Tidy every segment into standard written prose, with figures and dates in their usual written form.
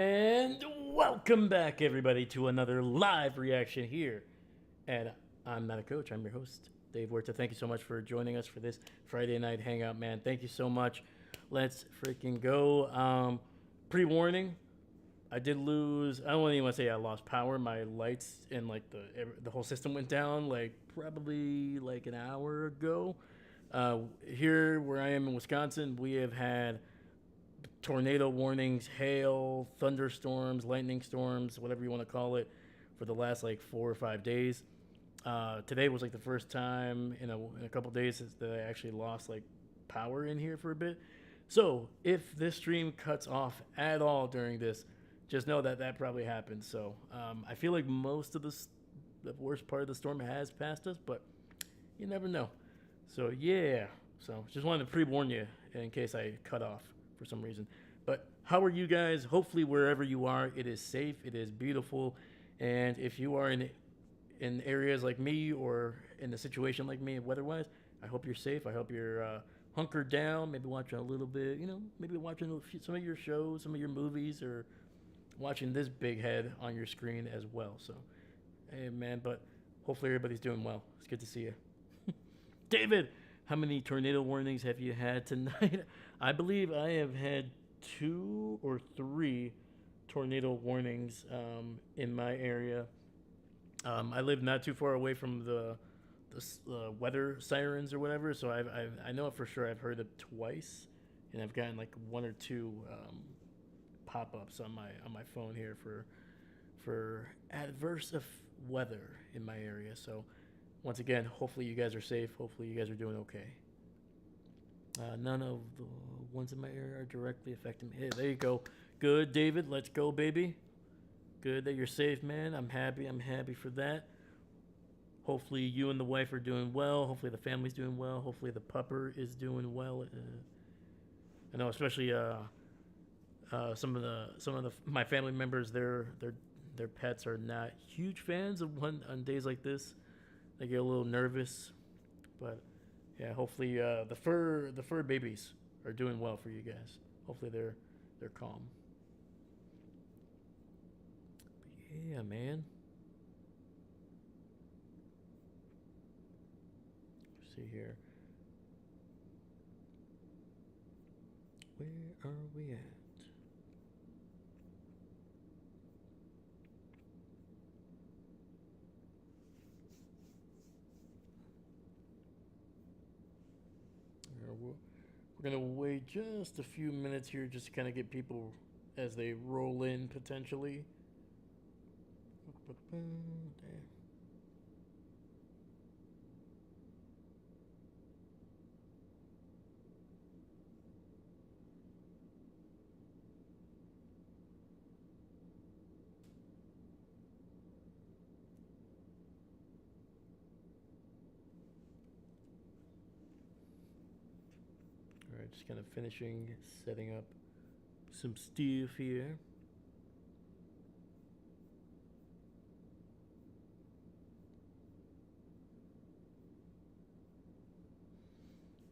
And welcome back, everybody, to another live reaction here. And I'm not a coach, I'm your host, Dave Huerta. Thank you so much for joining us for this Friday night hangout, man. Thank you so much. Let's freaking go. Pre warning, I did lose. I don't even want to say I lost power. My lights and like the whole system went down like probably like an hour ago. Here where I am in Wisconsin, we have had tornado warnings, hail, thunderstorms, lightning storms, whatever you want to call it, for the last like 4 or 5 days. Today was like the first time in a couple days that I actually lost like power in here for a bit. So if this stream cuts off at all during this, just know that that probably happened. So I feel like most of the worst part of the storm has passed us, but you never know. So yeah, so just wanted to pre-warn you in case I cut off for some reason. But how are you guys? Hopefully wherever you are, it is safe, it is beautiful, and if you are in areas like me or in a situation like me weather-wise, I hope you're safe. I hope you're hunkered down, maybe watching a little bit, maybe watching some of your shows, some of your movies, or watching this big head on your screen as well. So, hey man, but hopefully everybody's doing well. It's good to see you. David, how many tornado warnings have you had tonight? I believe I have had 2 or 3 tornado warnings in my area. I live not too far away from the weather sirens or whatever, so I know it for sure. I've heard it twice, and I've gotten like 1 or 2 pop-ups on my phone here for adverse of weather in my area. So once again, hopefully you guys are safe. Hopefully you guys are doing okay. None of the ones in my area are directly affecting me. Hey, there you go. Good, David. Let's go, baby. Good that you're safe, man. I'm happy. I'm happy for that. Hopefully you and the wife are doing well. Hopefully the family's doing well. Hopefully the pupper is doing well. I know, especially some of the my family members, their pets are not huge fans of one on days like this. They get a little nervous, but yeah, hopefully the fur babies are doing well for you guys. Hopefully they're calm. But yeah, man. Let's see here. Where are we at? We're gonna wait just a few minutes here, just to kind of get people as they roll in potentially. All right, just kind of finishing setting up some stuff here.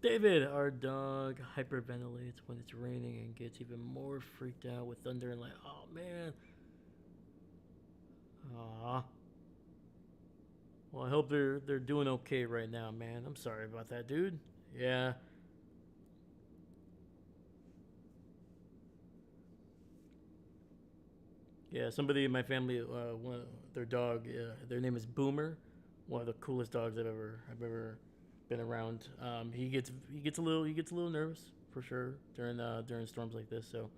David, our dog hyperventilates when it's raining and gets even more freaked out with thunder and like, oh man. Aw. Well, I hope they're doing okay right now, man. I'm sorry about that, dude. Yeah. Yeah, somebody in my family, their dog, their name is Boomer, one of the coolest dogs I've ever been around. He gets a little nervous for sure during storms like this. So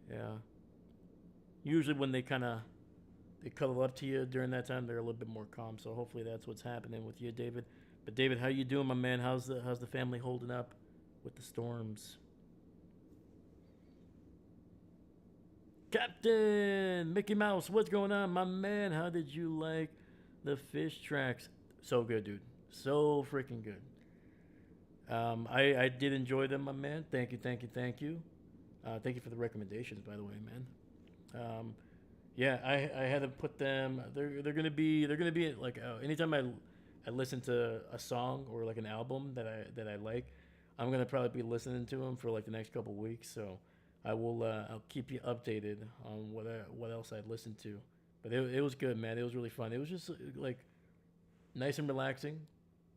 yeah, usually when they cuddle up to you during that time, they're a little bit more calm. So hopefully that's what's happening with you, David. But David, how you doing, my man? How's the family holding up with the storms? Captain Mickey Mouse, what's going on, my man? How did you like the fish tracks? So good, dude. So freaking good. I did enjoy them, my man. Thank you, thank you, thank you. Thank you for the recommendations, by the way, man. Yeah, I had to put them. They're gonna be like anytime I listen to a song or like an album that I like, I'm gonna probably be listening to them for like the next couple weeks. So I will. I'll keep you updated on what else I listened to. But it was good, man. It was really fun. It was just like nice and relaxing,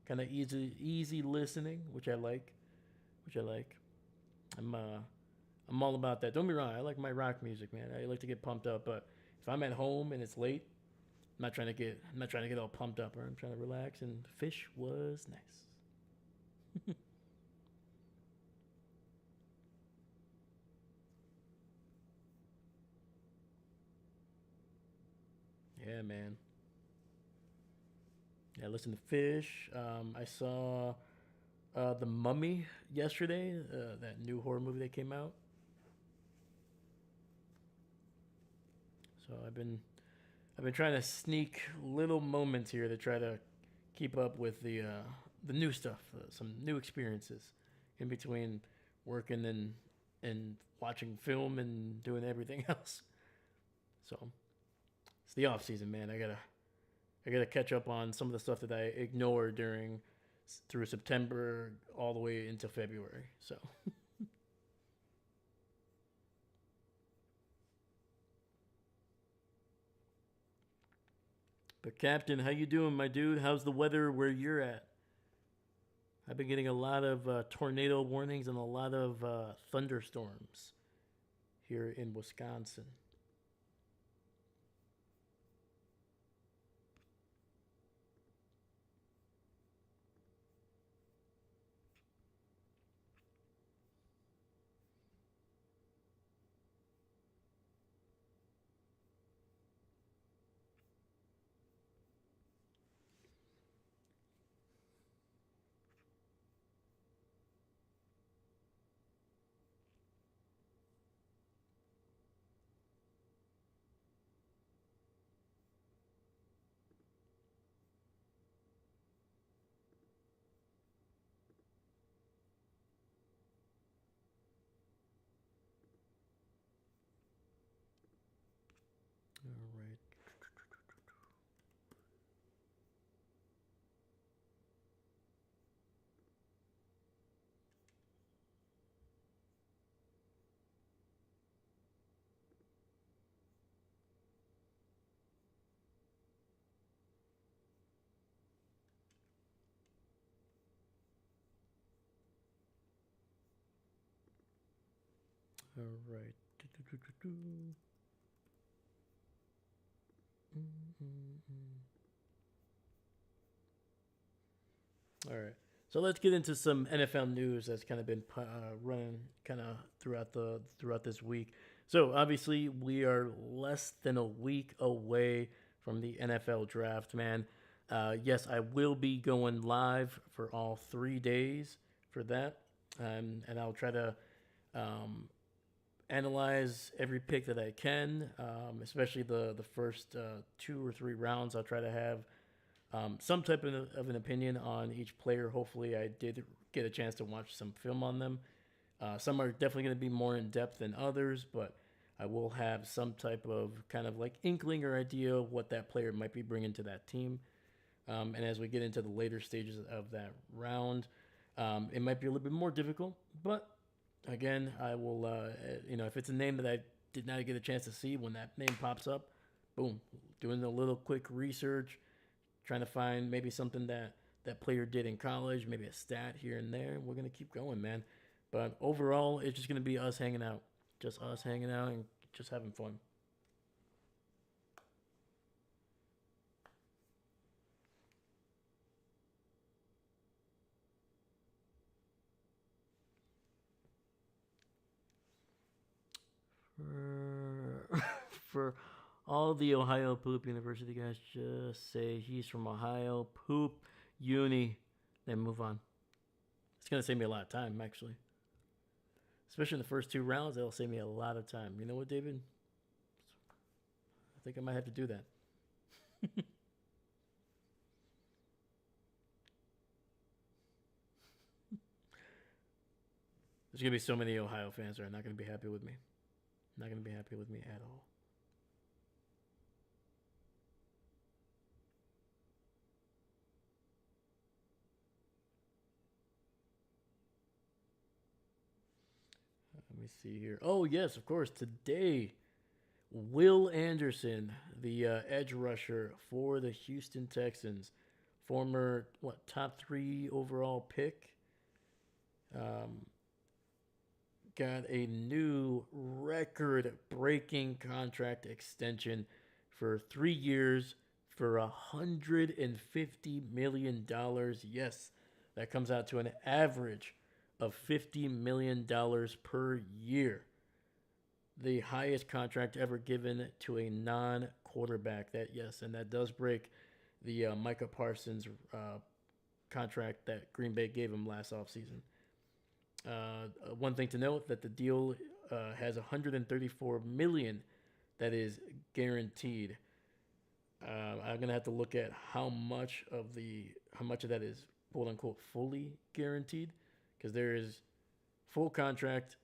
kind of easy listening, which I like. Which I like. I'm uh, I'm all about that. Don't be wrong. I like my rock music, man. I like to get pumped up. But if I'm at home and it's late, I'm not trying to get all pumped up. Or I'm trying to relax. And Fish was nice. Yeah, man. Yeah, listen to Fish. I saw The Mummy yesterday. That new horror movie that came out. So I've been trying to sneak little moments here to try to keep up with the new stuff, some new experiences in between working and watching film and doing everything else. So it's the off season, man. I gotta catch up on some of the stuff that I ignored during through September all the way into February. So but Captain, how you doing, my dude? How's the weather where you're at? I've been getting a lot of tornado warnings and a lot of thunderstorms here in Wisconsin. All right. All right. All right. So let's get into some NFL news that's kind of been running kind of throughout this week. So obviously we are less than a week away from the NFL draft, man. Yes, I will be going live for all 3 days for that, and I'll try to um, analyze every pick that I can, especially the first 2 or 3 rounds. I'll try to have some type of an opinion on each player. Hopefully, I did get a chance to watch some film on them. Some are definitely going to be more in depth than others, but I will have some type of kind of like inkling or idea of what that player might be bringing to that team. And as we get into the later stages of that round, it might be a little bit more difficult. But again, I will, if it's a name that I did not get a chance to see when that name pops up, boom, doing a little quick research, trying to find maybe something that that player did in college, maybe a stat here and there. We're gonna keep going, man. But overall, it's just gonna be us hanging out, just us hanging out and just having fun. For, for all the Ohio Poop University guys, just say he's from Ohio Poop Uni, then move on. It's gonna save me a lot of time, actually. Especially in the first 2 rounds, that'll save me a lot of time. You know what, David? I think I might have to do that. There's gonna be so many Ohio fans that are not gonna be happy with me. Not gonna be happy with me at all. Let me see here. Oh yes, of course. Today, Will Anderson, the edge rusher for the Houston Texans, former what top 3 overall pick, um, got a new record-breaking contract extension for 3 years for $150 million. Yes, that comes out to an average of $50 million per year, the highest contract ever given to a non-quarterback. That yes, and that does break the Micah Parsons contract that Green Bay gave him last offseason. One thing to note that the deal has 134 million that is guaranteed. I'm gonna have to look at how much of that is quote unquote fully guaranteed, because there is full contract,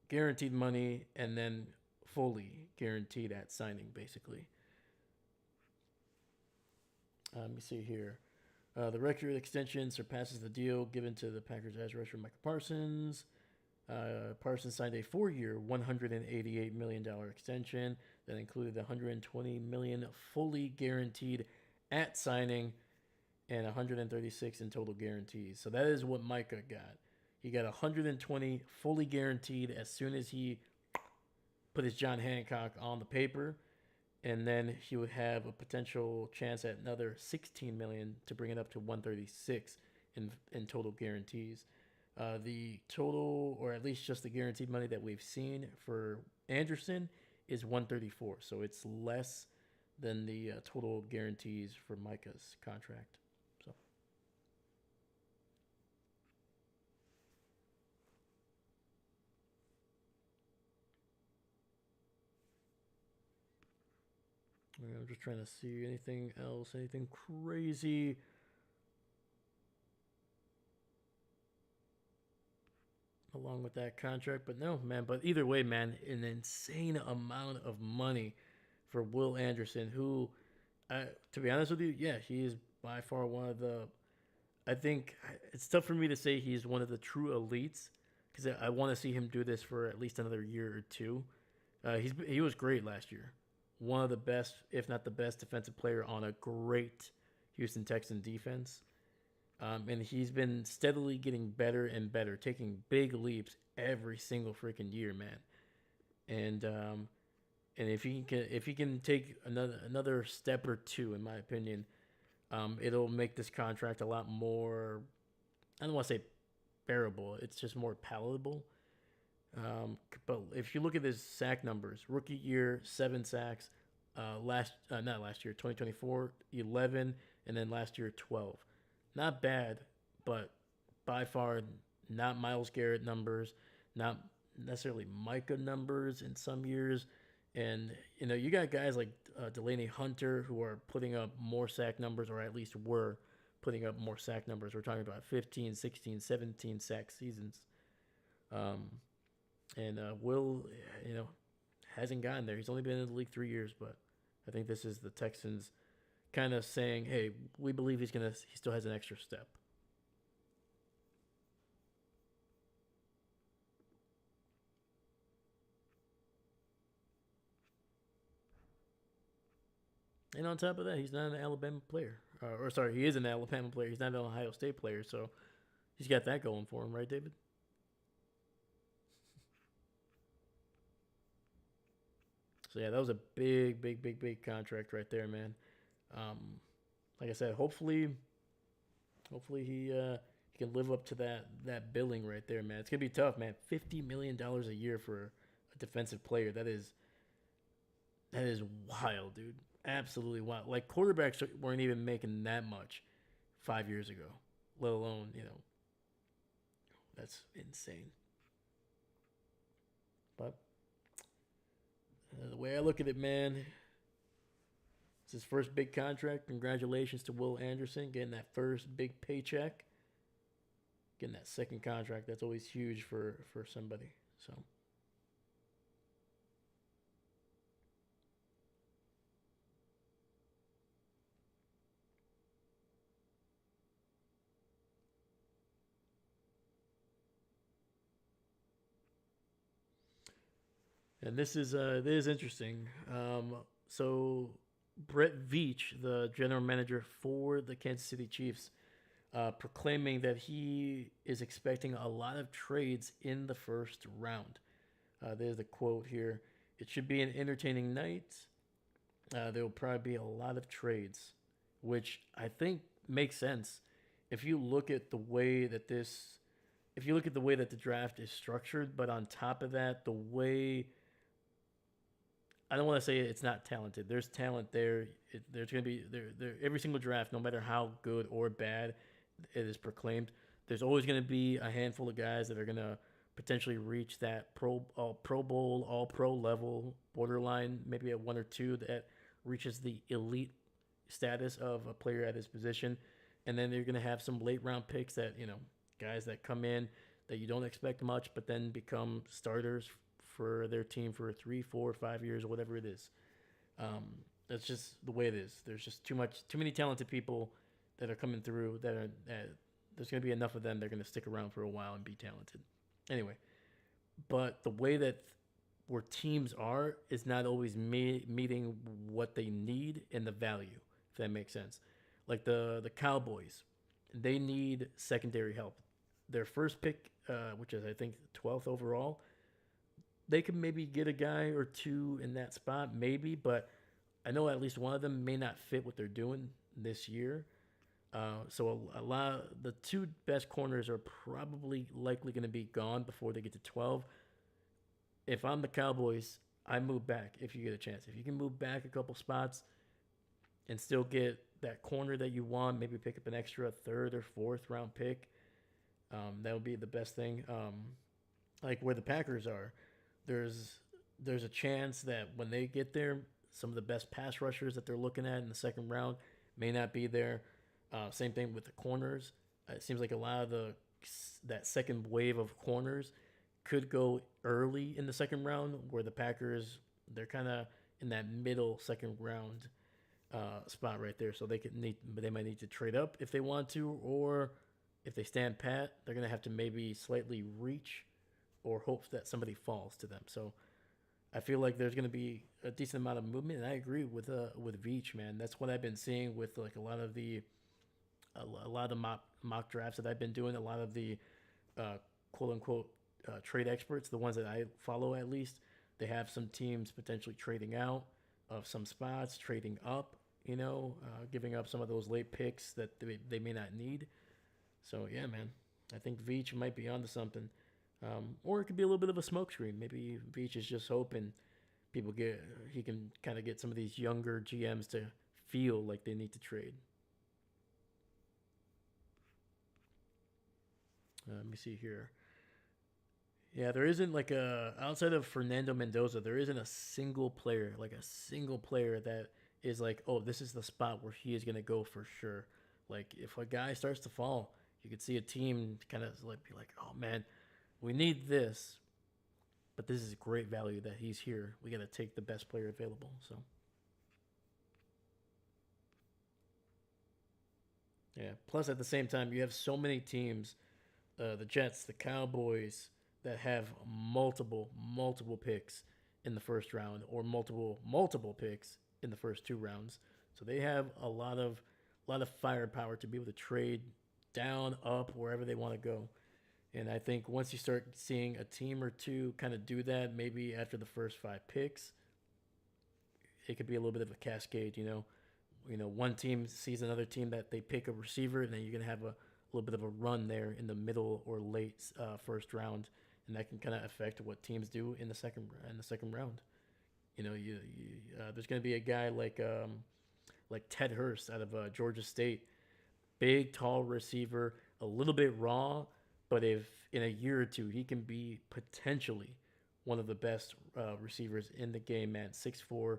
guaranteed money, and then fully guaranteed at signing, basically. Let me see here. The record extension surpasses the deal given to the Packers edge rusher Michael Parsons. Parsons signed a 4-year, $188 million extension that included $120 million fully guaranteed at signing and 136 in total guarantees. So that is what Micah got. He got 120 fully guaranteed as soon as he put his John Hancock on the paper, and then he would have a potential chance at another 16 million to bring it up to 136 in total guarantees. The total, or at least just the guaranteed money that we've seen for Anderson, is 134. So it's less than the total guarantees for Micah's contract. So I'm just trying to see anything else, anything crazy. Along with that contract, but no, man. But either way, man, an insane amount of money for Will Anderson, who, to be honest with you, yeah, he is by far one of the. I think it's tough for me to say he's one of the true elites, because I want to see him do this for at least another year or two. He was great last year, one of the best, if not the best, defensive player on a great Houston Texan defense. And he's been steadily getting better and better, taking big leaps every single freaking year, man. And if he can take another step or two, in my opinion, it'll make this contract a lot more. I don't want to say bearable. It's just more palatable. But if you look at his sack numbers, rookie year 7 sacks, not last year, 2024 11, and then last year 12. Not bad, but by far not Myles Garrett numbers, not necessarily Micah numbers in some years. And, you got guys like Delaney Hunter who are putting up more sack numbers, or at least were putting up more sack numbers. We're talking about 15, 16, 17 sack seasons. And Will, hasn't gotten there. He's only been in the league 3 years, but I think this is the Texans kind of saying, hey, we believe he still has an extra step. And on top of that, he's not an Alabama player. He is an Alabama player. He's not an Ohio State player, so he's got that going for him, right, David? So yeah, that was a big, big, big, big contract right there, man. Um, like I said, hopefully he can live up to that billing right there, man. It's gonna be tough, man. $50 million a year for a defensive player. That is wild, dude. Absolutely wild. Like, quarterbacks weren't even making that much 5 years ago, let alone, that's insane. But the way I look at it, man, it's his first big contract. Congratulations to Will Anderson getting that first big paycheck. Getting that second contract, that's always huge for somebody. So And this is interesting. So Brett Veach, the general manager for the Kansas City Chiefs, proclaiming that he is expecting a lot of trades in the first round. There's the quote here. It should be an entertaining night. There will probably be a lot of trades, which I think makes sense. If you look at the way that this, if you look at the way that the draft is structured, but on top of that, the way I don't want to say it's not talented. There's talent there. There's going to be every single draft, no matter how good or bad it is proclaimed. There's always going to be a handful of guys that are going to potentially reach that Pro Bowl, All Pro level, borderline, maybe at one or two that reaches the elite status of a player at his position, and then they're going to have some late round picks that guys that come in that you don't expect much, but then become starters for their team for 3, 4, 5 years, or whatever it is. Um, that's just the way it is. There's just too many talented people that are coming through. There's going to be enough of them. They're going to stick around for a while and be talented. Anyway, but the way that where teams are is not always meeting what they need and the value. If that makes sense. Like the Cowboys, they need secondary help. Their first pick, which is I think 12th overall, they could maybe get a guy or two in that spot, maybe, but I know at least one of them may not fit what they're doing this year. So a lot of the two best corners are probably likely going to be gone before they get to 12. If I'm the Cowboys, I move back if you get a chance. If you can move back a couple spots and still get that corner that you want, maybe pick up an extra third or fourth round pick, that would be the best thing. Like where the Packers are, there's there's a chance that when they get there, some of the best pass rushers that they're looking at in the second round may not be there. Same thing with the corners. It seems like a lot of that second wave of corners could go early in the second round, where the Packers they're kind of in that middle second round spot right there. So they might need to trade up if they want to, or if they stand pat, they're gonna have to maybe slightly reach or hope that somebody falls to them. So I feel like there's going to be a decent amount of movement, and I agree with Veach, man. That's what I've been seeing with like a lot of the mock drafts that I've been doing. A lot of the quote unquote trade experts, the ones that I follow at least, they have some teams potentially trading out of some spots, trading up. Giving up some of those late picks that they may not need. So yeah, man, I think Veach might be onto something. Or it could be a little bit of a smokescreen. Maybe Veach is just hoping he can kind of get some of these younger GMs to feel like they need to trade. Let me see here. Yeah, there isn't like a outside of Fernando Mendoza, there isn't a single player that is like, oh, this is the spot where he is gonna go for sure. Like if a guy starts to fall, you could see a team kind of like be like, oh man, we need this, but this is great value that he's here. We got to take the best player available. So, yeah. Plus, at the same time, you have so many teams, the Jets, the Cowboys, that have multiple picks in the first round, or multiple picks in the first two rounds. So they have a lot of firepower to be able to trade down, up, wherever they want to go. And I think once you start seeing a team or two kind of do that, maybe after the first five picks, it could be a little bit of a cascade. One team sees another team that they pick a receiver, and then you're gonna have a little bit of a run there in the middle or late first round, and that can kind of affect what teams do in the second round. There's gonna be a guy like Ted Hurst out of Georgia State, big, tall receiver, a little bit raw, but if in a year or two he can be potentially one of the best receivers in the game, man, 6'4",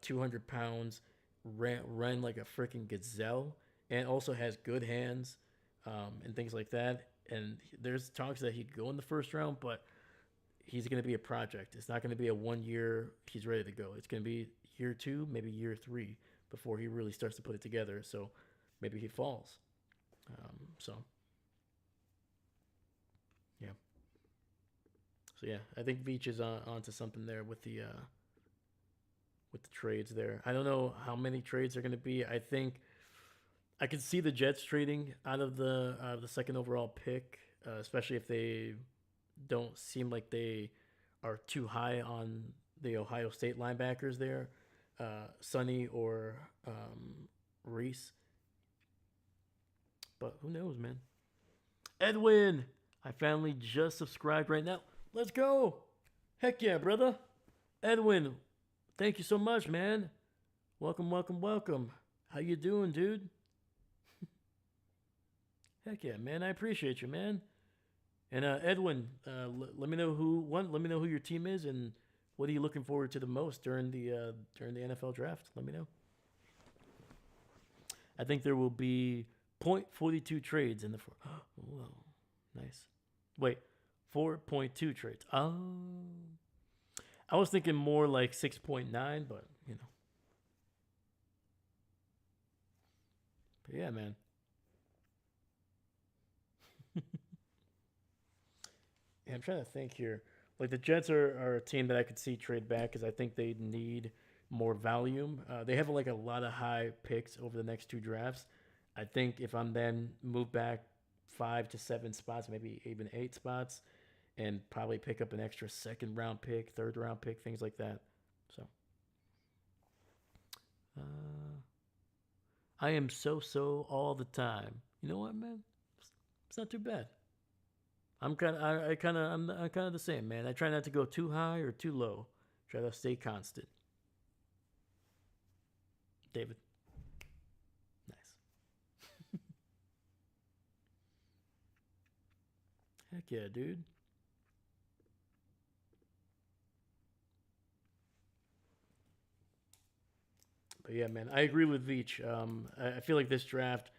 200 pounds, ran like a freaking gazelle, and also has good hands and things like that. And there's talks that he'd go in the first round, but he's going to be a project. It's not going to be a 1 year he's ready to go. It's going to be year two, maybe year three before he really starts to put it together. So maybe he falls. So yeah. So yeah, I think Veach is onto something there with the trades there. I don't know how many trades are going to be. I think I could see the Jets trading out of the second overall pick, especially if they don't seem like they are too high on the Ohio State linebackers there, Sonny or Reese. But who knows, man? Edwin, I finally just subscribed right now. Let's go. Heck yeah, brother. Edwin, thank you so much, man. Welcome, welcome, welcome. How you doing, dude? Heck yeah, man. I appreciate you, man. And Edwin, let me know let me know who your team is and what are you looking forward to the most during the NFL draft. Let me know. I think there will be .42 trades in the four. Whoa, nice. Wait, 4.2 trades. Oh, I was thinking more like 6.9, but you know. But yeah, man. Yeah, I'm trying to think here. Like the Jets are a team that I could see trade back because I think they need more volume. They have like a lot of high picks over the next two drafts. I think if I'm then move back 5 to 7 spots, maybe even 8 spots, and probably pick up an extra second round pick, third round pick, things like that. So uh, I am so all the time. You know what, man? It's not too bad. I'm kind of the same, man. I try not to go too high or too low. Try to stay constant. David, nice. Heck yeah, dude. But yeah, man, I agree with Veach. I feel like this draft,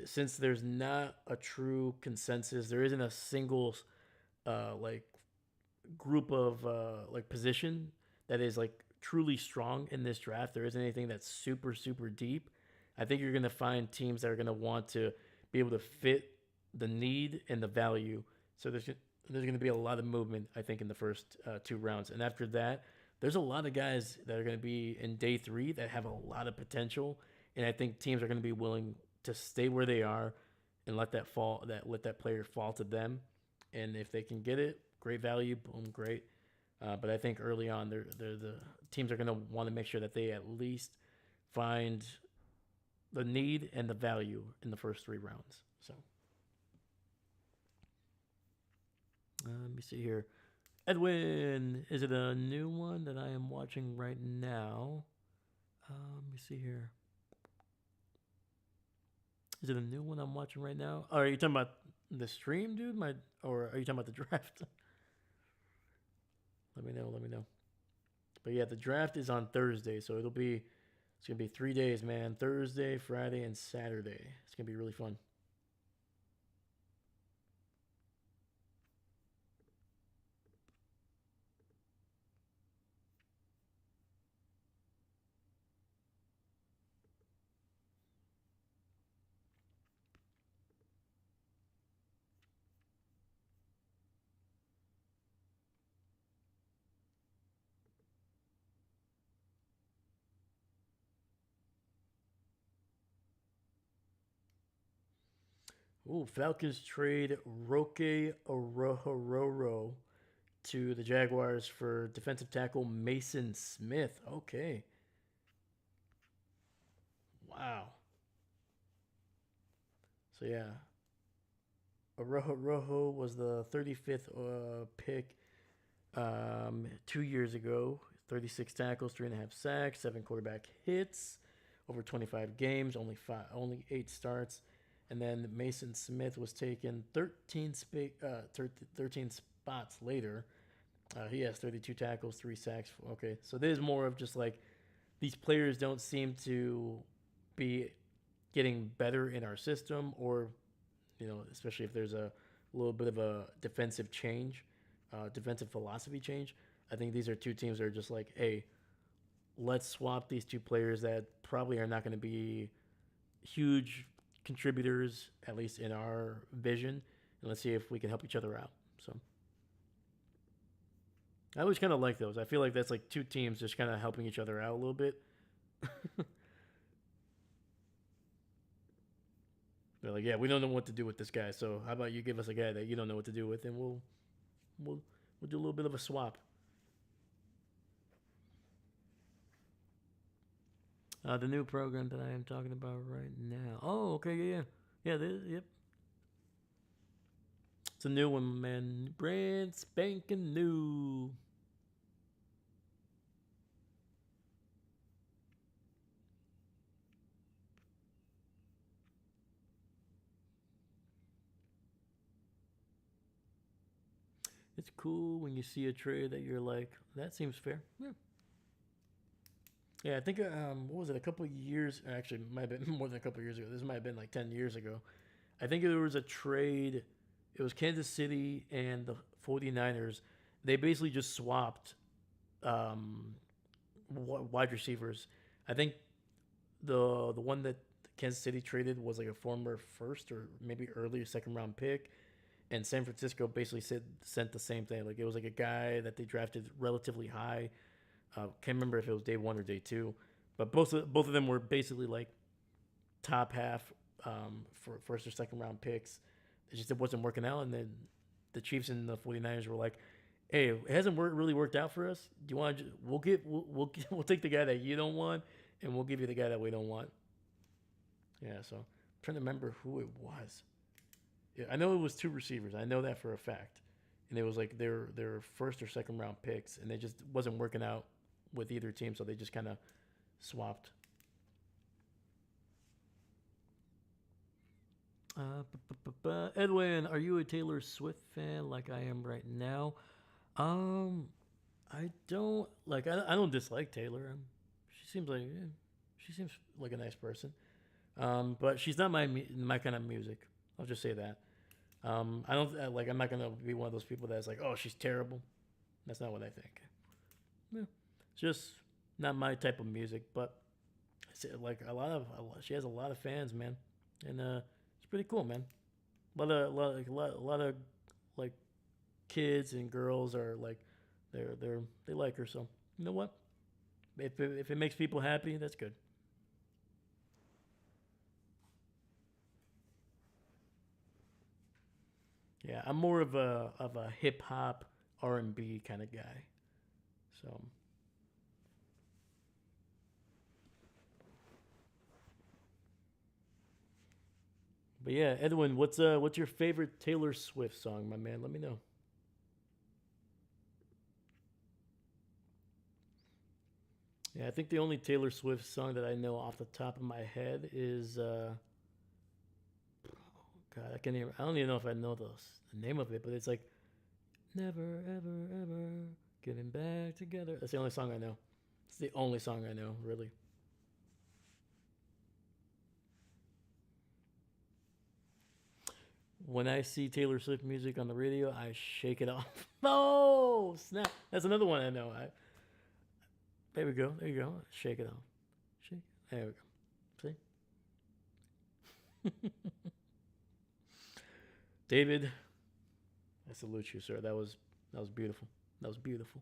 since there's not a true consensus, there isn't a single like group of like position that is like truly strong in this draft. There isn't anything that's super deep. I think you're gonna find teams that are gonna want to be able to fit the need and the value. So there's gonna be a lot of movement. I think in the first two rounds, and after that, there's a lot of guys that are gonna be in day three that have a lot of potential, and I think teams are gonna be willing to stay where they are and let that player fall to them. And if they can get it, great value, boom, great. But I think early on, the teams are going to want to make sure that they at least find the need and the value in the first three rounds. So let me see here. Edwin, is it a new one that I am watching right now? Let me see here. Is it a new one I'm watching right now? Oh, are you talking about the stream, dude? Or are you talking about the draft? Let me know. Let me know. But yeah, the draft is on Thursday, so it's gonna be 3 days, man. Thursday, Friday, and Saturday. It's gonna be really fun. Ooh, Falcons trade Roque Orororo to the Jaguars for defensive tackle Mason Smith. Okay. Wow. So yeah, Rojo was the 35th pick 2 years ago. 36 tackles, 3.5 sacks, 7 quarterback hits, over 25 games, only 8 starts. And then Mason Smith was taken 13 spots later. He has 32 tackles, 3 sacks. Okay, so there's more of just like these players don't seem to be getting better in our system, or especially if there's a little bit of a defensive philosophy change. I think these are two teams that are just like, hey, let's swap these two players that probably are not going to be huge contributors, at least in our vision, and let's see if we can help each other out. So, I always kind of like those. I feel like that's like two teams just kind of helping each other out a little bit. They're like, yeah, we don't know what to do with this guy, so how about you give us a guy that you don't know what to do with, and we'll we'll do a little bit of a swap. The new program that I am talking about right now. Oh, okay, yeah, yeah, yep. It's a new one, man. Brand spanking new. It's cool when you see a trade that you're like, that seems fair. Yeah. Yeah, I think what was it? A couple of years, actually, it might have been more than a couple of years ago. This might have been like 10 years ago. I think there was a trade. It was Kansas City and the 49ers. They basically just swapped um, wide receivers. I think the one that Kansas City traded was like a former first or maybe early second round pick, and San Francisco basically sent the same thing. Like it was like a guy that they drafted relatively high. Can't remember if it was day one or day two, but both of them were basically like top half for first or second round picks. It wasn't working out, and then the Chiefs and the 49ers were like, "Hey, it hasn't really worked out for us. Do you want to? We'll take the guy that you don't want, and we'll give you the guy that we don't want." Yeah, so I'm trying to remember who it was. Yeah, I know it was two receivers. I know that for a fact, and it was like their first or second round picks, and they just wasn't working out with either team, so they just kind of swapped. Edwin, are you a Taylor Swift fan like I am right now? Um, I don't like. I don't dislike Taylor. She seems like she seems like a nice person. But she's not my kind of music. I'll just say that. I don't like. I'm not gonna be one of those people that's like, oh, she's terrible. That's not what I think. Yeah, it's just not my type of music. But like she has a lot of fans, man, and it's pretty cool, man. A lot of like kids and girls are like, they like her. So you know what? If it makes people happy, that's good. Yeah, I'm more of a hip hop R&B kind of guy. So, but yeah, Edwin, what's your favorite Taylor Swift song, my man? Let me know. Yeah, I think the only Taylor Swift song that I know off the top of my head is God, I don't even know if I know the name of it, but it's like never ever ever getting back together. That's the only song I know. It's the only song I know, really. When I see Taylor Swift music on the radio, I shake it off. Oh, snap. That's another one I know. There we go. There you go. Shake it off. Shake. There we go. See? David, I salute you, sir. That was beautiful. That was beautiful.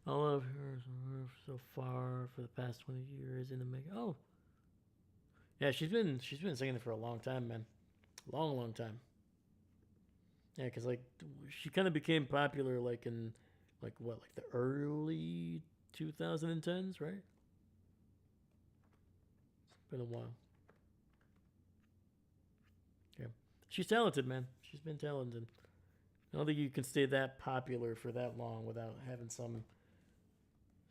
I love her so far for the past 20 years in the making. Oh, yeah, she's been singing it for a long time, man. Long, long time. Yeah, cause like she kind of became popular like in like what like the early 2010s, right? It's been a while. Yeah, she's talented, man. She's been talented. I don't think you can stay that popular for that long without having some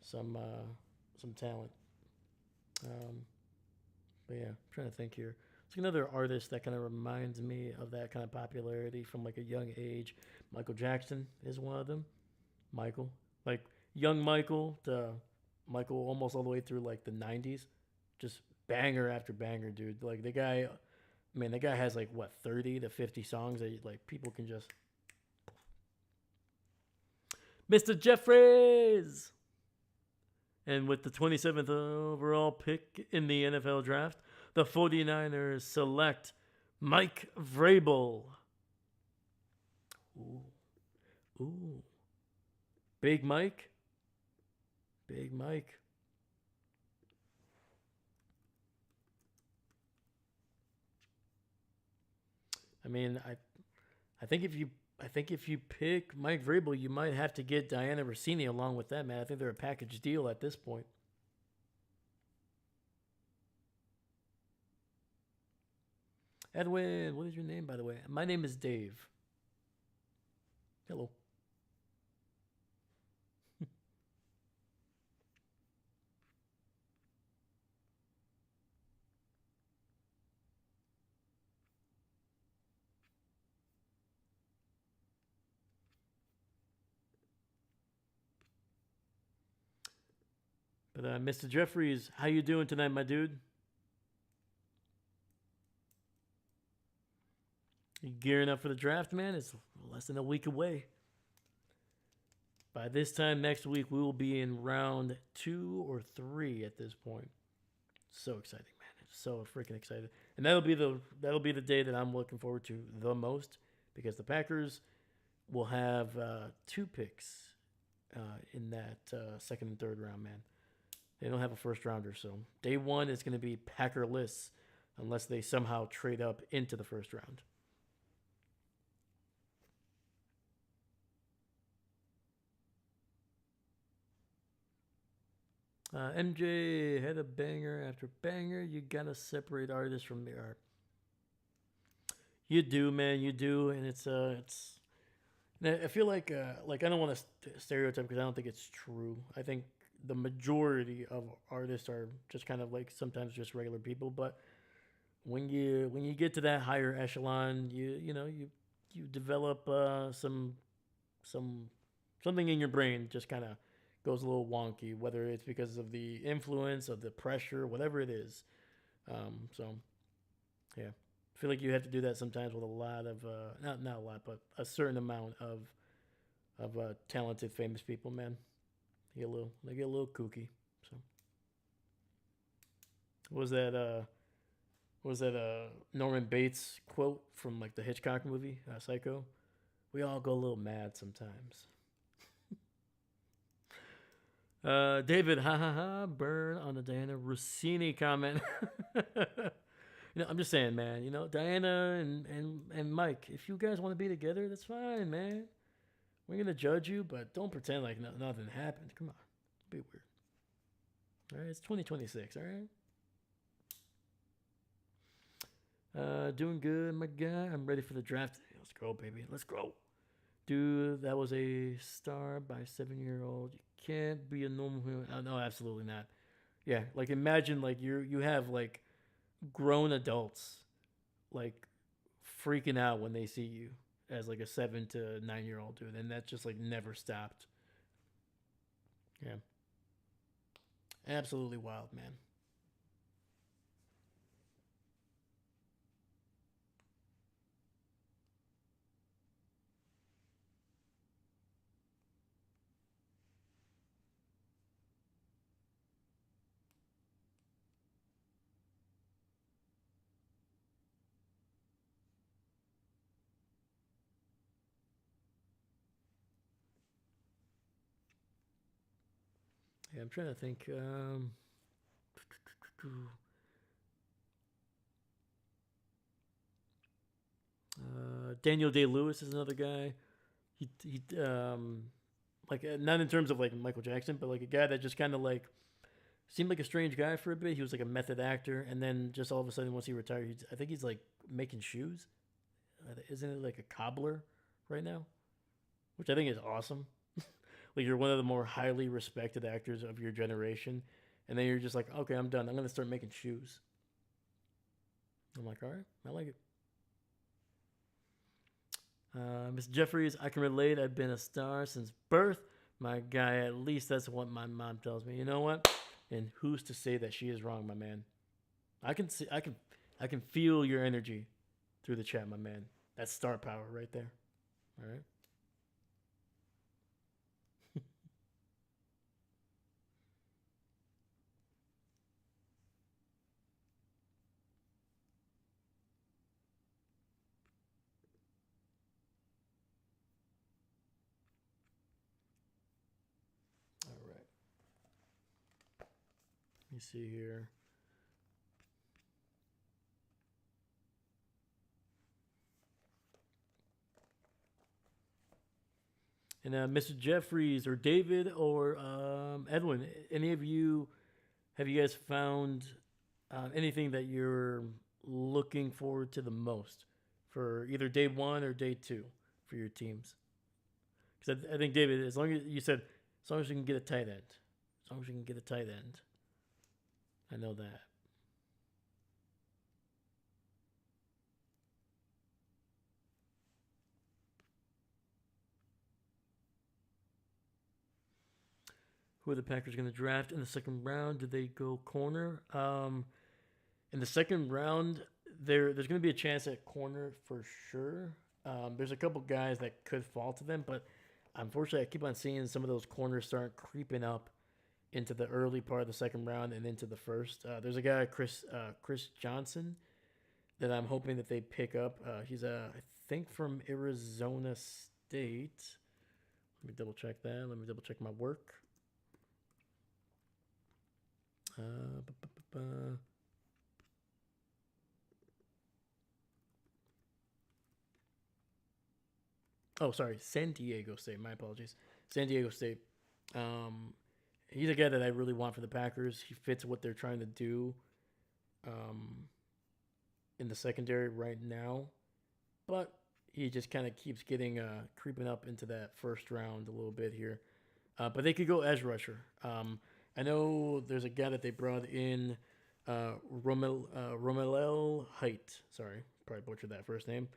some talent. Um, but yeah, I'm trying to think here. It's like another artist that kind of reminds me of that kind of popularity from like a young age. Michael Jackson is one of them. Michael, like Young Michael to Michael almost all the way through like the 90s. Just banger after banger, dude. Like the guy, man, the guy has like what 30 to 50 songs that like people can just. Mr. Jeffries! And with the 27th overall pick in the NFL draft, the 49ers select Mike Vrabel. Ooh. Ooh. Big Mike. Big Mike. I mean, I think if you pick Mike Vrabel, you might have to get Diana Rossini along with that, man. I think they're a package deal at this point. Edwin, what is your name, by the way? My name is Dave. Hello. But Mr. Jeffries, how you doing tonight, my dude? You gearing up for the draft, man? It's less than a week away. By this time next week, we will be in round 2 or 3 at this point. So exciting, man! So freaking excited, and that'll be the day that I'm looking forward to the most because the Packers will have 2 picks in that second and third round, man. They don't have a first rounder, so day one is going to be Packerless unless they somehow trade up into the first round. MJ had a banger after banger. You gotta separate artists from the art. You do, man. You do, and it's. I feel like I don't want to stereotype because I don't think it's true. I think the majority of artists are just kind of like sometimes just regular people, but when you get to that higher echelon, you develop some something in your brain just kind of goes a little wonky, whether it's because of the influence of the pressure, whatever it is. So yeah, I feel like you have to do that sometimes with a lot of not a lot, but a certain amount of talented, famous people. Man, they get a little kooky. So what was that? What was that? Norman Bates quote from like the Hitchcock movie, Psycho? We all go a little mad sometimes. David, ha ha ha, burn on the Diana Rossini comment. I'm just saying, man. Diana and Mike, if you guys want to be together, that's fine, man. We're gonna judge you, but don't pretend like nothing happened. Come on, be weird. All right, it's 2026. All right. Doing good, my guy. I'm ready for the draft. Let's go, baby. Let's go. Dude, that was a star by 7-year-old. You can't be a normal human. Oh, no, absolutely not. Yeah, like imagine like you have like grown adults like freaking out when they see you as like a 7 to 9-year-old dude, and that just like never stopped. Yeah, absolutely wild, man. Yeah, I'm trying to think. Daniel Day Lewis is another guy. He like not in terms of like Michael Jackson, but like a guy that just kind of like seemed like a strange guy for a bit. He was like a method actor, and then just all of a sudden, once he retired, I think he's like making shoes. Isn't it like a cobbler right now? Which I think is awesome. Like you're one of the more highly respected actors of your generation, and then you're just like, okay, I'm done. I'm gonna start making shoes. I'm like, all right, I like it. Miss Jeffries, I can relate. I've been a star since birth. My guy, at least that's what my mom tells me. You know what? And who's to say that she is wrong, my man? I can see, I can feel your energy through the chat, my man. That's star power right there. All right. All right. Let me see here. And Mr. Jeffries or David or Edwin, any of you, have you guys found anything that you're looking forward to the most for either day one or day two for your teams? Because I think David, as long as you said, as long as you can get a tight end, as long as you can get a tight end, I know that. Who are the Packers going to draft in the second round? Do they go corner? In the second round, there's going to be a chance at corner for sure. There's a couple guys that could fall to them, but unfortunately, I keep on seeing some of those corners start creeping up into the early part of the second round and into the first. There's a guy, Chris Johnson, that I'm hoping that they pick up. He's I think from Arizona State. Let me double check that. Let me double check my work. Oh, sorry, San Diego State. My apologies. San Diego State. Um, he's a guy that I really want for the Packers. He fits what they're trying to do um, in the secondary right now, but he just kind of keeps getting creeping up into that first round a little bit here. But they could go edge rusher. I know there's a guy that they brought in, Romelel Height. Sorry, probably butchered that first name.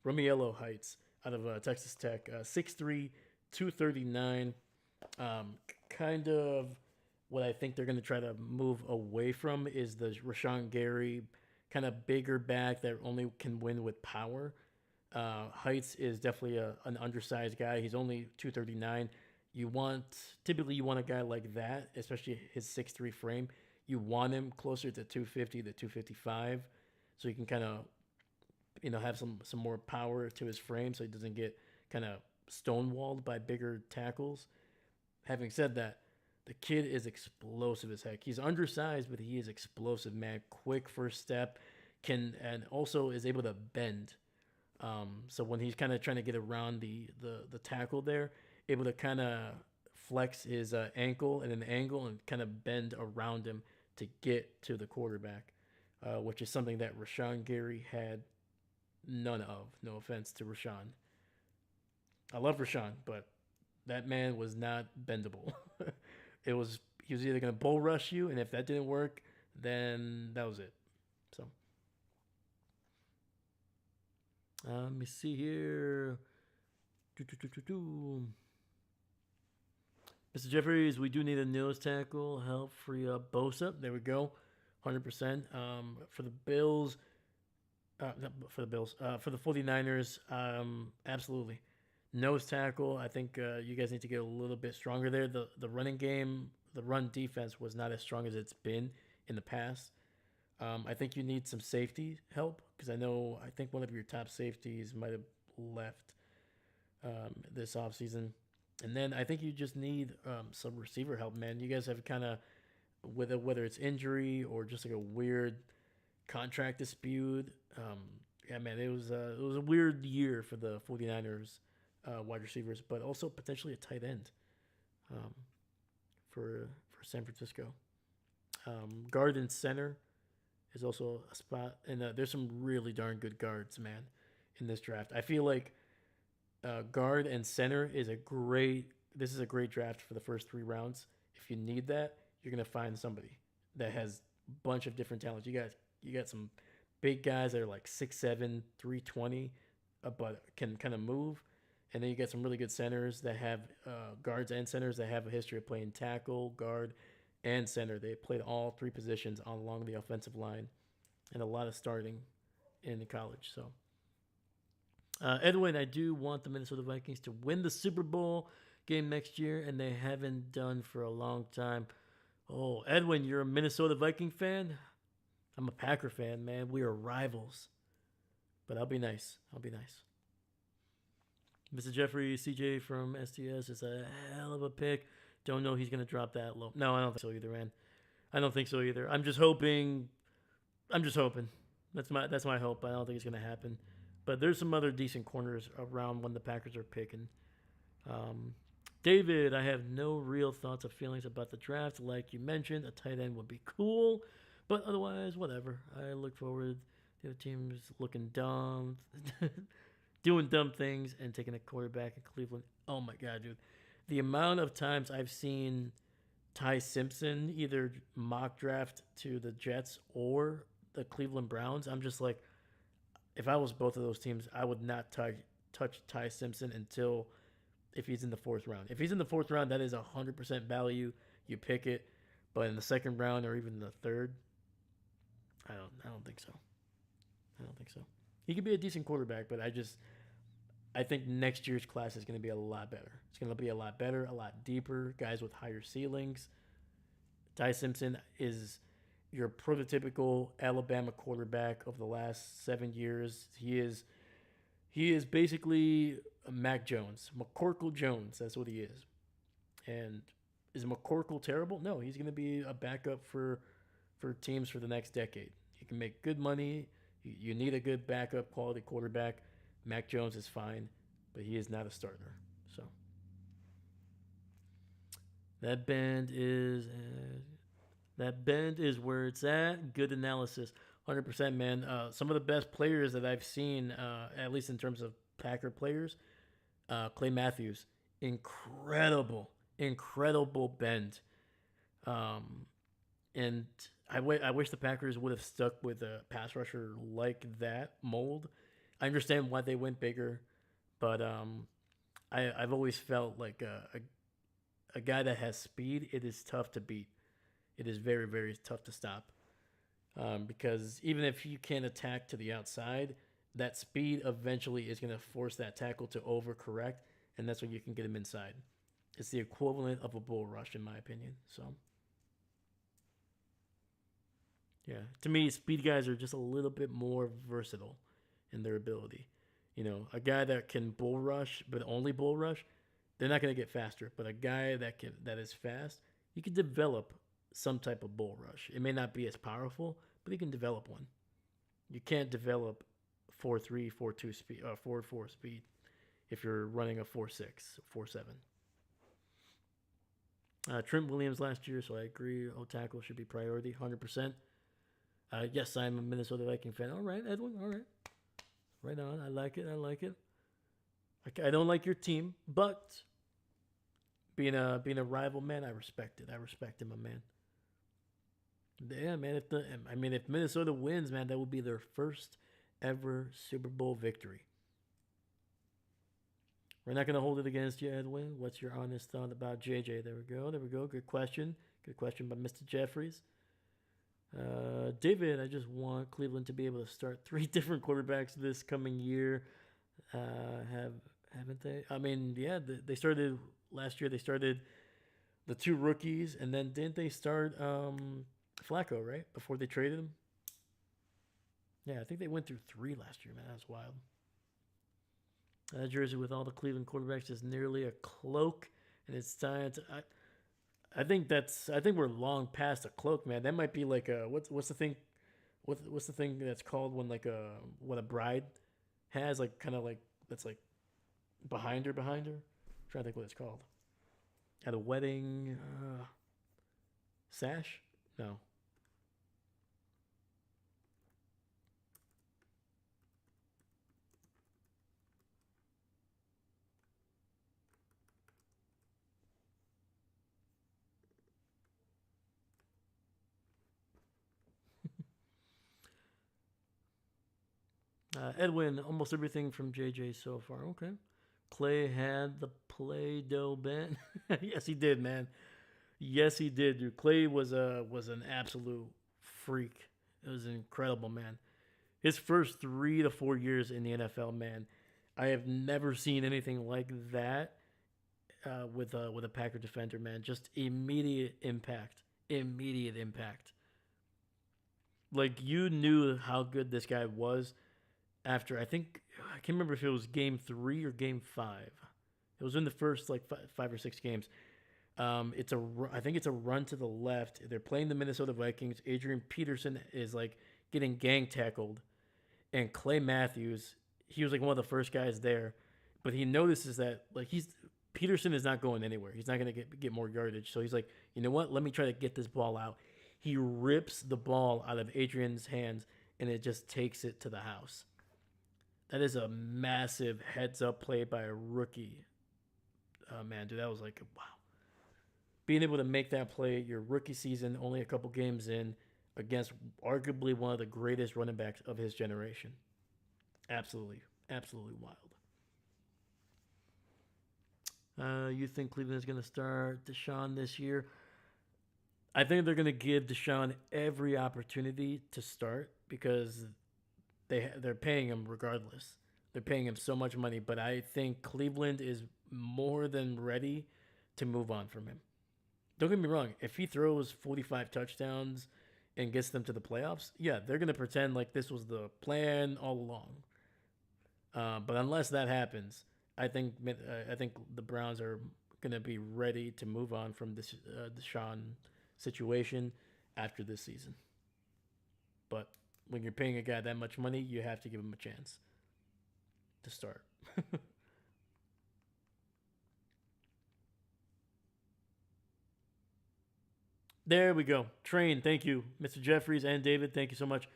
Romiello Heights out of Texas Tech, 6'3", 239. Kind of what I think they're going to try to move away from is the Rashawn Gary kind of bigger back that only can win with power. Heights is definitely an undersized guy. He's only 239. You want typically you want a guy like that, especially his 6'3" frame. You want him closer to 250 to 255, so you can kind of have some more power to his frame, so he doesn't get kind of stonewalled by bigger tackles. Having said that, the kid is explosive as heck. He's undersized, but he is explosive, man. Quick first step, and also is able to bend. So when he's kind of trying to get around the tackle there, able to kind of flex his ankle and an angle and kind of bend around him to get to the quarterback, which is something that Rashawn Gary had none of. No offense to Rashawn. I love Rashawn, but that man was not bendable. It was he was either gonna bull rush you, and if that didn't work, then that was it. So let me see here. Mr. Jeffries, we do need a nose tackle. Help free up Bosa. There we go. 100%. For the Bills, for the 49ers, absolutely. Nose tackle, I think you guys need to get a little bit stronger there. The running game, the run defense was not as strong as it's been in the past. I think you need some safety help because I think one of your top safeties might have left this offseason. And then I think you just need some receiver help, man. You guys have kind of, whether it's injury or just like a weird contract dispute. Yeah, man, it was a weird year for the 49ers wide receivers, but also potentially a tight end um, for San Francisco. Guard and center is also a spot, and there's some really darn good guards, man, in this draft. I feel like guard and center is a great. This is a great draft for the first 3 rounds. If you need that, you're gonna find somebody that has a bunch of different talents. You got some big guys that are like 6'7", 320, but can kind of move. And then you get some really good centers that have guards and centers that have a history of playing tackle, guard, and center. They played all three positions along the offensive line, and a lot of starting in the college. So, Edwin, I do want the Minnesota Vikings to win the Super Bowl game next year, and they haven't done for a long time. Oh, Edwin, you're a Minnesota Viking fan? I'm a Packer fan, man. We are rivals. But I'll be nice. I'll be nice. Mr. Jeffrey CJ from STS is a hell of a pick. Don't know he's gonna drop that low. No, I don't think so either, man. I don't think so either. I'm just hoping. I'm just hoping. That's my hope. I don't think it's gonna happen. But there's some other decent corners around when the Packers are picking. David, I have no real thoughts or feelings about the draft. Like you mentioned, a tight end would be cool, but otherwise, whatever. I look forward to the teams looking dumb, doing dumb things, and taking a quarterback in Cleveland. Oh my god, dude! The amount of times I've seen Ty Simpson either mock draft to the Jets or the Cleveland Browns, I'm just like, if I was both of those teams, I would not touch Ty Simpson until if he's in the fourth round. If he's in the fourth round, that is 100% value. You pick it, but in the second round or even the third, I don't think so. I don't think so. He could be a decent quarterback, but I think next year's class is going to be a lot better. It's going to be a lot better, a lot deeper, guys with higher ceilings. Ty Simpson is your prototypical Alabama quarterback of the last 7 years. He is basically a Mac Jones, McCorkle Jones. That's what he is. And is McCorkle terrible? No, he's going to be a backup for teams for the next decade. He can make good money. You need a good backup quality quarterback. Mac Jones is fine, but he is not a starter. So that bend is where it's at. Good analysis. 100%, man. Some of the best players that I've seen, at least in terms of Packer players, Clay Matthews, incredible bend. And I wish the Packers would have stuck with a pass rusher like that mold. I understand why they went bigger, but I've always felt like a guy that has speed, it is tough to beat. It is very, very tough to stop. Because even if you can't attack to the outside, that speed eventually is going to force that tackle to overcorrect, and that's when you can get him inside. It's the equivalent of a bull rush, in my opinion. So, yeah, to me, speed guys are just a little bit more versatile in their ability. A guy that can bull rush, but only bull rush, they're not going to get faster. But a guy that is fast, you can develop some type of bull rush. It may not be as powerful, but you can develop one. You can't develop 4.3, 4.2 speed, 4.4 speed if you're running a 4.6, 4.7. Trent Williams last year, so I agree. O tackle should be priority, 100%. Yes, I'm a Minnesota Viking fan. All right, Edwin. All right, right on. I like it. I don't like your team, but being a rival, man, I respect it. I respect him, my man. Yeah, man. If Minnesota wins, man, that would be their first ever Super Bowl victory. We're not going to hold it against you, Edwin. What's your honest thought about JJ? There we go. Good question by Mr. Jeffries. David, I just want Cleveland to be able to start 3 different quarterbacks this coming year. Haven't they? I mean, yeah, they started last year. They started the 2 rookies, and then didn't they start Flacco, right? Before they traded him? Yeah, I think they went through 3 last year, man. That's wild. Jersey with all the Cleveland quarterbacks is nearly a cloak, and it's time to. I think we're long past a cloak, man. That might be like a what's the thing? What's the thing that's called when like what a bride has, like kind of like that's like behind her. I'm trying to think what it's called. At a wedding, sash? No. Edwin, almost everything from JJ so far. Okay. Clay had the Play-Doh band. Yes, he did, man. Yes, he did, dude. Clay was an absolute freak. It was incredible, man. His first 3 to 4 years in the NFL, man, I have never seen anything like that with a Packer defender, man. Just immediate impact. Like you knew how good this guy was after I can't remember if it was game 3 or game 5. It was in the first like 5 or 6 games. I think it's a run to the left. They're playing the Minnesota Vikings. Adrian Peterson is like getting gang tackled, and Clay Matthews, he was like one of the first guys there, but he notices that like he's Peterson is not going anywhere. He's not gonna get more yardage. So he's like, you know what? Let me try to get this ball out. He rips the ball out of Adrian's hands, and it just takes it to the house. That is a massive heads up play by a rookie. Man, dude, that was like wow. Being able to make that play your rookie season, only a couple games in, against arguably one of the greatest running backs of his generation. Absolutely, absolutely wild. You think Cleveland is going to start Deshaun this year? I think they're going to give Deshaun every opportunity to start because they're paying him regardless. They're paying him so much money, but I think Cleveland is more than ready to move on from him. Don't get me wrong. If he throws 45 touchdowns and gets them to the playoffs, yeah, they're going to pretend like this was the plan all along. But unless that happens, I think the Browns are going to be ready to move on from this Deshaun situation after this season. But when you're paying a guy that much money, you have to give him a chance to start. There we go. Train. Thank you, Mr. Jeffries and David. Thank you so much.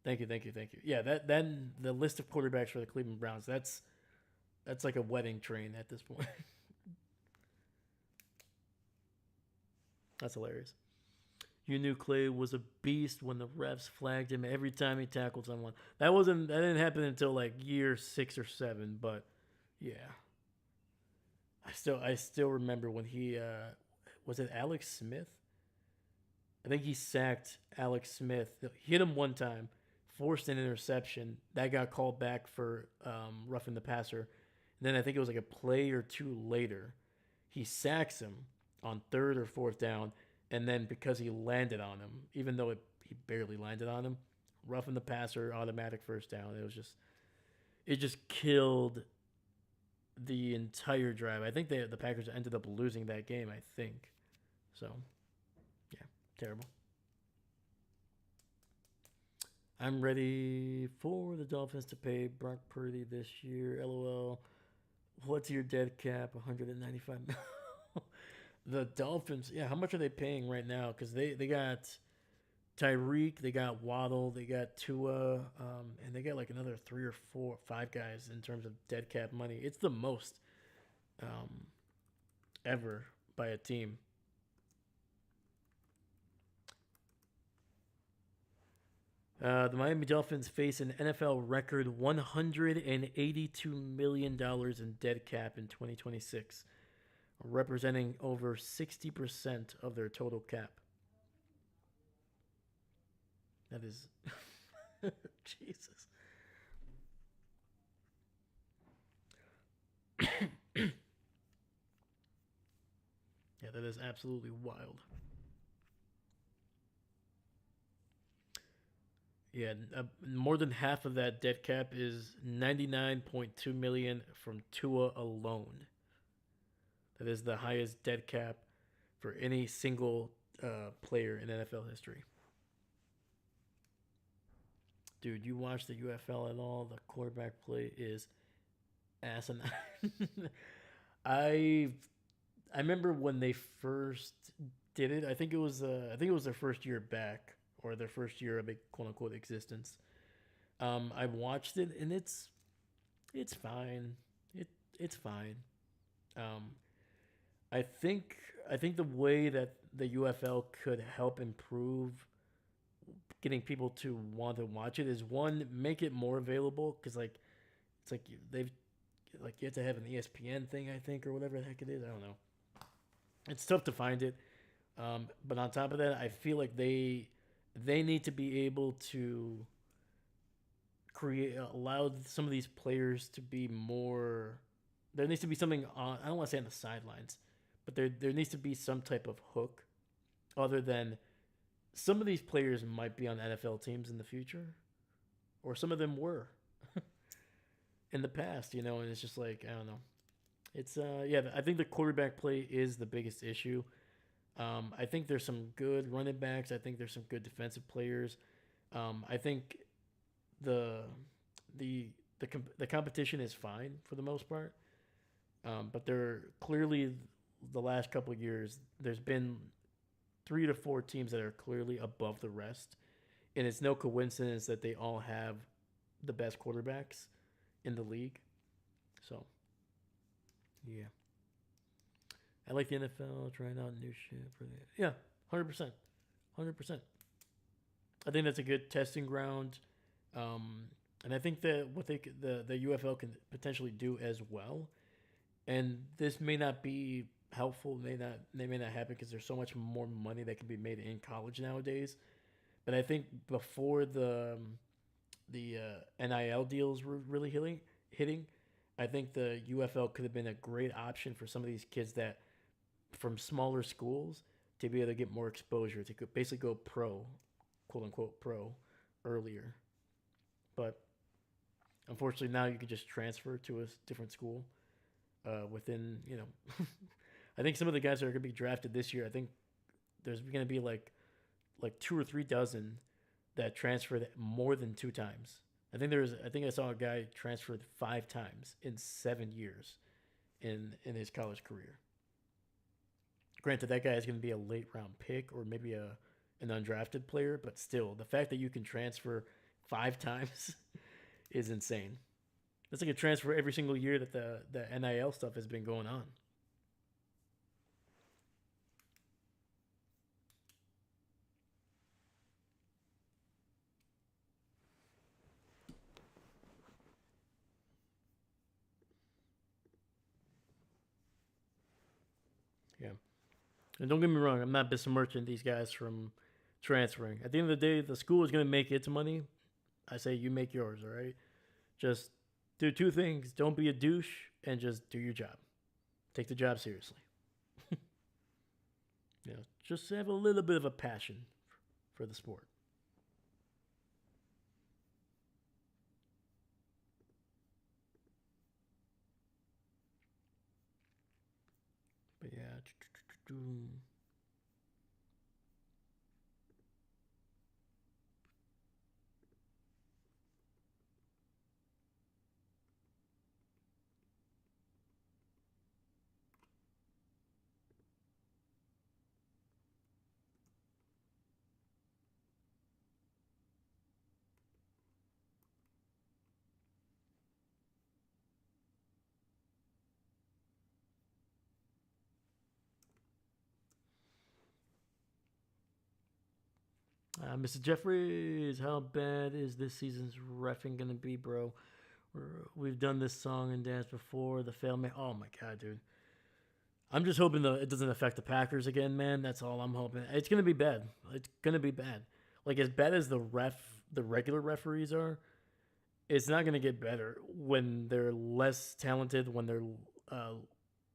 Thank you. Yeah, that then the list of quarterbacks for the Cleveland Browns. That's like a wedding train at this point. That's hilarious. You knew Clay was a beast when the refs flagged him every time he tackled someone. That didn't happen until like year 6 or 7, but yeah. I still remember when he was it Alex Smith? I think he sacked Alex Smith. He hit him one time, forced an interception. That got called back for roughing the passer. And then I think it was like a play or two later, he sacks him on third or fourth down. And then because he landed on him, even though he barely landed on him, roughing the passer, automatic first down. It just killed the entire drive. I think the Packers ended up losing that game. I think so. Yeah, terrible. I'm ready for the Dolphins to pay Brock Purdy this year. LOL. What's your dead cap? 195 million. The Dolphins, yeah, how much are they paying right now? Because they got Tyreek, they got Waddle, they got Tua, and they got like another 3 or 4, 5 guys in terms of dead cap money. It's the most um, ever by a team. The Miami Dolphins face an NFL record $182 million in dead cap in 2026, representing over 60% of their total cap. That is. Jesus. Yeah, that is absolutely wild. Yeah, more than half of that dead cap is 99.2 million from Tua alone. That is the highest dead cap for any single player in NFL history. Dude, you watch the UFL at all? The quarterback play is asinine. I I remember when they first did it. I think it was their first year back or their first year of a quote unquote existence. I watched it and it's fine. It's fine. Um, I think I think the way that the UFL could help improve getting people to want to watch it is one, make it more available because it's like they've like you have to have an ESPN thing, I think, or whatever the heck it is. I don't know. It's tough to find it. But on top of that, I feel like they need to be able to create allow some of these players to be more. There needs to be something on. I don't want to say on the sidelines, but there needs to be some type of hook, other than some of these players might be on NFL teams in the future, or some of them were in the past. And it's just like I don't know. It's yeah. I think the quarterback play is the biggest issue. I think there's some good running backs. I think there's some good defensive players. I think the the competition is fine for the most part. But there clearly the last couple of years there's been 3 to 4 teams that are clearly above the rest, and it's no coincidence that they all have the best quarterbacks in the league. So yeah, I like the NFL trying out new shit for the yeah, 100%, 100%. I think that's a good testing ground. And I think that what the UFL can potentially do as well, and this may not be helpful, they may not happen because there's so much more money that can be made in college nowadays. But I think before the NIL deals were really hitting, I think the UFL could have been a great option for some of these kids that from smaller schools to be able to get more exposure to basically go pro, quote unquote pro, earlier. But unfortunately, now you can just transfer to a different school within, I think some of the guys that are going to be drafted this year, I think there's going to be like 2 or 3 dozen that transferred more than 2 times. I think I saw a guy transferred 5 times in 7 years in his college career. Granted, that guy is going to be a late round pick or maybe an undrafted player, but still, the fact that you can transfer 5 times is insane. That's like a transfer every single year that the NIL stuff has been going on. Yeah. And don't get me wrong, I'm not besmirching these guys from transferring. At the end of the day, the school is going to make its money. I say you make yours, all right? Just do 2 things. Don't be a douche and just do your job. Take the job seriously. Just have a little bit of a passion for the sport. But yeah. Mr. Jeffries, how bad is this season's refing gonna be, bro? We've done this song and dance before. The fail me. Oh my god, dude. I'm just hoping it doesn't affect the Packers again, man. That's all I'm hoping. It's gonna be bad. It's gonna be bad. Like as bad as the regular referees are, it's not gonna get better when they're less talented. When they're uh,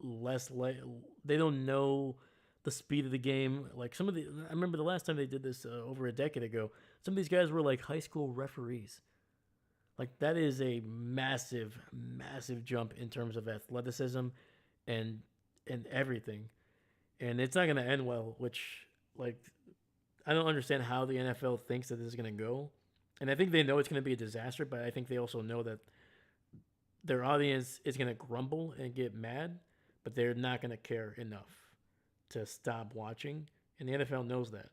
less they don't know the speed of the game. Like I remember the last time they did this over a decade ago. Some of these guys were like high school referees. Like that is a massive, massive jump in terms of athleticism and everything. And it's not going to end well. Which like I don't understand how the NFL thinks that this is going to go. And I think they know it's going to be a disaster, but I think they also know that their audience is going to grumble and get mad, but they're not going to care enough to stop watching, and the NFL knows that.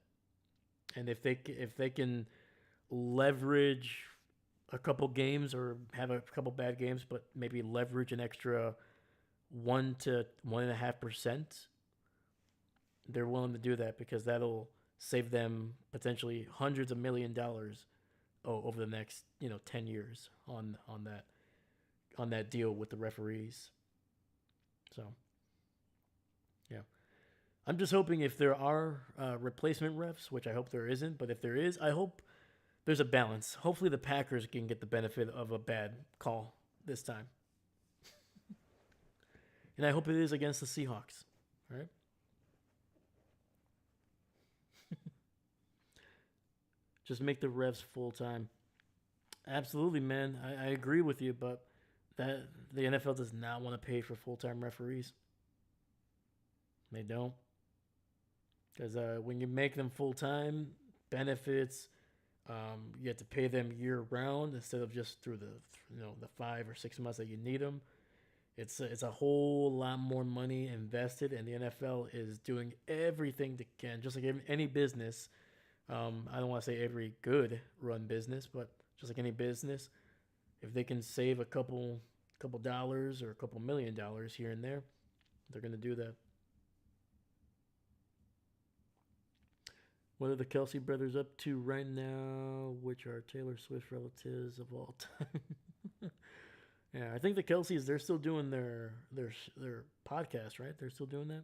And if they can leverage a couple games or have a couple bad games, but maybe leverage an extra 1 to 1.5%, they're willing to do that because that'll save them potentially hundreds of $1 million over the next 10 years on that deal with the referees. So yeah, I'm just hoping if there are replacement refs, which I hope there isn't, but if there is, I hope there's a balance. Hopefully the Packers can get the benefit of a bad call this time, and I hope it is against the Seahawks. All right. Just make the refs full time. Absolutely, man. I agree with you, but that the NFL does not want to pay for full time referees. They don't, because when you make them full time, benefits, you have to pay them year round instead of just through the 5 or 6 months that you need them. It's a whole lot more money invested, and the NFL is doing everything they can, just like any business. I don't want to say every good run business, but just like any business, if they can save a couple dollars or a couple $1 million here and there, they're gonna do that. What are the Kelsey brothers up to right now? Which are Taylor Swift relatives of all time? Yeah, I think the Kelseys, they're still doing their podcast, right? They're still doing that.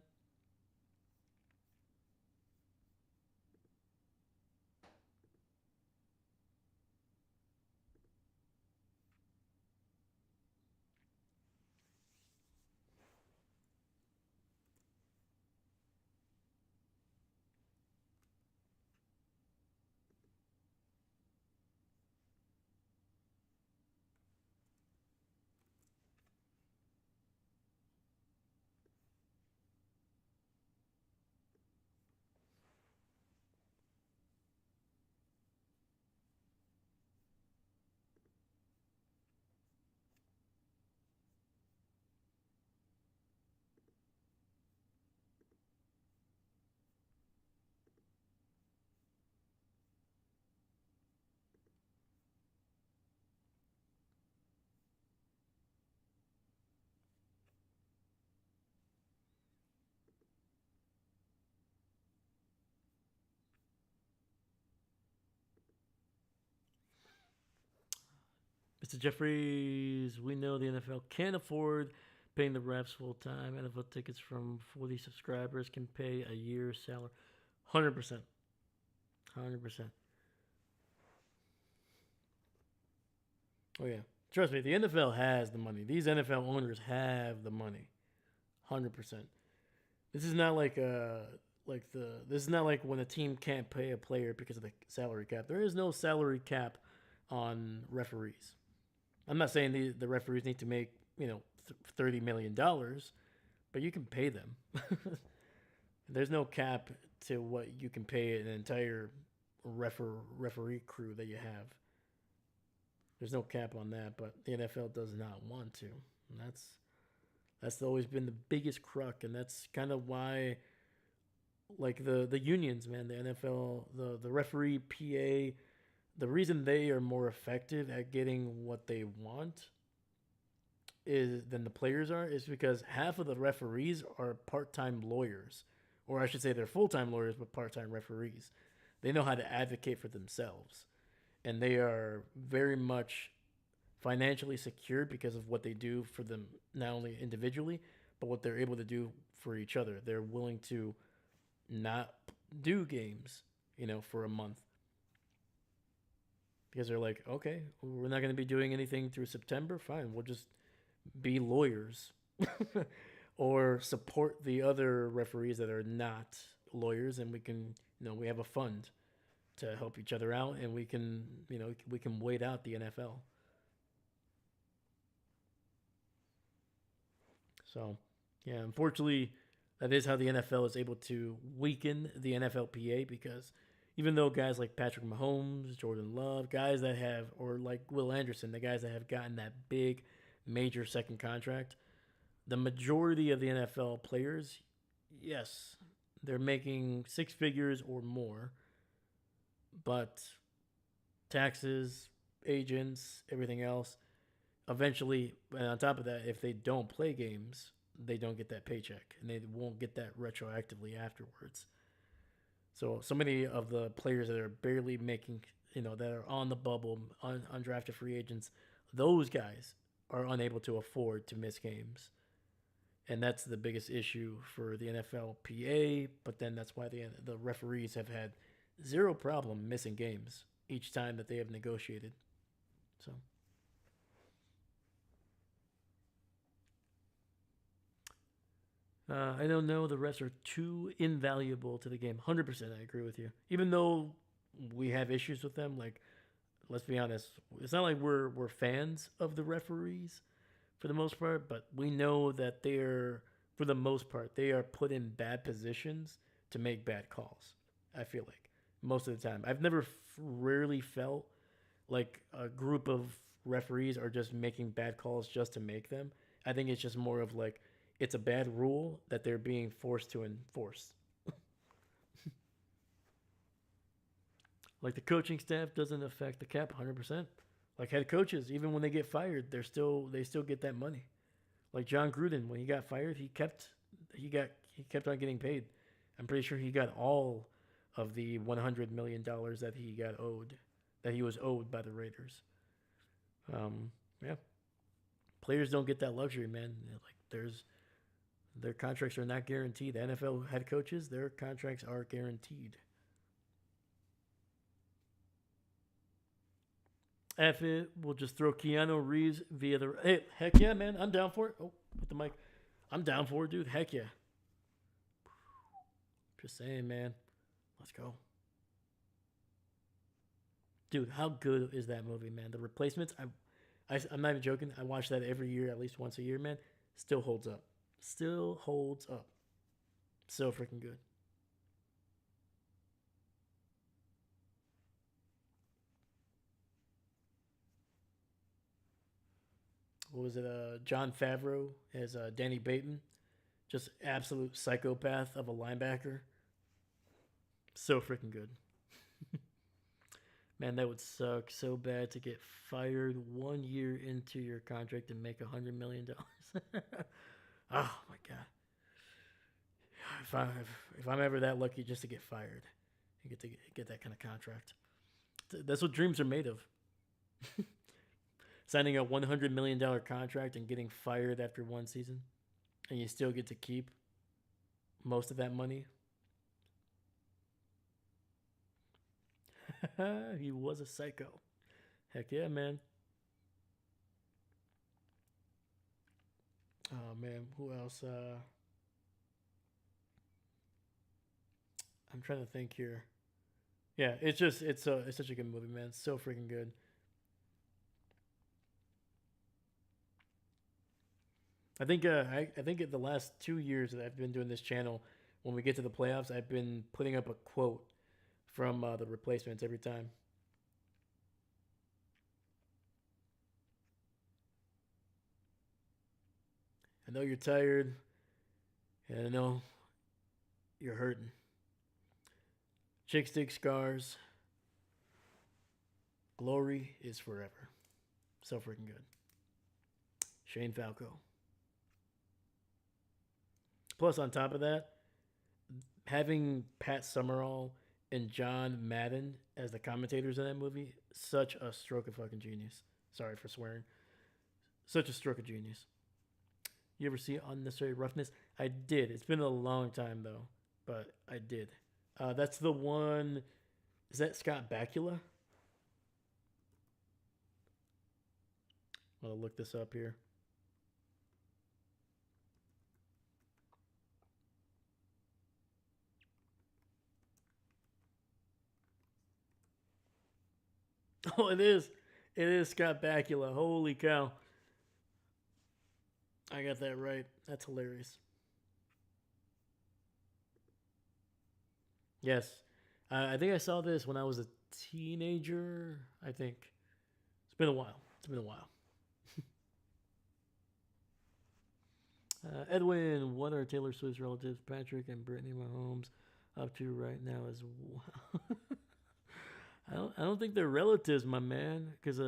Mr. Jeffries, we know the NFL can't afford paying the refs full time. NFL tickets from 40 subscribers can pay a year's salary. 100%. 100%. Oh, yeah. Trust me, the NFL has the money. These NFL owners have the money. 100%. This is not this is not like when a team can't pay a player because of the salary cap. There is no salary cap on referees. I'm not saying the referees need to make $30 million, but you can pay them. There's no cap to what you can pay an entire referee crew that you have. There's no cap on that, but the NFL does not want to. And that's always been the biggest crux, and that's kind of why, like the unions, man, the NFL, the referee PA, the reason they are more effective at getting what they want is than the players are is because half of the referees are part-time lawyers, or I should say they're full-time lawyers but part-time referees. They know how to advocate for themselves, and they are very much financially secured because of what they do for them, not only individually but what they're able to do for each other. They're willing to not do games, for a month because they're like, okay, we're not going to be doing anything through September. Fine, we'll just be lawyers or support the other referees that are not lawyers, and we can, we have a fund to help each other out, and we can wait out the NFL. So, yeah, unfortunately, that is how the NFL is able to weaken the NFLPA because even though guys like Patrick Mahomes, Jordan Love, guys that have, or like Will Anderson, the guys that have gotten that big major second contract, the majority of the NFL players, yes, they're making six figures or more, but taxes, agents, everything else, eventually, and on top of that, if they don't play games, they don't get that paycheck and they won't get that retroactively afterwards. So many of the players that are barely making, that are on the bubble, undrafted free agents, those guys are unable to afford to miss games. And that's the biggest issue for the NFLPA. But then that's why the referees have had zero problem missing games each time that they have negotiated. So I don't know. The refs are too invaluable to the game. 100%, I agree with you. Even though we have issues with them, like let's be honest, it's not like we're fans of the referees for the most part, but we know that they're for the most part they are put in bad positions to make bad calls. I feel like most of the time, I've never rarely felt like a group of referees are just making bad calls just to make them. I think it's just more of like it's a bad rule that they're being forced to enforce. Like the coaching staff doesn't affect the cap 100%. Like head coaches, even when they get fired, they still get that money. Like John Gruden, when he got fired, he kept on getting paid. I'm pretty sure he got all of the $100 million that he was owed by the Raiders. Yeah, players don't get that luxury, man. Like their contracts are not guaranteed. The NFL head coaches, their contracts are guaranteed. F it, we'll just throw Keanu Reeves via the. Hey, heck yeah, man. I'm down for it. Oh, put the mic. I'm down for it, dude. Heck yeah. Just saying, man. Let's go. Dude, how good is that movie, man? The Replacements, I'm not even joking. I watch that every year, at least once a year, man. Still holds up. Still holds up. So freaking good. What was it? John Favreau as Danny Bateman. Just absolute psychopath of a linebacker. So freaking good. Man, that would suck so bad to get fired 1 year into your contract and make $100 million. Oh my god! If I'm ever that lucky just to get fired, and get that kind of contract, that's what dreams are made of. Signing a $100 million contract and getting fired after one season, and you still get to keep most of that money. He was a psycho. Heck yeah, man. Oh man, who else? I'm trying to think here. Yeah, it's such a good movie, man. It's so freaking good. I think the last 2 years that I've been doing this channel, when we get to the playoffs, I've been putting up a quote from the Replacements every time. I know you're tired, and I know you're hurting. Chick stick scars. Glory is forever. So freaking good. Shane Falco. Plus, on top of that, having Pat Summerall and John Madden as the commentators in that movie, such a stroke of fucking genius. Sorry for swearing. Such a stroke of genius. You ever see Unnecessary Roughness? I did. It's been a long time though, but I did. That's the one. Is that Scott Bakula? I'll look this up here. Oh, it is. It is Scott Bakula. Holy cow. I got that right. That's hilarious. Yes. I think I saw this when I was a teenager. I think. It's been a while. It's been a while. Edwin, what are Taylor Swift's relatives, Patrick and Brittany Mahomes, up to right now as well? I don't think they're relatives, my man. Cause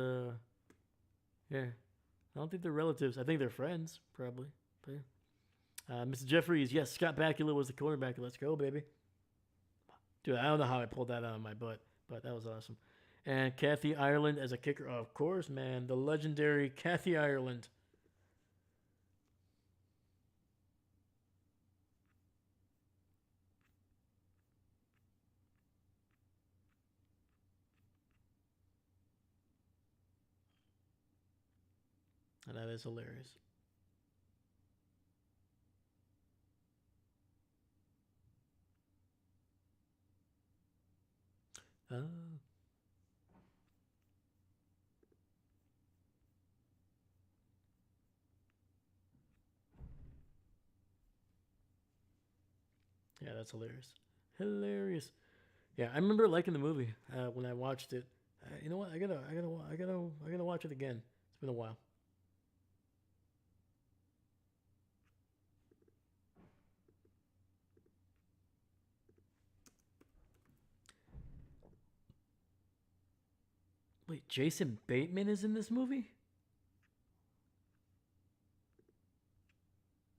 yeah, I don't think they're relatives. I think they're friends, probably. But yeah. Mr. Jeffries, yes, Scott Bakula was the quarterback. Let's go, baby. Dude, I don't know how I pulled that out of my butt, but that was awesome. And Kathy Ireland as a kicker, of course, man, the legendary Kathy Ireland. And that is hilarious. Oh, yeah, that's hilarious. Hilarious. Yeah, I remember liking the movie when I watched it. You know what? I gotta watch it again. It's been a while. Wait, Jason Bateman is in this movie?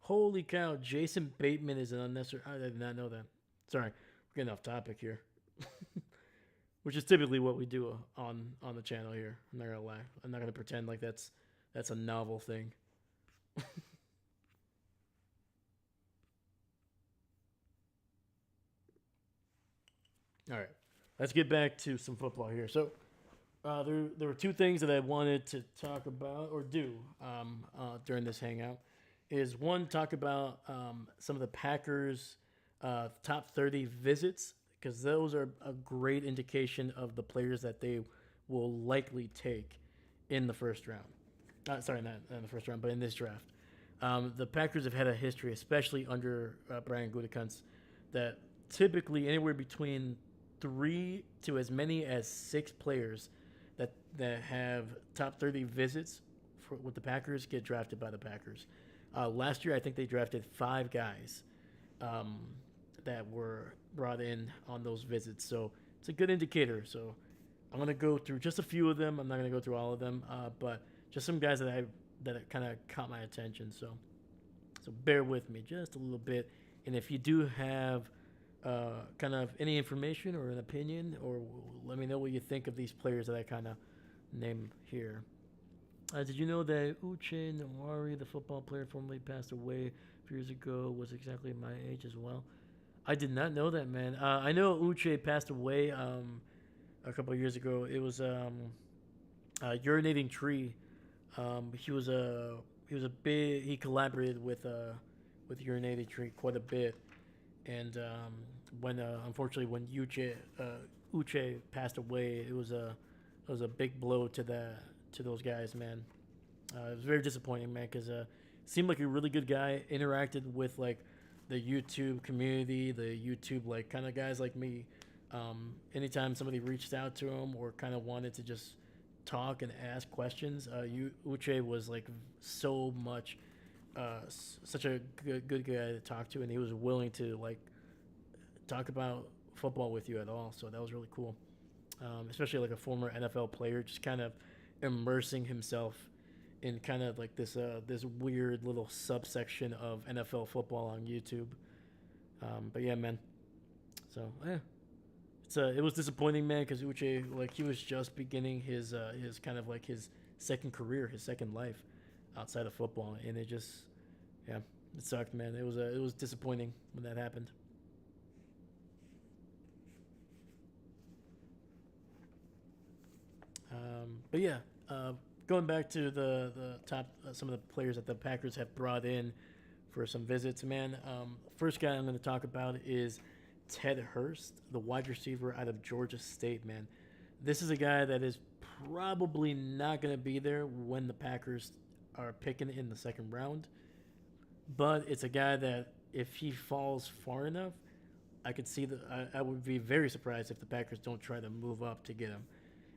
Holy cow, Jason Bateman is an unnecessary. I did not know that. Sorry, we're getting off topic here, which is typically what we do on the channel here. I'm not gonna lie. I'm not gonna pretend like that's a novel thing. All right, let's get back to some football here. So there were two things that I wanted to talk about or do during this hangout. Is one talk about some of the Packers' top 30 visits because those are a great indication of the players that they will likely take in the first round. Sorry, not in the first round, but in this draft. The Packers have had a history, especially under Brian Gutekunst, that typically anywhere between three to as many as six players that have top 30 visits with the Packers get drafted by the Packers. Last year, I think they drafted five guys um, that were brought in on those visits. So it's a good indicator. So I'm gonna go through just a few of them. I'm not gonna go through all of them, but just some guys that kind of caught my attention. So bear with me just a little bit. And if you do have kind of any information or an opinion, or let me know what you think of these players that I kind of name here. Did you know that Uche Nwari, the football player formerly passed away a few years ago, was exactly my age as well? I did not know that, man. I know Uche passed away a couple of years ago. It was a urinating tree. He was a big. He collaborated with urinating tree quite a bit, and when unfortunately when Uche passed away, it was a big blow to those guys, man. It was very disappointing, man, because seemed like a really good guy. Interacted with like the YouTube community, the YouTube like kind of guys like me. Anytime somebody reached out to him or kind of wanted to just talk and ask questions, Uche was like so much, such a good guy to talk to, and he was willing to like talk about football with you at all. So that was really cool, especially like a former NFL player, just kind of immersing himself in kind of like this weird little subsection of NFL football on YouTube. But yeah, man. So yeah, it was disappointing, man, because Uche like he was just beginning his kind of like his second career, his second life outside of football, and it just yeah, it sucked, man. It was disappointing when that happened. But yeah, going back to the top, some of the players that the Packers have brought in for some visits, man. First guy I'm going to talk about is Ted Hurst, the wide receiver out of Georgia State, man. This is a guy that is probably not going to be there when the Packers are picking in the second round, but it's a guy that if he falls far enough, I could see that I would be very surprised if the Packers don't try to move up to get him.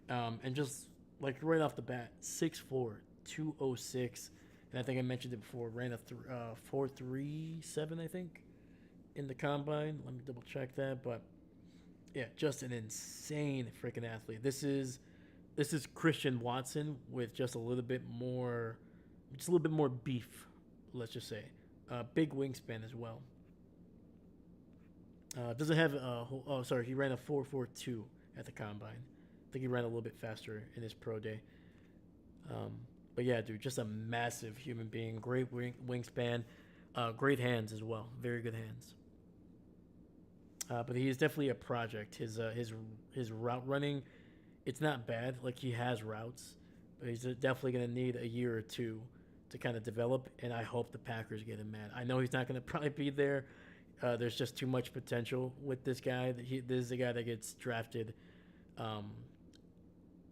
And just like right off the bat, 6'4", 206, and I think I mentioned it before. Ran a 4.37, I think, in the combine. Let me double check that, but yeah, just an insane freaking athlete. This is Christian Watson with just a little bit more beef. Let's just say, big wingspan as well. Doesn't have oh sorry, he ran a 4.42 at the combine. I think he ran a little bit faster in his pro day. Um, but yeah, dude, just a massive human being. Great wingspan, great hands as well. Very good hands. But he is definitely a project. His route running, it's not bad. Like he has routes, but he's definitely gonna need a year or two to kind of develop. And I hope the Packers get him, man. I know he's not gonna probably be there. There's just too much potential with this guy. This is a guy that gets drafted um,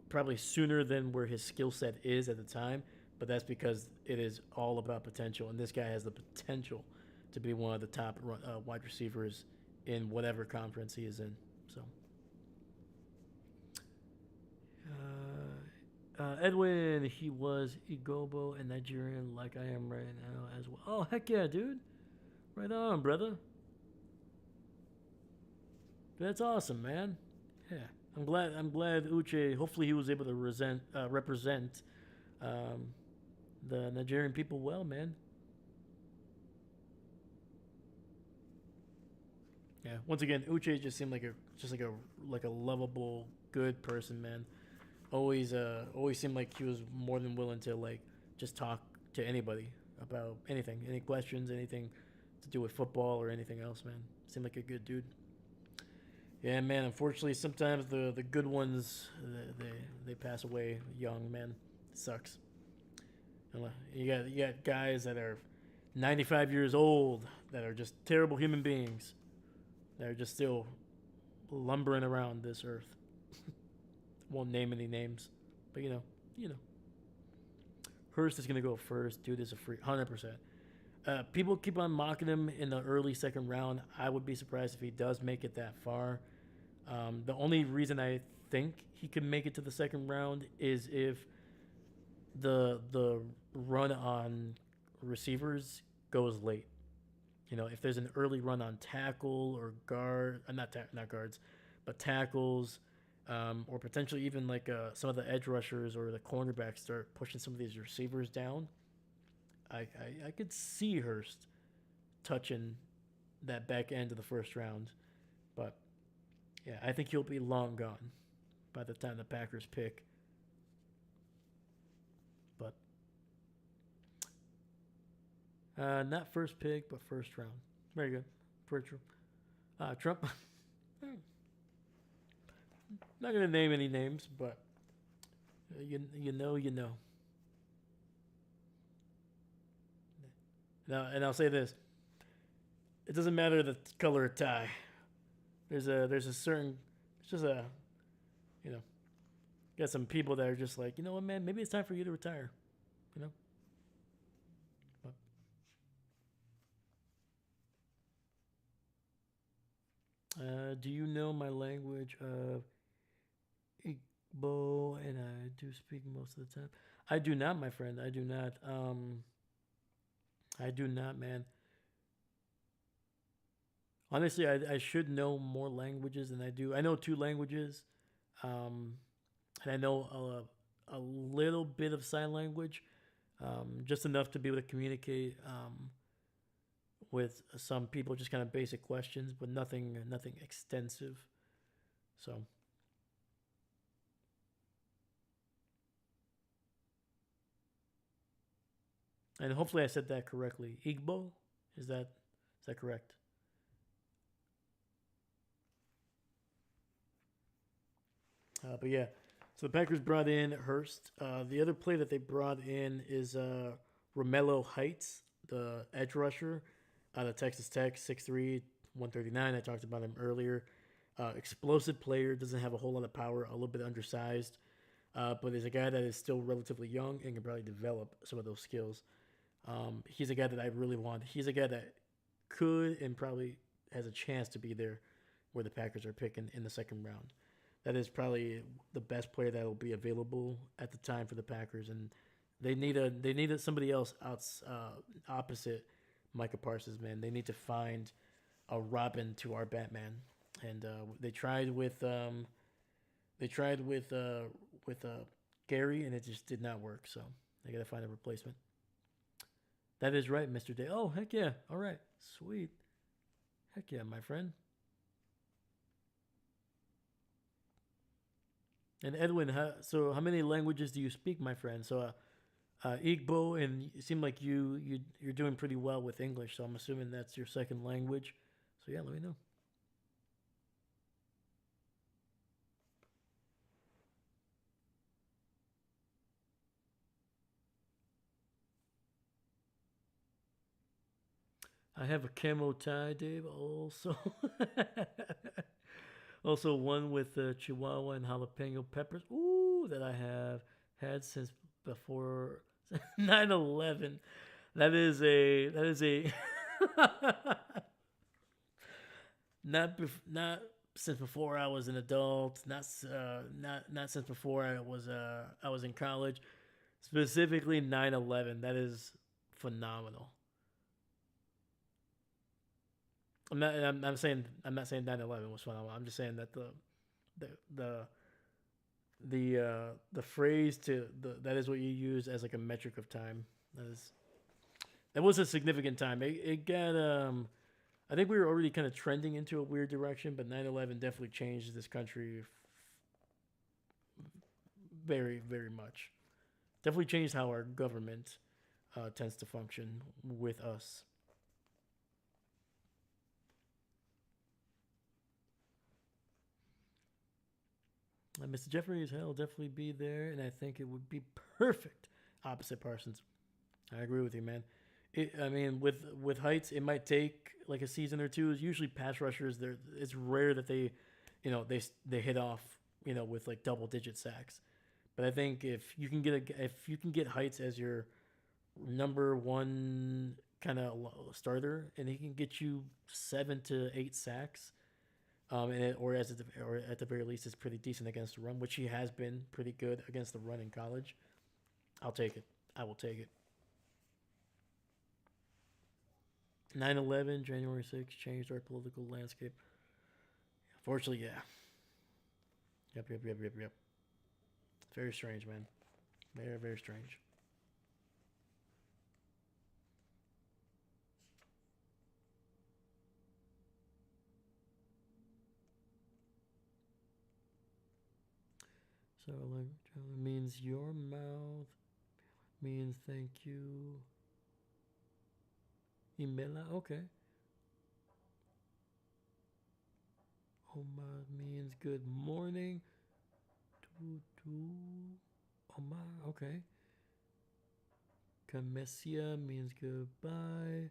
probably sooner than where his skill set is at the time. But that's because it is all about potential, and this guy has the potential to be one of the top wide receivers in whatever conference he is in. So, Edwin, he was Igbo and Nigerian like I am right now as well. Oh, heck yeah, dude. Right on, brother. That's awesome, man. Yeah. I'm glad Uche, hopefully he was able to represent um, the Nigerian people well, man. Yeah. Once again, Uche just seemed like a lovable, good person, man. Always seemed like he was more than willing to like just talk to anybody about anything, any questions, anything to do with football or anything else, man. Seemed like a good dude. Yeah, man. Unfortunately, sometimes the good ones they pass away young, man. It sucks. You got guys that are 95 years old that are just terrible human beings. That are just still lumbering around this earth. Won't name any names, but you know. Hurst is gonna go first. Dude is a free 100%. People keep on mocking him in the early second round. I would be surprised if he does make it that far. The only reason I think he could make it to the second round is if the run on receivers goes late. If there's an early run on tackle or guard, not guards, but tackles, or potentially even like some of the edge rushers or the cornerbacks start pushing some of these receivers down. I could see Hurst touching that back end of the first round, but yeah, I think he'll be long gone by the time the Packers pick. But not first pick, but first round. Very good. First Trump. Not gonna name any names, but you know. Now, and I'll say this: it doesn't matter the color of tie. There's a certain, it's just a, you know, got some people that are just like, you know what, man, maybe it's time for you to retire, you know. But, do you know my language of Igbo? And I do speak most of the time. I do not, my friend. I do not. I do not, man. Honestly, I should know more languages than I do. I know two languages, um, and I know a little bit of sign language, just enough to be able to communicate with some people, just kind of basic questions, but nothing extensive. So, and hopefully I said that correctly. Igbo, is that correct? But yeah, so the Packers brought in Hurst. The other play that they brought in is Romello Heights, the edge rusher out of Texas Tech, 6'3", 139. I talked about him earlier. Explosive player, doesn't have a whole lot of power, a little bit undersized, but is a guy that is still relatively young and can probably develop some of those skills. He's a guy that I really want. He's a guy that could and probably has a chance to be there where the Packers are picking in the second round. That is probably the best player that will be available at the time for the Packers, and they needed somebody else opposite Micah Parsons. Man, they need to find a Robin to our Batman, and they tried with Gary, and it just did not work. So they got to find a replacement. That is right, Mr. Day. Oh, heck yeah. All right. Sweet. Heck yeah, my friend. And Edwin, so how many languages do you speak, my friend? So, Igbo, and it seemed like you're doing pretty well with English. So I'm assuming that's your second language. So yeah, let me know. I have a camo tie, Dave. Also, also one with Chihuahua and jalapeno peppers. Ooh, that I have had since before 9/11. That is a not since before I was an adult. Not since before I was in college. Specifically 9/11. That is phenomenal. I'm not saying 9/11 was phenomenal. I'm just saying that the the the phrase that is what you use as like a metric of time. That was a significant time. It got I think we were already kind of trending into a weird direction, but 9/11 definitely changed this country very very much. Definitely changed how our government tends to function with us. Mr. Jeffries, hell, definitely be there, and I think it would be perfect opposite Parsons. I agree with you, man. I mean, with Heights, it might take like a season or two. Usually, pass rushers, it's rare that they hit off, with like double digit sacks. But I think if you can get Heights as your number one kind of starter, and he can get you 7 to 8 sacks, or at the very least, is pretty decent against the run, which he has been pretty good against the run in college. I'll take it. I will take it. 9/11, January 6th changed our political landscape. Fortunately, yeah. Yep, yep, yep, yep, yep. Very strange, man. Very, very strange. So, like, means your mouth, means thank you. Imela, okay. Oma means good morning. Tutu. Oma, okay. Kamesia means goodbye.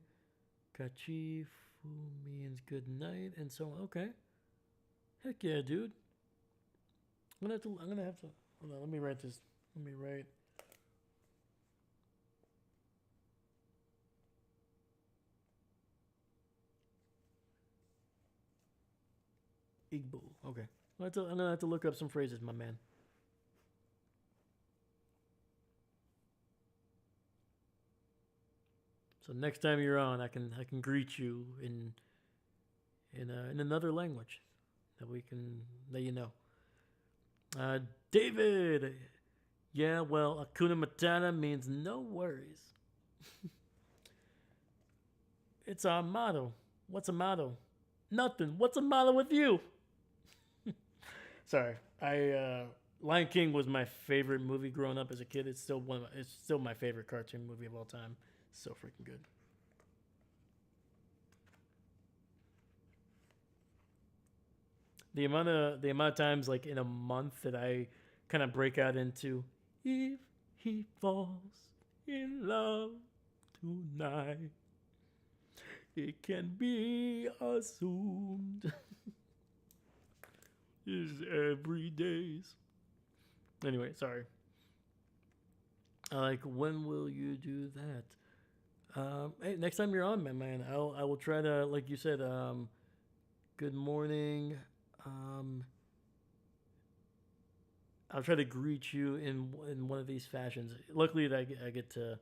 Kachifu means good night, and so on. Okay. Heck yeah, dude. I'm gonna have to. Hold on. Let me write this. Let me write Igbo. Okay. I'm gonna have to look up some phrases, my man. So next time you're on, I can greet you in another language that we can let you know. Uh, David. Yeah, well, Akuna Matata means no worries. It's our motto. What's a motto? Nothing. What's a motto with you? Sorry, I Lion King was my favorite movie growing up as a kid. It's still my favorite cartoon movie of all time. So freaking good. The amount of times like in a month that I kind of break out into if he falls in love tonight, it can be assumed is every day's. Anyway, sorry. Like, when will you do that? Hey, next time you're on, man, I will try to, like you said, good morning. Um, I'll try to greet you in one of these fashions. Luckily, that I get to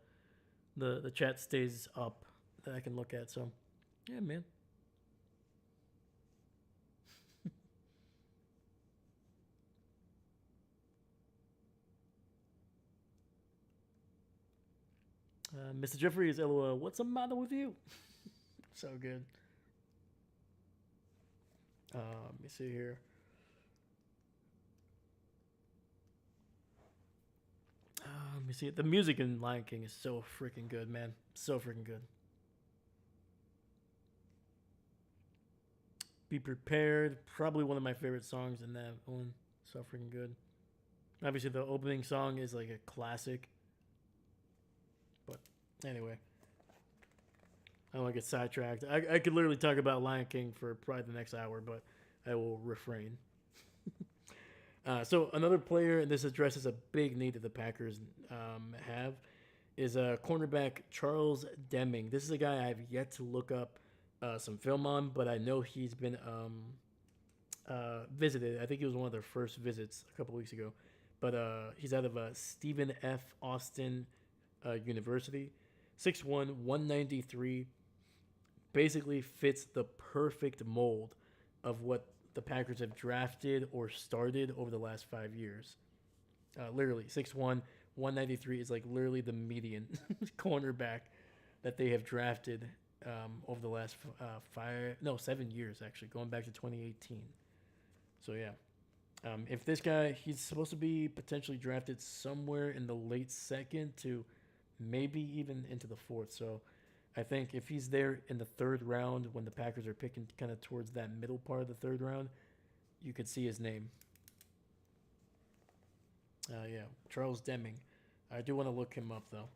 the chat stays up that I can look at. So, yeah, man. Mr. Jeffrey is LOL. What's the matter with you? So good. Let me see here. me see it. The music in Lion King is so freaking good, man. So freaking good. Be Prepared. Probably one of my favorite songs in that one. So freaking good. Obviously, the opening song is like a classic. But anyway, I don't want to get sidetracked. I could literally talk about Lion King for probably the next hour, but I will refrain. So another player, and this addresses a big need that the Packers have, is cornerback Charles Deming. This is a guy I have yet to look up some film on, but I know he's been visited. I think he was one of their first visits a couple weeks ago. But he's out of Stephen F. Austin University. 6'1", 193. Basically fits the perfect mold of what the Packers have drafted or started over the last 5 years. Literally, 6'1", 193 is like literally the median cornerback that they have drafted over the last 7 years, actually, going back to 2018. So, yeah. If this guy, he's supposed to be potentially drafted somewhere in the late second to maybe even into the fourth. So I think if he's there in the third round when the Packers are picking kind of towards that middle part of the third round, you could see his name. Yeah, Charles Deming. I do want to look him up, though.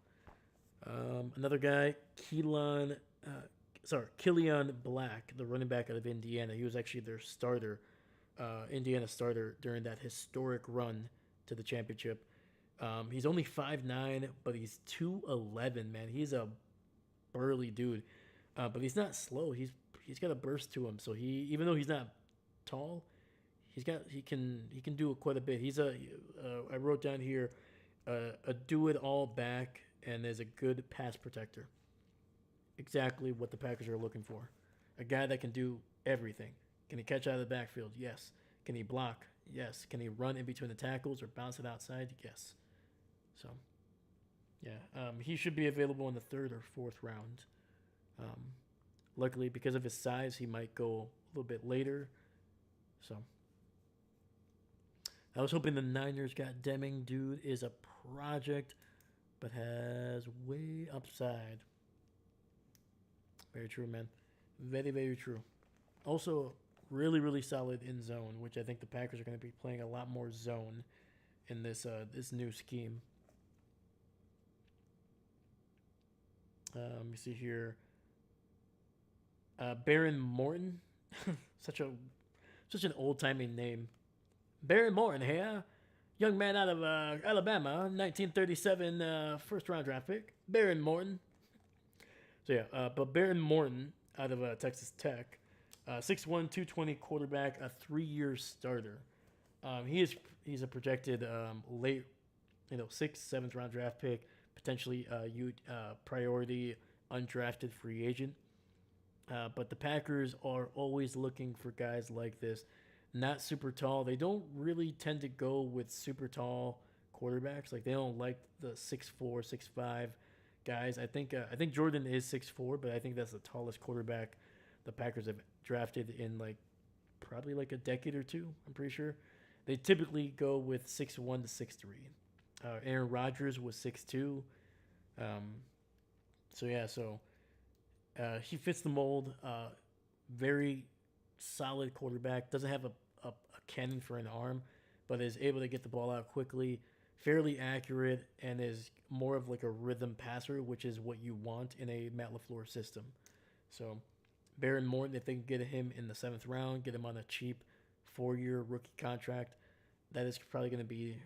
Another guy, Killian Black, the running back out of Indiana. He was actually their starter. Indiana starter during that historic run to the championship. He's only 5'9", but he's 211, man. He's a burly dude, but he's not slow. He's got a burst to him. So he, even though he's not tall, he can do quite a bit. He's I wrote down here a do it all back and is a good pass protector. Exactly what the Packers are looking for. A guy that can do everything. Can he catch out of the backfield? Yes. Can he block? Yes. Can he run in between the tackles or bounce it outside? Yes. So, yeah, he should be available in the third or fourth round. Luckily, because of his size, he might go a little bit later. So, I was hoping the Niners got Deming. Dude is a project, but has way upside. Very true, man. Very, very true. Also, really, really solid in zone, which I think the Packers are going to be playing a lot more zone in this new scheme. Let me see here. Baron Morton, such an old timey name. Baron Morton here, young man out of Alabama, 1937 first round draft pick. Baron Morton. So yeah, but Baron Morton out of Texas Tech. 6'1", 220 quarterback, a 3-year starter. He's a projected late, 6th, 7th round draft pick, potentially priority undrafted free agent. But the Packers are always looking for guys like this, not super tall. They don't really tend to go with super tall quarterbacks. Like they don't like the 6'4", 6'5" guys. I think Jordan is 6'4", but I think that's the tallest quarterback the Packers have drafted in probably a decade or two. I'm pretty sure they typically go with 6'1" to 6'3". Aaron Rodgers was 6'2". He fits the mold. Very solid quarterback. Doesn't have a cannon for an arm, but is able to get the ball out quickly, fairly accurate, and is more of a rhythm passer, which is what you want in a Matt LaFleur system. So Baron Morton, if they can get him in the 7th round, get him on a cheap 4-year rookie contract, that is probably going to be,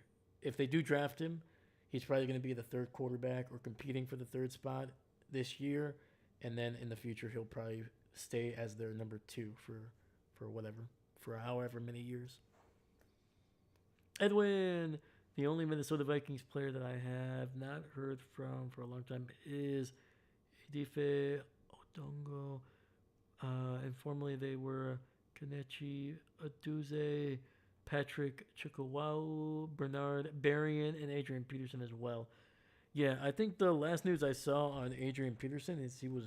if they do draft him, he's probably going to be the third quarterback or competing for the third spot this year. And then in the future, he'll probably stay as their number 2 for however many years. Edwin, the only Minnesota Vikings player that I have not heard from for a long time is Edife Odongo. And formerly they were Kanechi Aduze, Patrick Chukawau, Bernard Berrien, and Adrian Peterson as well. Yeah, I think the last news I saw on Adrian Peterson is he was,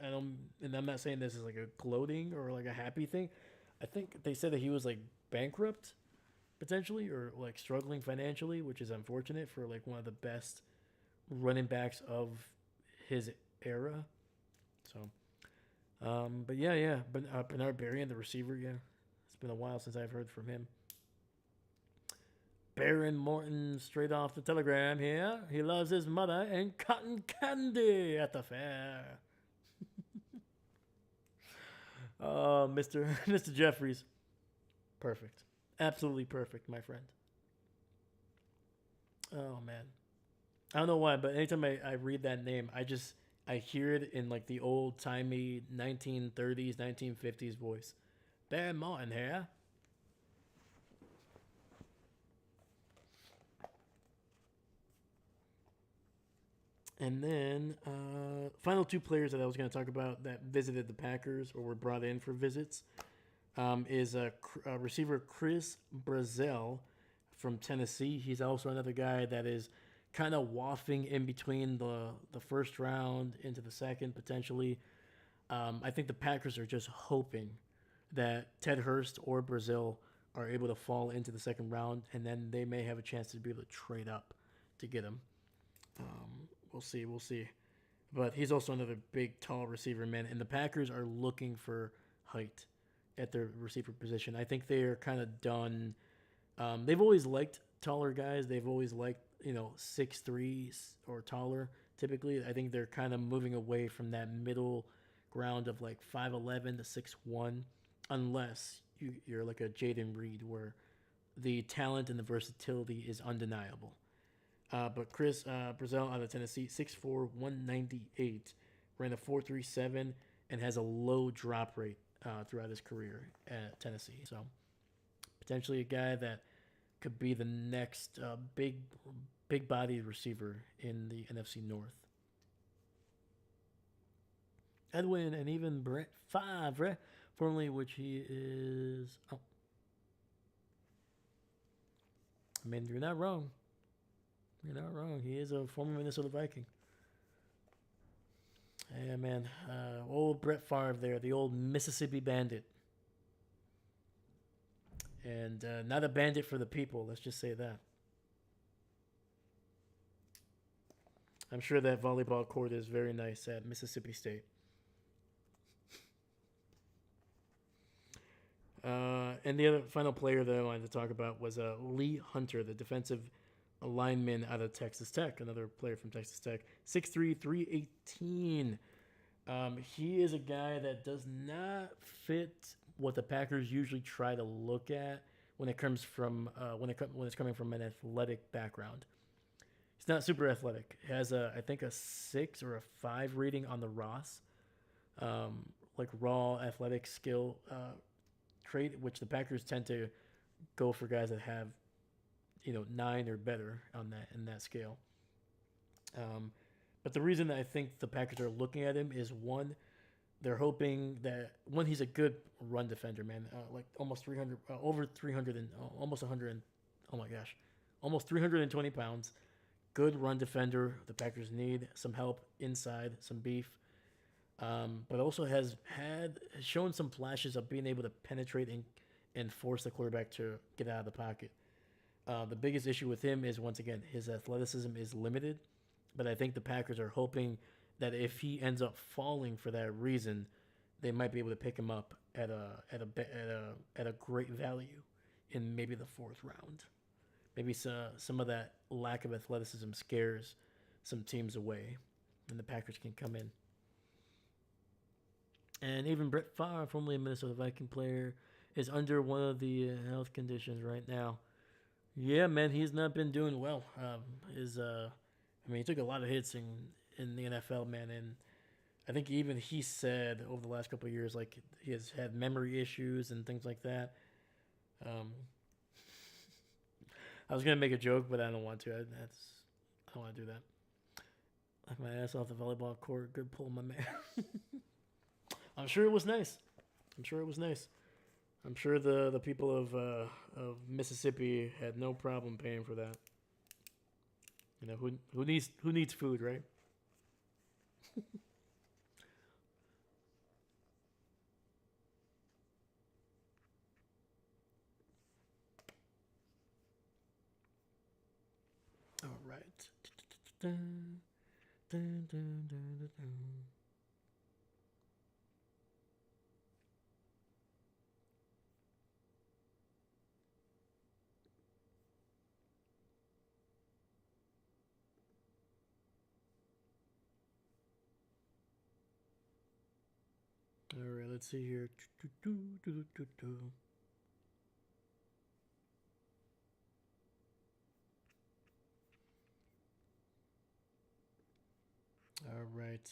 and I'm not saying this is a gloating or a happy thing. I think they said that he was bankrupt potentially, or like struggling financially, which is unfortunate for like one of the best running backs of his era. So, but yeah, but Bernard Berrian, the receiver, yeah, it's been a while since I've heard from him. Baron Morton, straight off the telegram here. He loves his mother and cotton candy at the fair. Oh, Mr. Jeffries, perfect, absolutely perfect, my friend. Oh man, I don't know why, but anytime I read that name, I hear it in like the old timey 1930s, 1950s voice. Baron Morton here. And then final two players that I was going to talk about that visited the Packers or were brought in for visits is a receiver Chris Brazell from Tennessee. He's also another guy that is kind of wafting in between the first round into the second potentially. I think the Packers are just hoping that Ted Hurst or Brazil are able to fall into the second round, and then they may have a chance to be able to trade up to get him. We'll see. We'll see. But he's also another big, tall receiver, man. And the Packers are looking for height at their receiver position. I think they are kind of done. They've always liked taller guys. They've always liked 6'3" or taller. Typically, I think they're kind of moving away from that middle ground of like 5'11" to 6'1", unless you're like a Jaden Reed, where the talent and the versatility is undeniable. But Chris Brazell out of Tennessee, 6'4", 198, ran a 4.37 and has a low drop rate throughout his career at Tennessee. So potentially a guy that could be the next big bodied receiver in the NFC North. Edwin and even Brett Favre, formerly which he is. Oh, I mean, you're not wrong. You're not wrong. He is a former Minnesota Viking. Yeah, man. Old Brett Favre there, the old Mississippi Bandit. And not a bandit for the people, let's just say that. I'm sure that volleyball court is very nice at Mississippi State. And the other final player that I wanted to talk about was Lee Hunter, the defensive lineman out of Texas Tech, another player from Texas Tech, 6'3", 318. He is a guy that does not fit what the Packers usually try to look at when it comes from when it's coming from an athletic background. He's not super athletic. He has I think a 6 or a 5 rating on the Ross, like raw athletic skill trait, which the Packers tend to go for guys that have 9 or better on that in that scale. But the reason that I think the Packers are looking at him is one, they're hoping that one, he's a good run defender, man. Like almost 300, over 300 and almost 100. Oh my gosh, almost 320 pounds. Good run defender. The Packers need some help inside, some beef. But also has shown some flashes of being able to penetrate and force the quarterback to get out of the pocket. The biggest issue with him is, once again, his athleticism is limited. But I think the Packers are hoping that if he ends up falling for that reason, they might be able to pick him up at a great value in maybe the 4th round. Maybe some of that lack of athleticism scares some teams away, and the Packers can come in. And even Brett Favre, formerly a Minnesota Viking player, is under one of the health conditions right now. Yeah, man, he's not been doing well. He took a lot of hits in the NFL, man, and I think even he said over the last couple of years, like, he has had memory issues and things like that. I was gonna make a joke, but I don't want to. I don't want to do that. Like my ass off the volleyball court. Good pull, my man. I'm sure it was nice. I'm sure the people of Mississippi had no problem paying for that. Who needs food, right? Dun, dun, dun, dun, dun, dun. All right, let's see here. All right.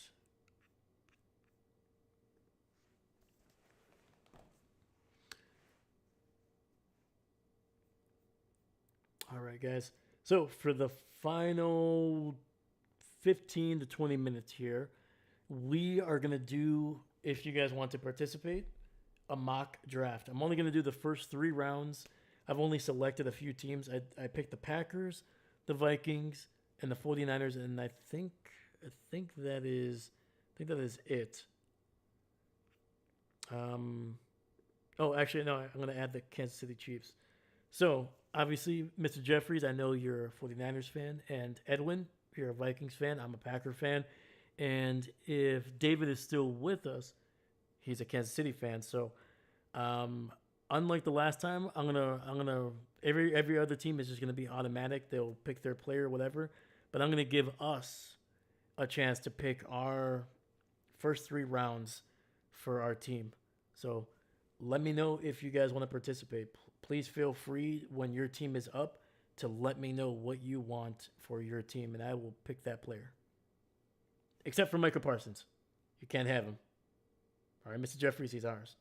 All right, guys. So for the final 15 to 20 minutes here, we are going to do, if you guys want to participate, a mock draft. I'm only going to do the first 3 rounds. I've only selected a few teams. I picked the Packers, the Vikings, and the 49ers, and I think that is it. Um, oh, actually, no, I'm going to add the Kansas City Chiefs. So, obviously, Mr. Jeffries, I know you're a 49ers fan, and Edwin, you're a Vikings fan. I'm a Packer fan. And if David is still with us, he's a Kansas City fan. So, um, unlike the last time, I'm gonna every other team is just gonna be automatic. They'll pick their player, or whatever. But I'm gonna give us a chance to pick our first 3 rounds for our team. So let me know if you guys want to participate. Please feel free when your team is up to let me know what you want for your team, and I will pick that player. Except for Michael Parsons. You can't have him. All right, Mr. Jeffries, he's ours.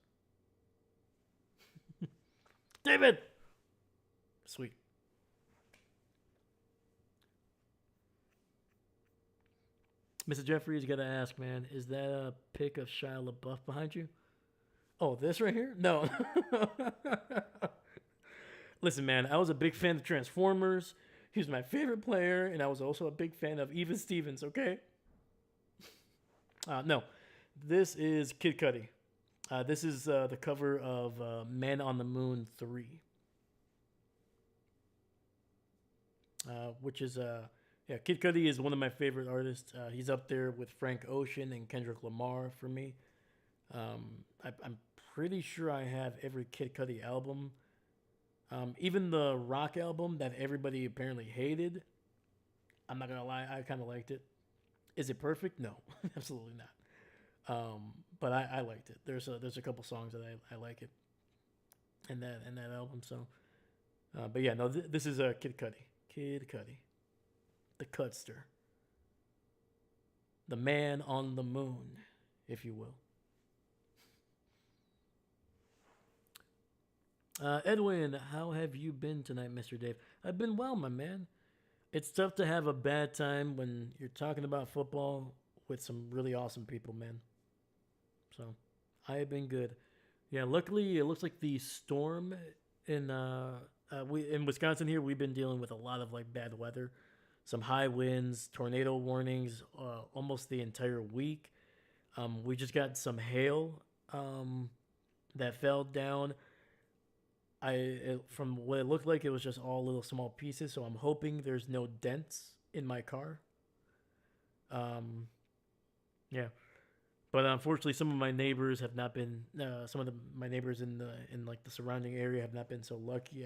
David! Sweet. Mr. Jeffries, you got to ask, man, is that a pic of Shia LaBeouf behind you? Oh, this right here? No. Listen, man, I was a big fan of Transformers. He was my favorite player, and I was also a big fan of Even Stevens, okay? No, this is Kid Cudi. This is the cover of Man on the Moon 3, which is, yeah, Kid Cudi is one of my favorite artists. He's up there with Frank Ocean and Kendrick Lamar for me. I'm pretty sure I have every Kid Cudi album. Even the rock album that everybody apparently hated, I'm not gonna lie, I kind of liked it. Is it perfect? No, absolutely not. But I liked it. There's a couple songs that I like it in that album. So, but yeah, no, this is a Kid Cudi. Kid Cudi, the Cudster, the man on the moon, if you will. Edwin, how have you been tonight, Mr. Dave? I've been well, my man. It's tough to have a bad time when you're talking about football with some really awesome people, man. So, I have been good. Yeah, luckily it looks like the storm in we in Wisconsin here we've been dealing with a lot of like bad weather, some high winds, tornado warnings, almost the entire week. We just got some hail that fell down. From what it looked like, it was just all little small pieces. So I'm hoping there's no dents in my car. Um, yeah, but unfortunately, some of my neighbors have not been. My neighbors in like the surrounding area have not been so lucky.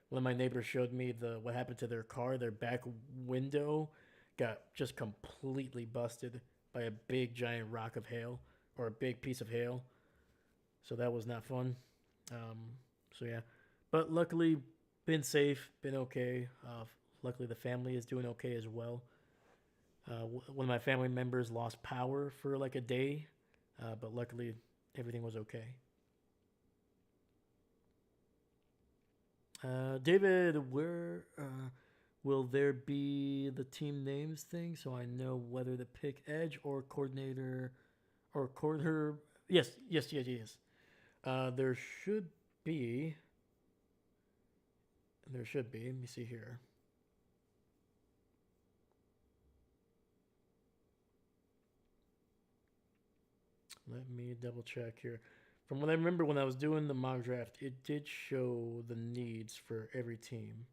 One of my neighbors showed me what happened to their car. Their back window got just completely busted by a big giant rock of hail or a big piece of hail. So that was not fun. So yeah, but luckily been safe, been okay. Luckily the family is doing okay as well. One of my family members lost power for like a day, but luckily everything was okay. David, where will there be the team names thing so I know whether to pick edge or coordinator or quarter? Yes, yes, yes, yes. There should be. There should be. Let me see here. Let me double check here. From what I remember when I was doing the mock draft, it did show the needs for every team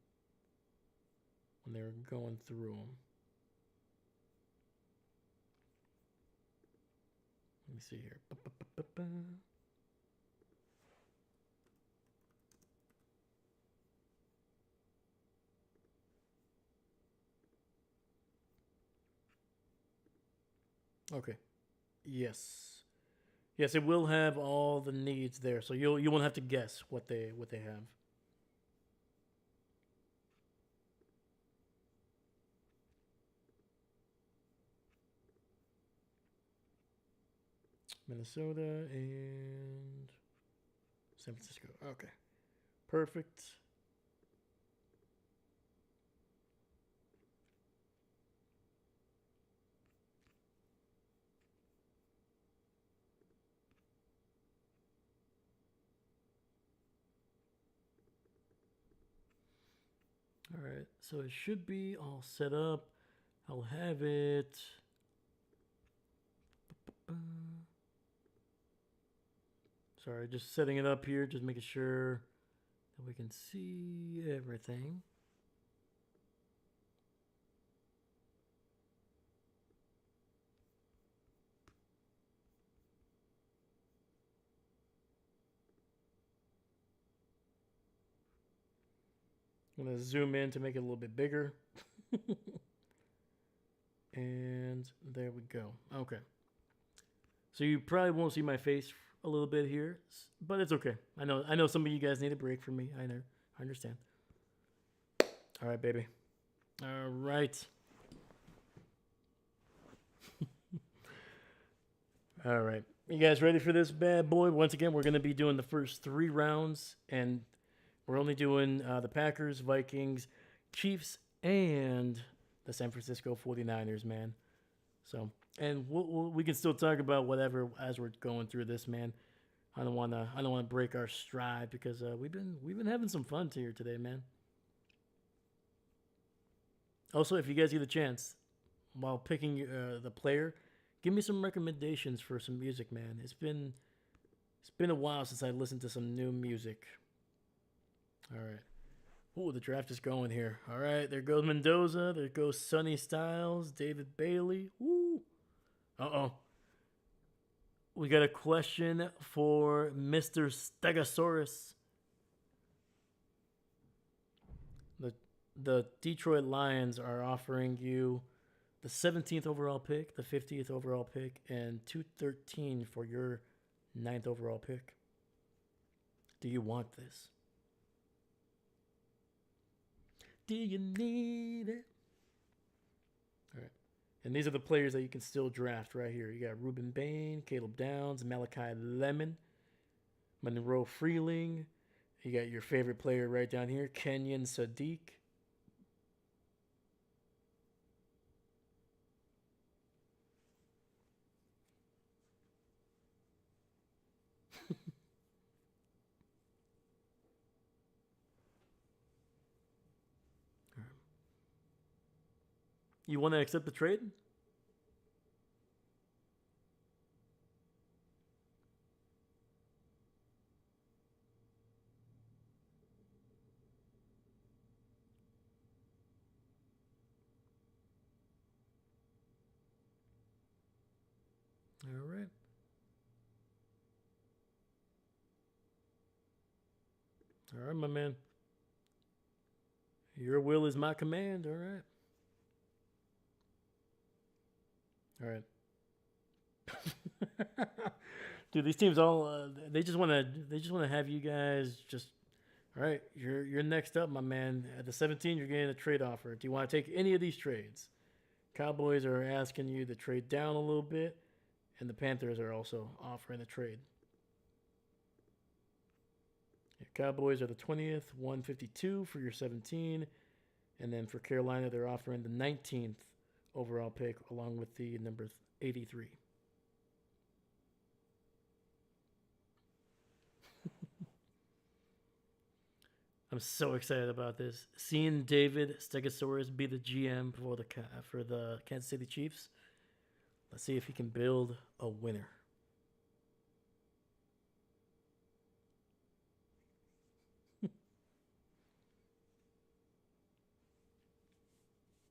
when they were going through them. me see here. Ba-ba-ba-ba-ba. Okay. Yes. Yes, it will have all the needs there, so you won't have to guess what they have. Minnesota and San Francisco. Okay. Perfect. All right. So it should be all set up. I'll have it. Sorry, just setting it up here, just making sure that we can see everything. I'm going to zoom in to make it a little bit bigger. And there we go. Okay. So you probably won't see my face a little bit here, but it's okay. I know some of you guys need a break from me. I know. I understand. All right, baby. All right. All right. You guys ready for this bad boy? Once again, we're going to be doing the first 3 rounds, and we're only doing the Packers, Vikings, Chiefs, and the San Francisco 49ers, man. So, and we can still talk about whatever as we're going through this, man. I don't wanna break our stride because we've been having some fun here today, man. Also, if you guys get a chance while picking the player, give me some recommendations for some music, man. It's been a while since I listened to some new music. All right. Oh, the draft is going here. All right, there goes Mendoza. There goes Sonny Styles, David Bailey. Woo. Uh-oh. We got a question for Mr. Stegosaurus. The the Detroit Lions are offering you the 17th overall pick, the 50th overall pick, and 213 for your 9th overall pick. Do you want this? Do you need it? All right. And these are the players that you can still draft right here. You got Ruben Bain, Caleb Downs, Malachi Lemon, Monroe Freeling. You got your favorite player right down here, Kenyon Sadiq. You want to accept the trade? All right. All right, my man. Your will is my command. All right. All right. Dude, these teams all they just want to have you guys just all right. You're next up, my man. At the 17, you're getting a trade offer. Do you want to take any of these trades? Cowboys are asking you to trade down a little bit, and the Panthers are also offering a trade. Your Cowboys are the 20th, 152 for your 17, and then for Carolina, they're offering the 19th overall pick along with the number 83. I'm so excited about this. Seeing David Stegosaurus be the GM for the Kansas City Chiefs. Let's see if he can build a winner.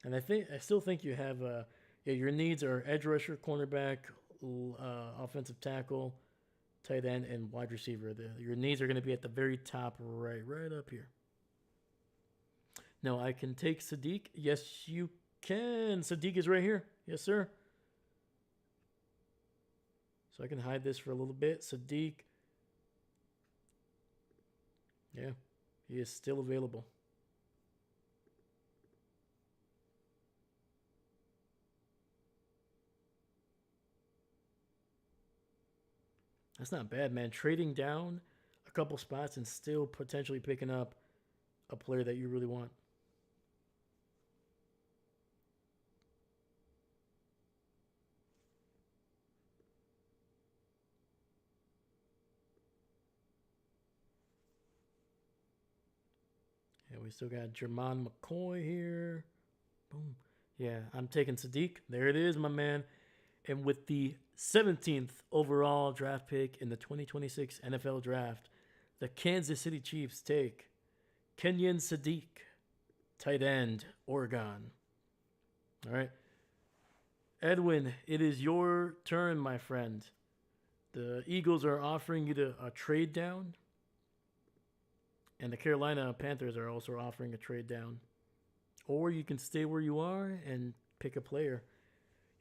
And I still think you have yeah, your needs are edge rusher, cornerback, offensive tackle, tight end, and wide receiver. Your needs are going to be at the very top right up here. No, I can take Sadiq. Yes, you can. Sadiq is right here. Yes, sir. So I can hide this for a little bit. Sadiq. Yeah, he is still available. That's not bad, man. Trading down a couple spots and still potentially picking up a player that you really want. Yeah, we still got Jermon McCoy here. Boom. Yeah, I'm taking Sadiq. There it is, my man. And with the 17th overall draft pick in the 2026 NFL Draft, the Kansas City Chiefs take Kenyon Sadiq, tight end, Oregon. All right. Edwin, it is your turn, my friend. The Eagles are offering you a trade down, and the Carolina Panthers are also offering a trade down. Or you can stay where you are and pick a player.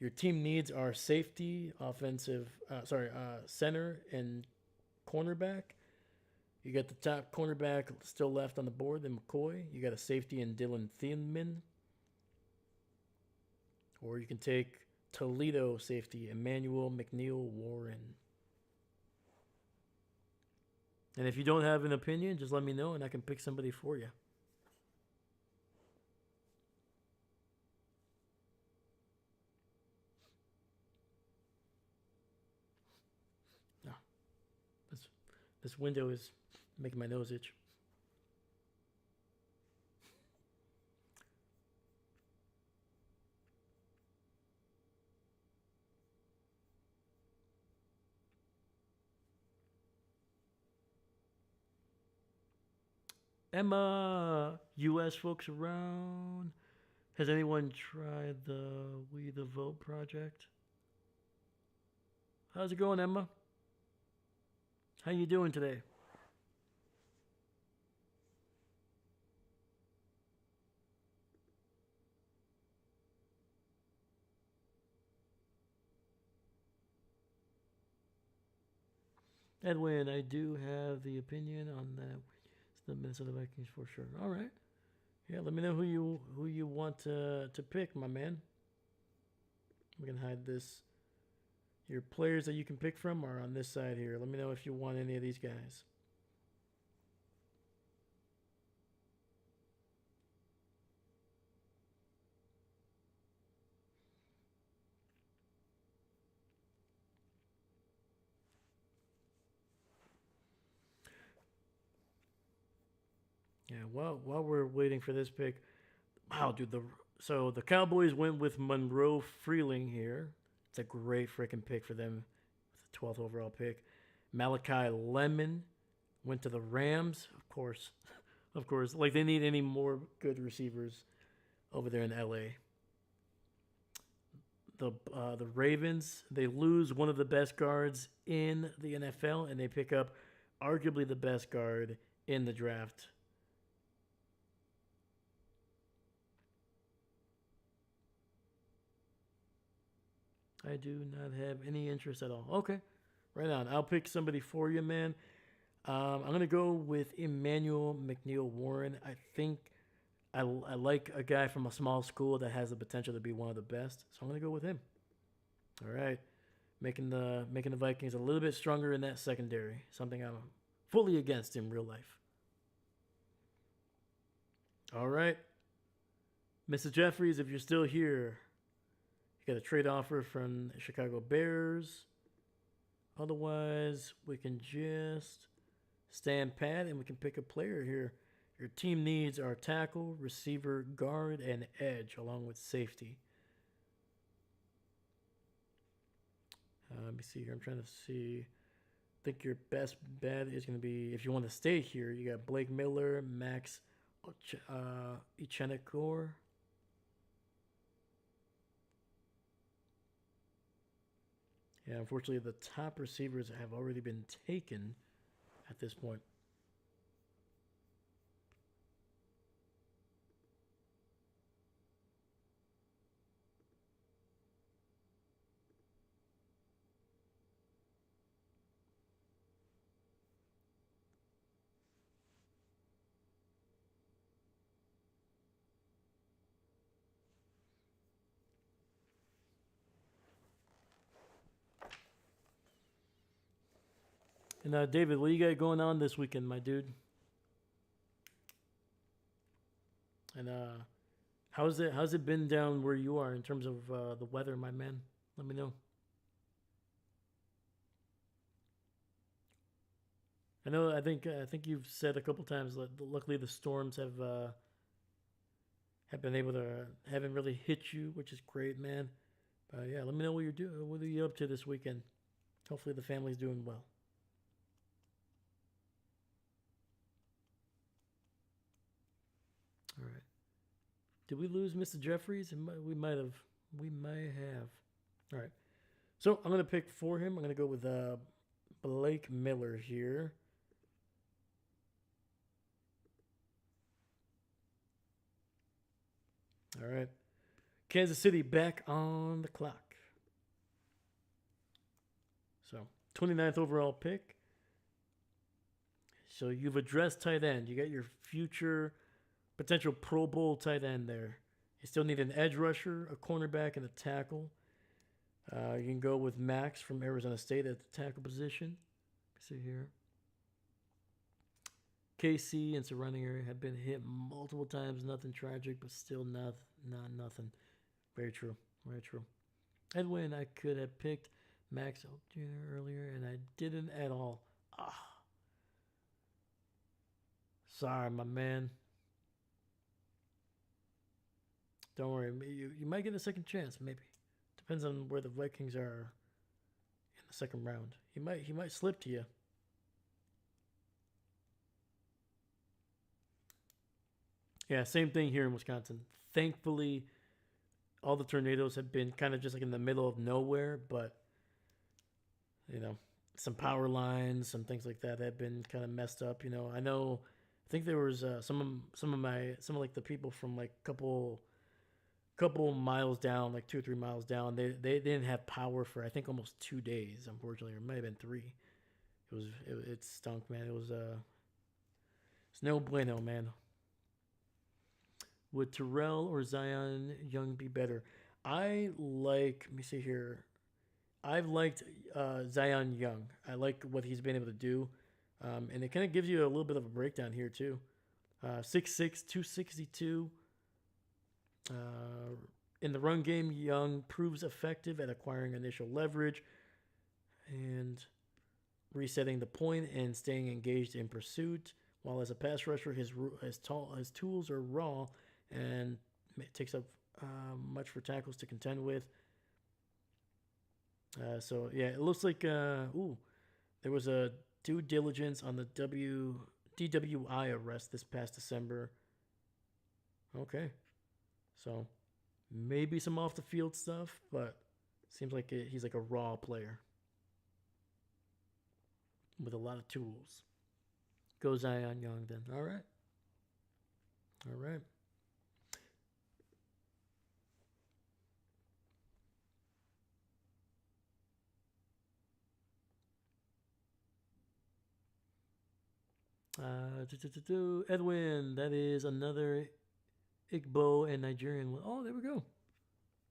Your team needs are safety, center, and cornerback. You got the top cornerback still left on the board, then McCoy. You got a safety in Dylan Thielman. Or you can take Toledo safety, Emmanuel McNeil Warren. And if you don't have an opinion, just let me know and I can pick somebody for you. No, this window is making my nose itch. Emma, U.S. folks around. Has anyone tried the We the Vote project? How's it going, Emma? How you doing today? Edwin, I do have the opinion on that. It's the Minnesota Vikings for sure. All right. Yeah, let me know who you want to pick, my man. We can hide this. Your players that you can pick from are on this side here. Let me know if you want any of these guys. Yeah, while we're waiting for this pick, wow, dude, the Cowboys went with Monroe Freeling here. It's a great freaking pick for them with the 12th overall pick. Malachi Lemon went to the Rams, of course. Of course, like they need any more good receivers over there in LA. The Ravens, they lose one of the best guards in the NFL and they pick up arguably the best guard in the draft. I do not have any interest at all. Okay, right on. I'll pick somebody for you, man. I'm gonna go with Emmanuel McNeil Warren. I think I like a guy from a small school that has the potential to be one of the best, so I'm gonna go with him. All right, making the Vikings a little bit stronger in that secondary. Something I'm fully against in real life. All right, Mrs. Jeffries, if you're still here, you got a trade offer from Chicago Bears. Otherwise, we can just stand pat and we can pick a player here. Your team needs are tackle, receiver, guard, and edge, along with safety. Let me see here. I'm trying to see. I think your best bet is going to be, if you want to stay here, you got Blake Miller, Max Ichenekor. Yeah, unfortunately, the top receivers have already been taken at this point. And David, what you got going on this weekend, my dude? And how's it been down where you are in terms of the weather, my man? Let me know. I know. I think you've said a couple times that luckily the storms have been able to haven't really hit you, which is great, man. But yeah, let me know what you're doing. What are you up to this weekend? Hopefully the family's doing well. All right. Did we lose Mr. Jeffries? We might have. We might have. All right. So I'm gonna pick for him. I'm gonna go with Blake Miller here. All right. Kansas City back on the clock. So 29th overall pick. So you've addressed tight end. You got your future potential Pro Bowl tight end there. You still need an edge rusher, a cornerback, and a tackle. You can go with Max from Arizona State at the tackle position. See here. KC and surrounding area have been hit multiple times. Nothing tragic, but still not nothing. Very true. Very true. Edwin, I could have picked Max Jr. earlier, and I didn't at all. Ah, sorry, my man. Don't worry. You might get a second chance, maybe. Depends on where the Vikings are in the second round. He might slip to you. Yeah, same thing here in Wisconsin. Thankfully, all the tornadoes have been kind of just like in the middle of nowhere, but you know, some power lines, some things like that have been kind of messed up. I know. I think there was some of like the people from like couple miles down, like 2 or 3 miles down. They didn't have power for I think almost 2 days. Unfortunately, or it might have been three. It stunk, man. It's no bueno, man. Would Terrell or Zion Young be better? I like. Let me see here. I've liked Zion Young. I like what he's been able to do, and it kind of gives you a little bit of a breakdown here too. 6'6", 262. Uh, in the run game, Young proves effective at acquiring initial leverage and resetting the point and staying engaged in pursuit. While as a pass rusher, his tools are raw and it takes up much for tackles to contend with. So yeah, it looks like there was a due diligence on the DWI arrest this past December. Okay, so maybe some off the field stuff, but seems like he's like a raw player with a lot of tools. Go Zion Young then. All right, all right. Edwin, that is another Igbo and Nigerian. Oh, there we go.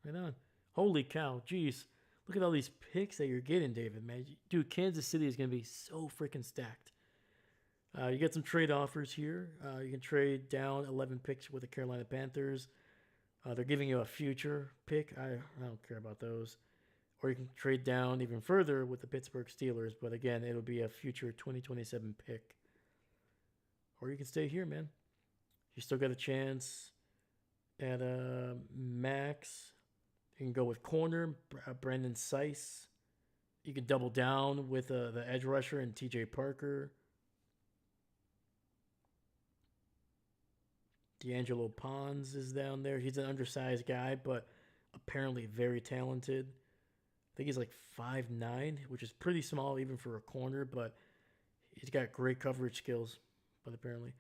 Right on. Holy cow. Jeez. Look at all these picks that you're getting, David, man. Dude, Kansas City is going to be so freaking stacked. You get some trade offers here. You can trade down 11 picks with the Carolina Panthers. They're giving you a future pick. I don't care about those. Or you can trade down even further with the Pittsburgh Steelers. But again, it'll be a future 2027 pick. Or you can stay here, man. You still got a chance at max. You can go with corner, Brandon Sice. You can double down with the edge rusher and TJ Parker. D'Angelo Pons is down there. He's an undersized guy, but apparently very talented. think he's like 5'9", which is pretty small even for a corner, but he's got great coverage skills. But apparently,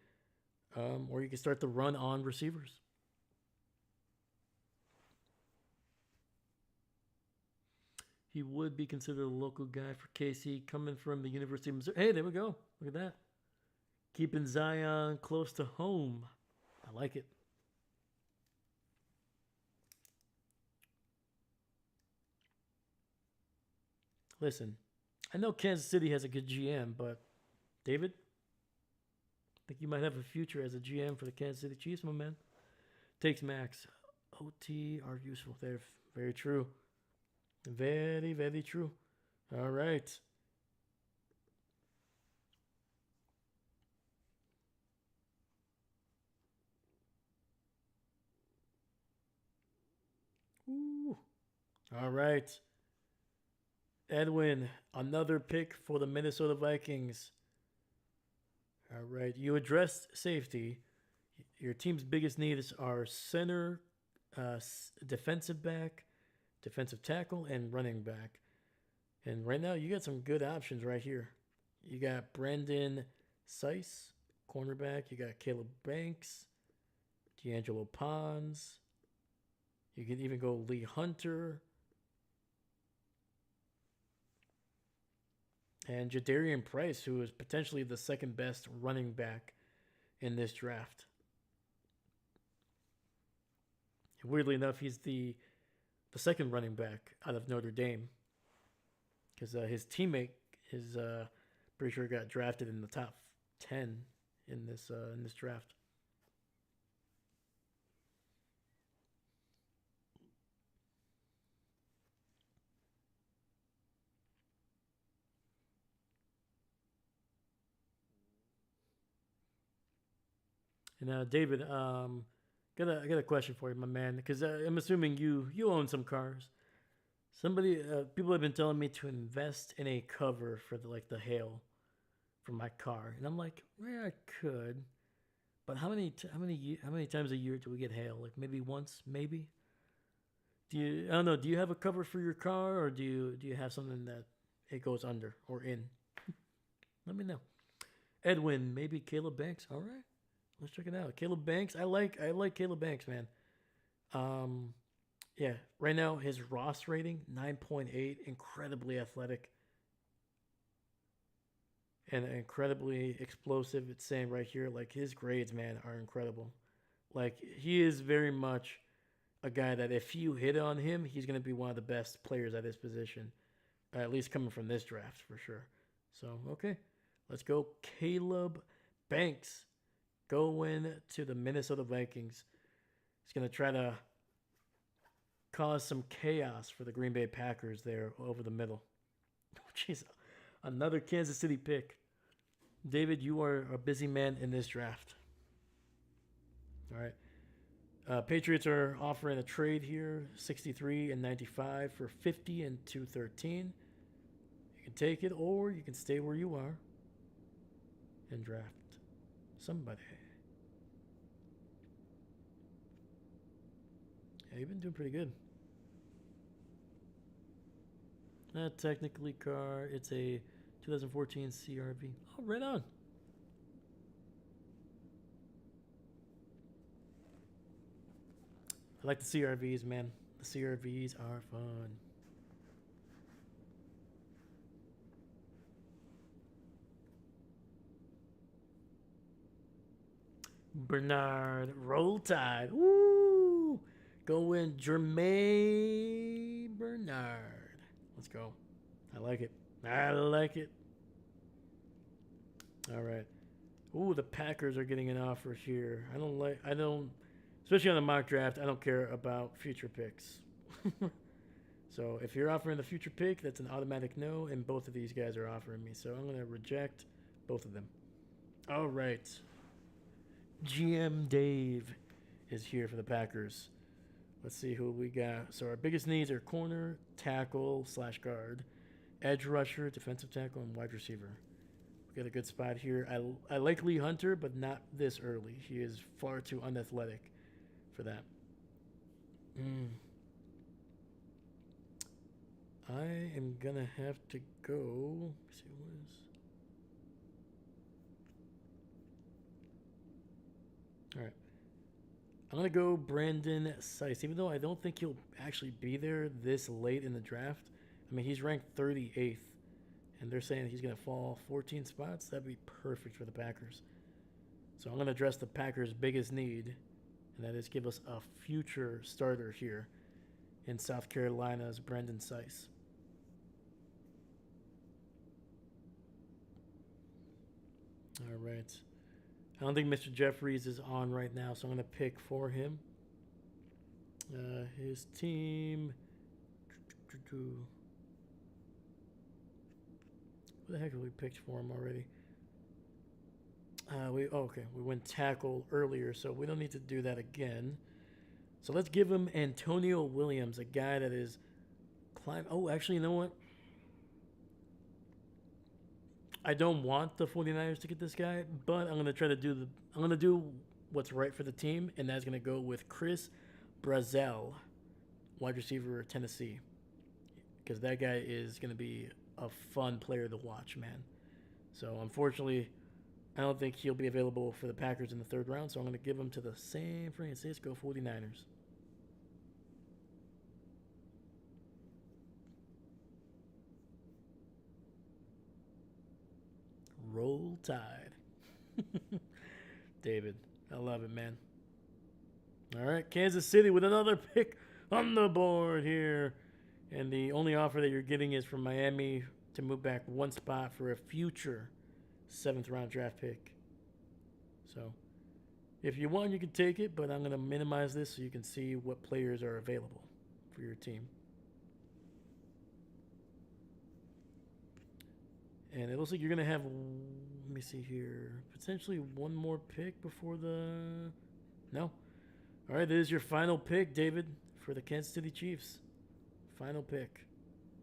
or you can start the run on receivers. He would be considered a local guy for KC, coming from the University of Missouri. Hey, there we go. Look at that. Keeping Zion close to home. I like it. Listen, I know Kansas City has a good GM, but David, I think you might have a future as a GM for the Kansas City Chiefs, my man. Takes Max. OT are useful there. Very true. Very, very true. All right. Ooh. All right. Edwin, another pick for the Minnesota Vikings. All right. You addressed safety. Your team's biggest needs are center, defensive back, defensive tackle, and running back. And right now, you got some good options right here. You got Brandon Seiss, cornerback. You got Caleb Banks, D'Angelo Pons. You can even go Lee Hunter. And Jadarian Price, who is potentially the second best running back in this draft. Weirdly enough, he's the second running back out of Notre Dame, because his teammate is pretty sure got drafted in the top 10 in this draft. And David, I got a question for you, my man, because I'm assuming you own some cars. People have been telling me to invest in a cover for the hail for my car, and I'm like, yeah, I could, but how many times a year do we get hail? Like maybe once, maybe. I don't know. Do you have a cover for your car, or do you have something that it goes under or in? Let me know. Edwin, maybe Caleb Banks. All right. Let's check it out. Caleb Banks. I like Caleb Banks, man. Yeah. Right now, his Ross rating 9.8, incredibly athletic and incredibly explosive. It's saying right here, like his grades, man, are incredible. Like he is very much a guy that if you hit on him, he's going to be one of the best players at his position, at least coming from this draft for sure. So okay, let's go, Caleb Banks. Going to the Minnesota Vikings. He's going to try to cause some chaos for the Green Bay Packers there over the middle. Jeez, another Kansas City pick. David, you are a busy man in this draft. All right. Patriots are offering a trade here, 63 and 95 for 50 and 213. You can take it, or you can stay where you are and draft somebody. Yeah, you've been doing pretty good. Not technically car. It's a 2014 CRV. Oh, right on. I like the CRVs, man. The CRVs are fun. Bernard, roll tide. Woo! Going Jermaine Bernard. Let's go. I like it. I like it. All right. Ooh, the Packers are getting an offer here. I don't, especially on the mock draft, I don't care about future picks. So if you're offering the future pick, that's an automatic no, and both of these guys are offering me. So I'm going to reject both of them. All right. GM Dave is here for the Packers. Let's see who we got. So our biggest needs are corner, tackle / guard, edge rusher, defensive tackle, and wide receiver. We got a good spot here. I like Lee Hunter, but not this early. He is far too unathletic for that. I am gonna have to go. Let's see what is. All right. I'm gonna go Brandon Seiss, even though I don't think he'll actually be there this late in the draft. I mean, he's ranked 38th, and they're saying he's gonna fall 14 spots. That'd be perfect for the Packers. So I'm gonna address the Packers' biggest need, and that is give us a future starter here in South Carolina's Brandon Seiss. All right. I don't think Mr. Jeffries is on right now, so I'm going to pick for him. His team. Who the heck have we picked for him already? We went tackle earlier, so we don't need to do that again. So let's give him Antonio Williams, a guy that is climb. Oh, actually, you know what? I don't want the 49ers to get this guy, but I'm gonna try to do I'm gonna do what's right for the team, and that's gonna go with Chris Brazzell, wide receiver of Tennessee, because that guy is gonna be a fun player to watch, man. So unfortunately, I don't think he'll be available for the Packers in the third round, so I'm gonna give him to the San Francisco 49ers. Roll Tide. David, I love it, man. All right, Kansas City with another pick on the board here. And the only offer that you're getting is from Miami to move back one spot for a future 7th round draft pick. So if you want, you can take it, but I'm going to minimize this so you can see what players are available for your team. And it looks like you're going to have, let me see here, potentially one more pick before the. No. All right, this is your final pick, David, for the Kansas City Chiefs. Final pick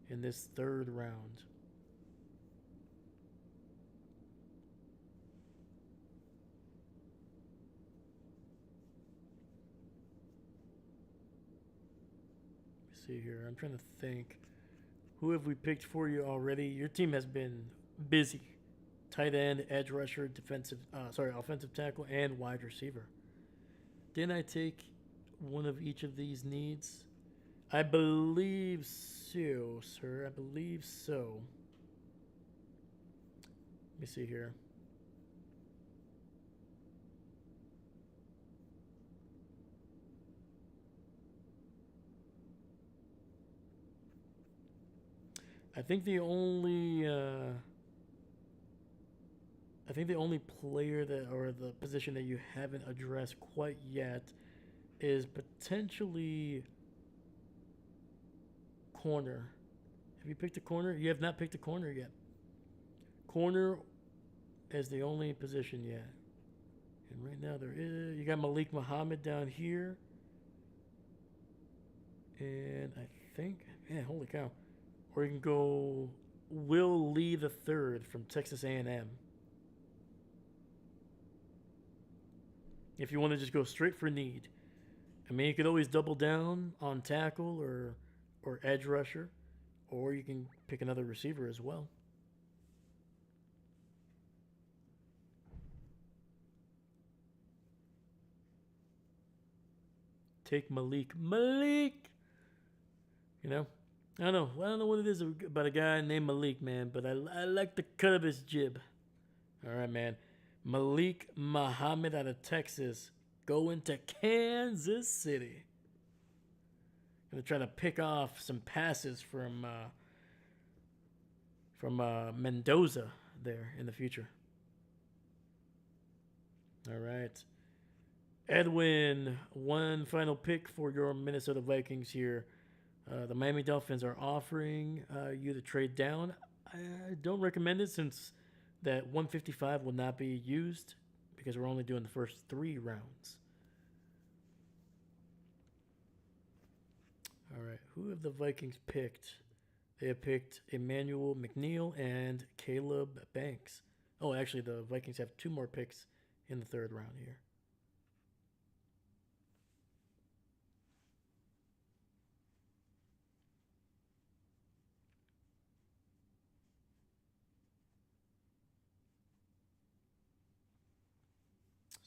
in this 3rd round. Let me see here. I'm trying to think. Who have we picked for you already? Your team has been busy. Tight end, edge rusher, offensive tackle, and wide receiver. Didn't I take one of each of these needs? I believe so, sir. I believe so. Let me see here. I think the only player that or the position that you haven't addressed quite yet is potentially corner. Have you picked a corner? You have not picked a corner yet. Corner is the only position yet. And right now you got Malik Muhammad down here. And I think, man, holy cow. Or you can go Will Lee the third from Texas A&M. If you want to just go straight for need. I mean, you could always double down on tackle or edge rusher, or you can pick another receiver as well. Take Malik. You know, I don't know. I don't know what it is about a guy named Malik, man, but I like the cut of his jib. All right, man. Malik Muhammad out of Texas going to Kansas City. Gonna try to pick off some passes from Mendoza there in the future. All right. Edwin, one final pick for your Minnesota Vikings here. The Miami Dolphins are offering you to trade down. I don't recommend it since that 155 will not be used because we're only doing the first 3 rounds. All right, who have the Vikings picked? They have picked Emmanuel McNeil and Caleb Banks. Oh, actually, the Vikings have 2 more picks in the 3rd round here.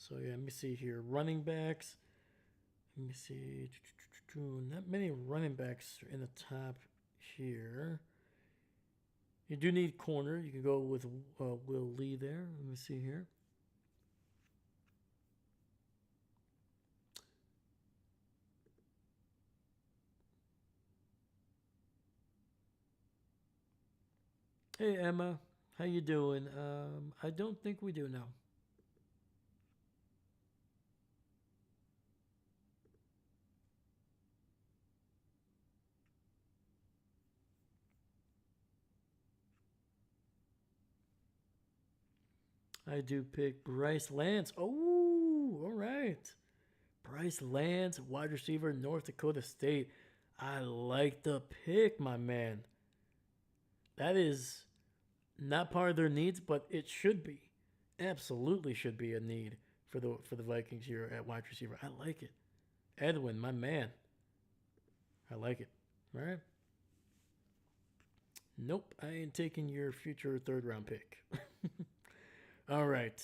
So yeah, let me see here. Running backs. Let me see. Not many running backs in the top here. You do need corner. You can go with Will Lee there. Let me see here. Hey Emma, how you doing? I don't think we do now. I do pick Bryce Lance. Oh, all right. Bryce Lance, wide receiver, North Dakota State. I like the pick, my man. That is not part of their needs, but it should be. Absolutely should be a need for the Vikings here at wide receiver. I like it. Edwin, my man. I like it. All right. Nope, I ain't taking your future third round pick. All right.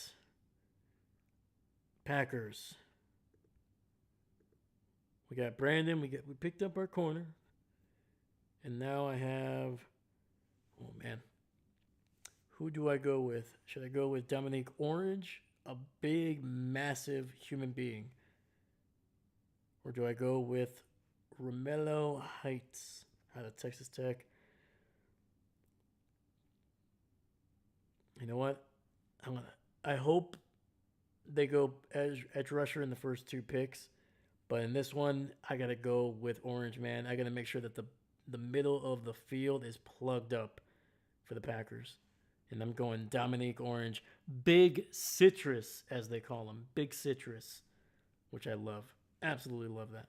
Packers. We got Brandon. We picked up our corner. And now I have, oh man. Who do I go with? Should I go with Dominique Orange, a big, massive human being? Or do I go with Romello Heights out of Texas Tech? You know what? I hope they go edge rusher in the first two picks, but in this one, I gotta go with Orange, man. I gotta make sure that the middle of the field is plugged up for the Packers, and I'm going Dominique Orange, big citrus as they call him, big citrus, which I love, absolutely love that.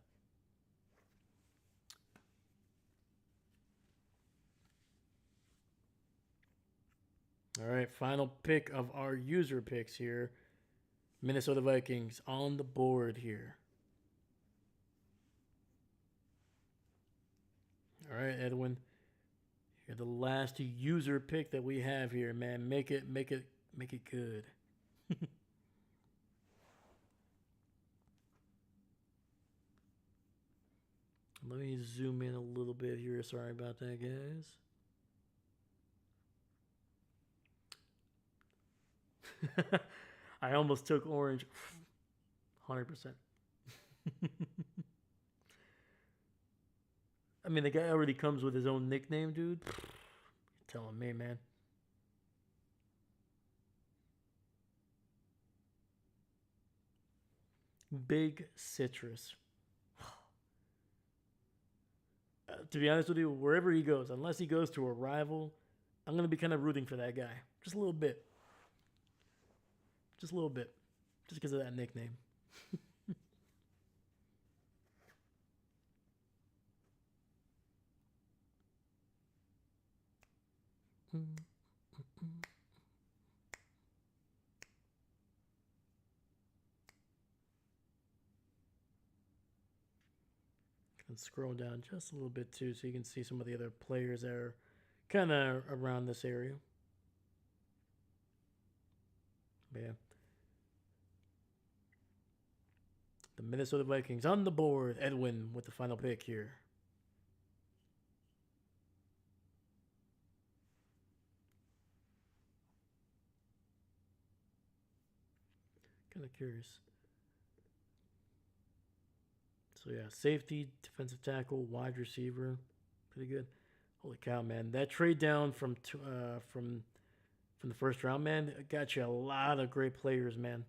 All right, final pick of our user picks here. Minnesota Vikings on the board here. All right, Edwin. You're the last user pick that we have here, man. Make it good. Let me zoom in a little bit here. Sorry about that, guys. I almost took orange. 100%. I mean, the guy already comes with his own nickname, dude. You're telling me, man. Big citrus. To be honest with you, wherever he goes, unless he goes to a rival, I'm going to be kind of rooting for that guy. Just a little bit. Just a little bit. Just because of that nickname. And scroll down just a little bit too so you can see some of the other players that are kind of around this area. But yeah. The Minnesota Vikings on the board. Edwin with the final pick here. Kind of curious. So yeah, safety, defensive tackle, wide receiver, pretty good. Holy cow, man! That trade down from the first round, man, got you a lot of great players, man.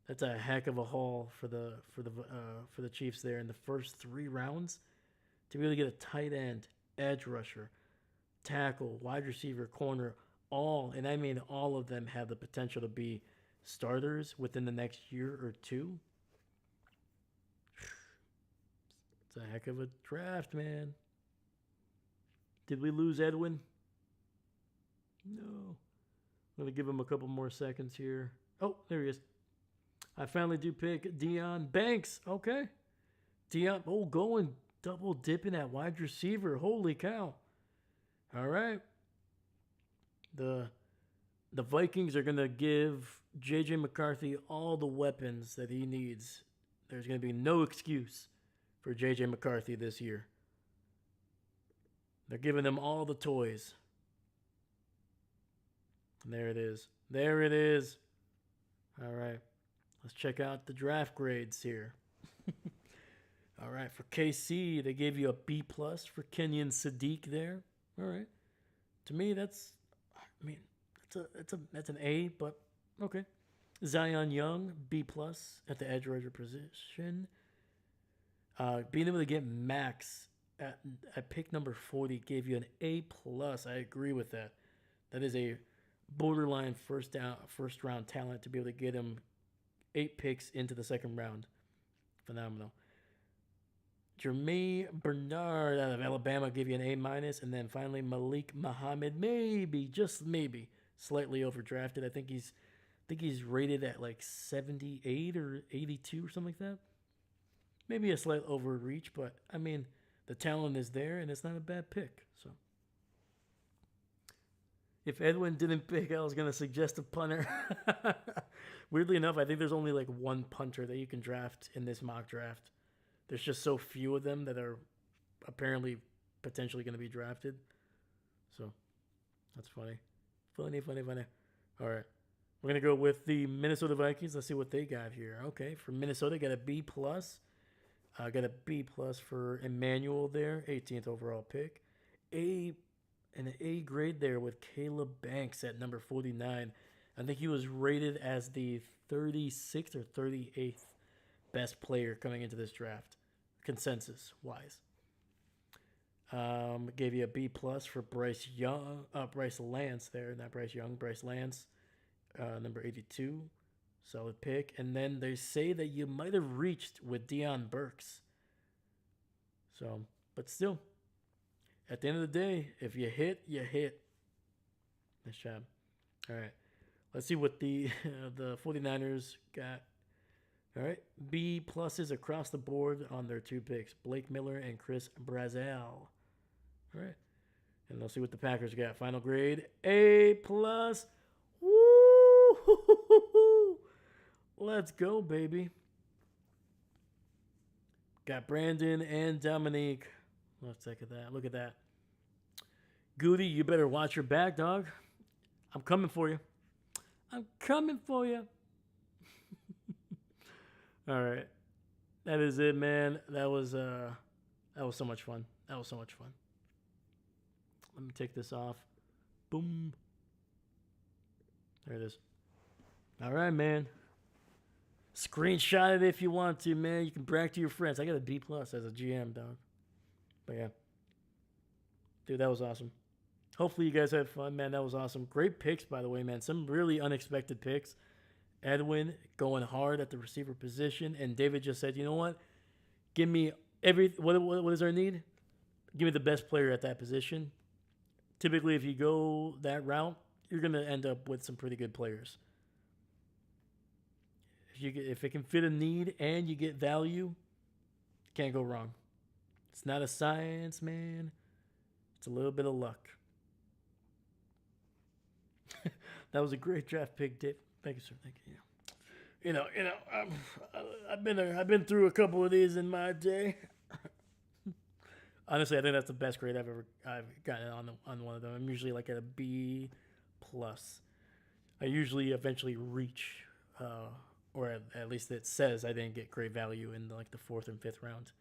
That's a heck of a haul for the Chiefs there in the first 3 rounds to be able to get a tight end, edge rusher, tackle, wide receiver, corner, all, and I mean all of them have the potential to be starters within the next year or two. It's a heck of a draft, man. Did we lose Edwin? No. I'm going to give him a couple more seconds here. Oh, there he is. I finally do pick Dion Banks. Okay. Dion, oh, going double dipping at wide receiver. Holy cow. All right. The The Vikings are going to give J.J. McCarthy all the weapons that he needs. There's going to be no excuse for J.J. McCarthy this year. They're giving him all the toys. And there it is. There it is. All right. Let's check out the draft grades here. All right. For KC, they gave you a B plus for Kenyon Sadiq there. All right. To me, that's an A, but okay. Zion Young, B plus at the edge rusher position. Being able to get Max at pick number 40 gave you an A plus. I agree with that. That is a borderline first round talent to be able to get him 8 picks into the second round. Phenomenal. Jermaine Bernard out of Alabama gave you an A minus, and then finally Malik Muhammad, maybe, just maybe, slightly overdrafted. I think he's rated at like 78 or 82 or something like that. Maybe a slight overreach, but I mean the talent is there, and it's not a bad pick. So if Edwin didn't pick, I was gonna suggest a punter. Weirdly enough, I think there's only like one punter that you can draft in this mock draft. There's just so few of them that are apparently potentially going to be drafted. So that's funny. Funny. All right. We're going to go with the Minnesota Vikings. Let's see what they got here. Okay. For Minnesota, got a B+. Got a B+ for Emmanuel there. 18th overall pick. An A grade there with Caleb Banks at number 49. I think he was rated as the 36th or 38th best player coming into this draft, consensus wise. Gave you a B+ for Bryce Lance there, not Bryce Young, Bryce Lance, number 82, solid pick. And then they say that you might have reached with Deion Burks. So, but still, at the end of the day, if you hit, you hit. Nice job. All right, let's see what the 49ers got. All right, B pluses across the board on their 2 picks, Blake Miller and Chris Brazel. All right, and let's see what the Packers got. Final grade, A+. Woo! Let's go, baby. Got Brandon and Dominique. Let's take that. Look at that. Goody, you better watch your back, dog. I'm coming for you. I'm coming for you. All right, that is it, man. That was so much fun. Let me take this off. Boom. There it is. All right, man. Screenshot it if you want to, man. You can brag to your friends. I got a B+ as a GM, dog. But yeah, dude, that was awesome. Hopefully you guys had fun, man. That was awesome. Great picks, by the way, man. Some really unexpected picks. Edwin going hard at the receiver position, and David just said, you know what? Give me what is our need? Give me the best player at that position. Typically, if you go that route, you're going to end up with some pretty good players. If it can fit a need and you get value, can't go wrong. It's not a science, man. It's a little bit of luck. That was a great draft pick, Dave. Thank you, sir. Thank you. I've been through a couple of these in my day. Honestly, I think that's the best grade I've gotten on one of them. I'm usually like at a B+. I usually eventually reach, or at least it says I didn't get great value in like the 4th and 5th round.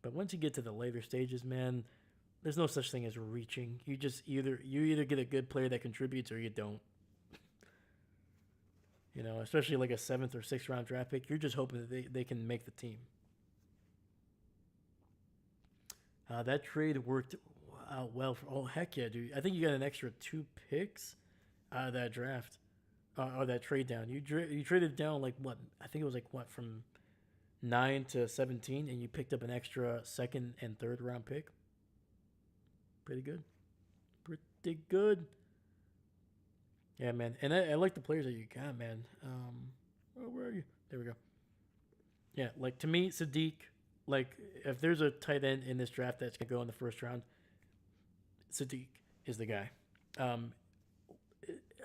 But once you get to the later stages, man, there's no such thing as reaching. You just either get a good player that contributes or you don't. You know, especially like a 7th or 6th round draft pick, you're just hoping that they can make the team. That trade worked out well. Heck yeah, dude. I think you got an extra 2 picks out of that draft. Or that trade down. You traded down like what? I think it was like what, from 9 to 17, and you picked up an extra 2nd and 3rd round pick. Pretty good. Yeah, man. And I like the players that you got, man. Where are you? There we go. Yeah, like to me, Sadiq, like if there's a tight end in this draft that's going to go in the 1st round, Sadiq is the guy. Um,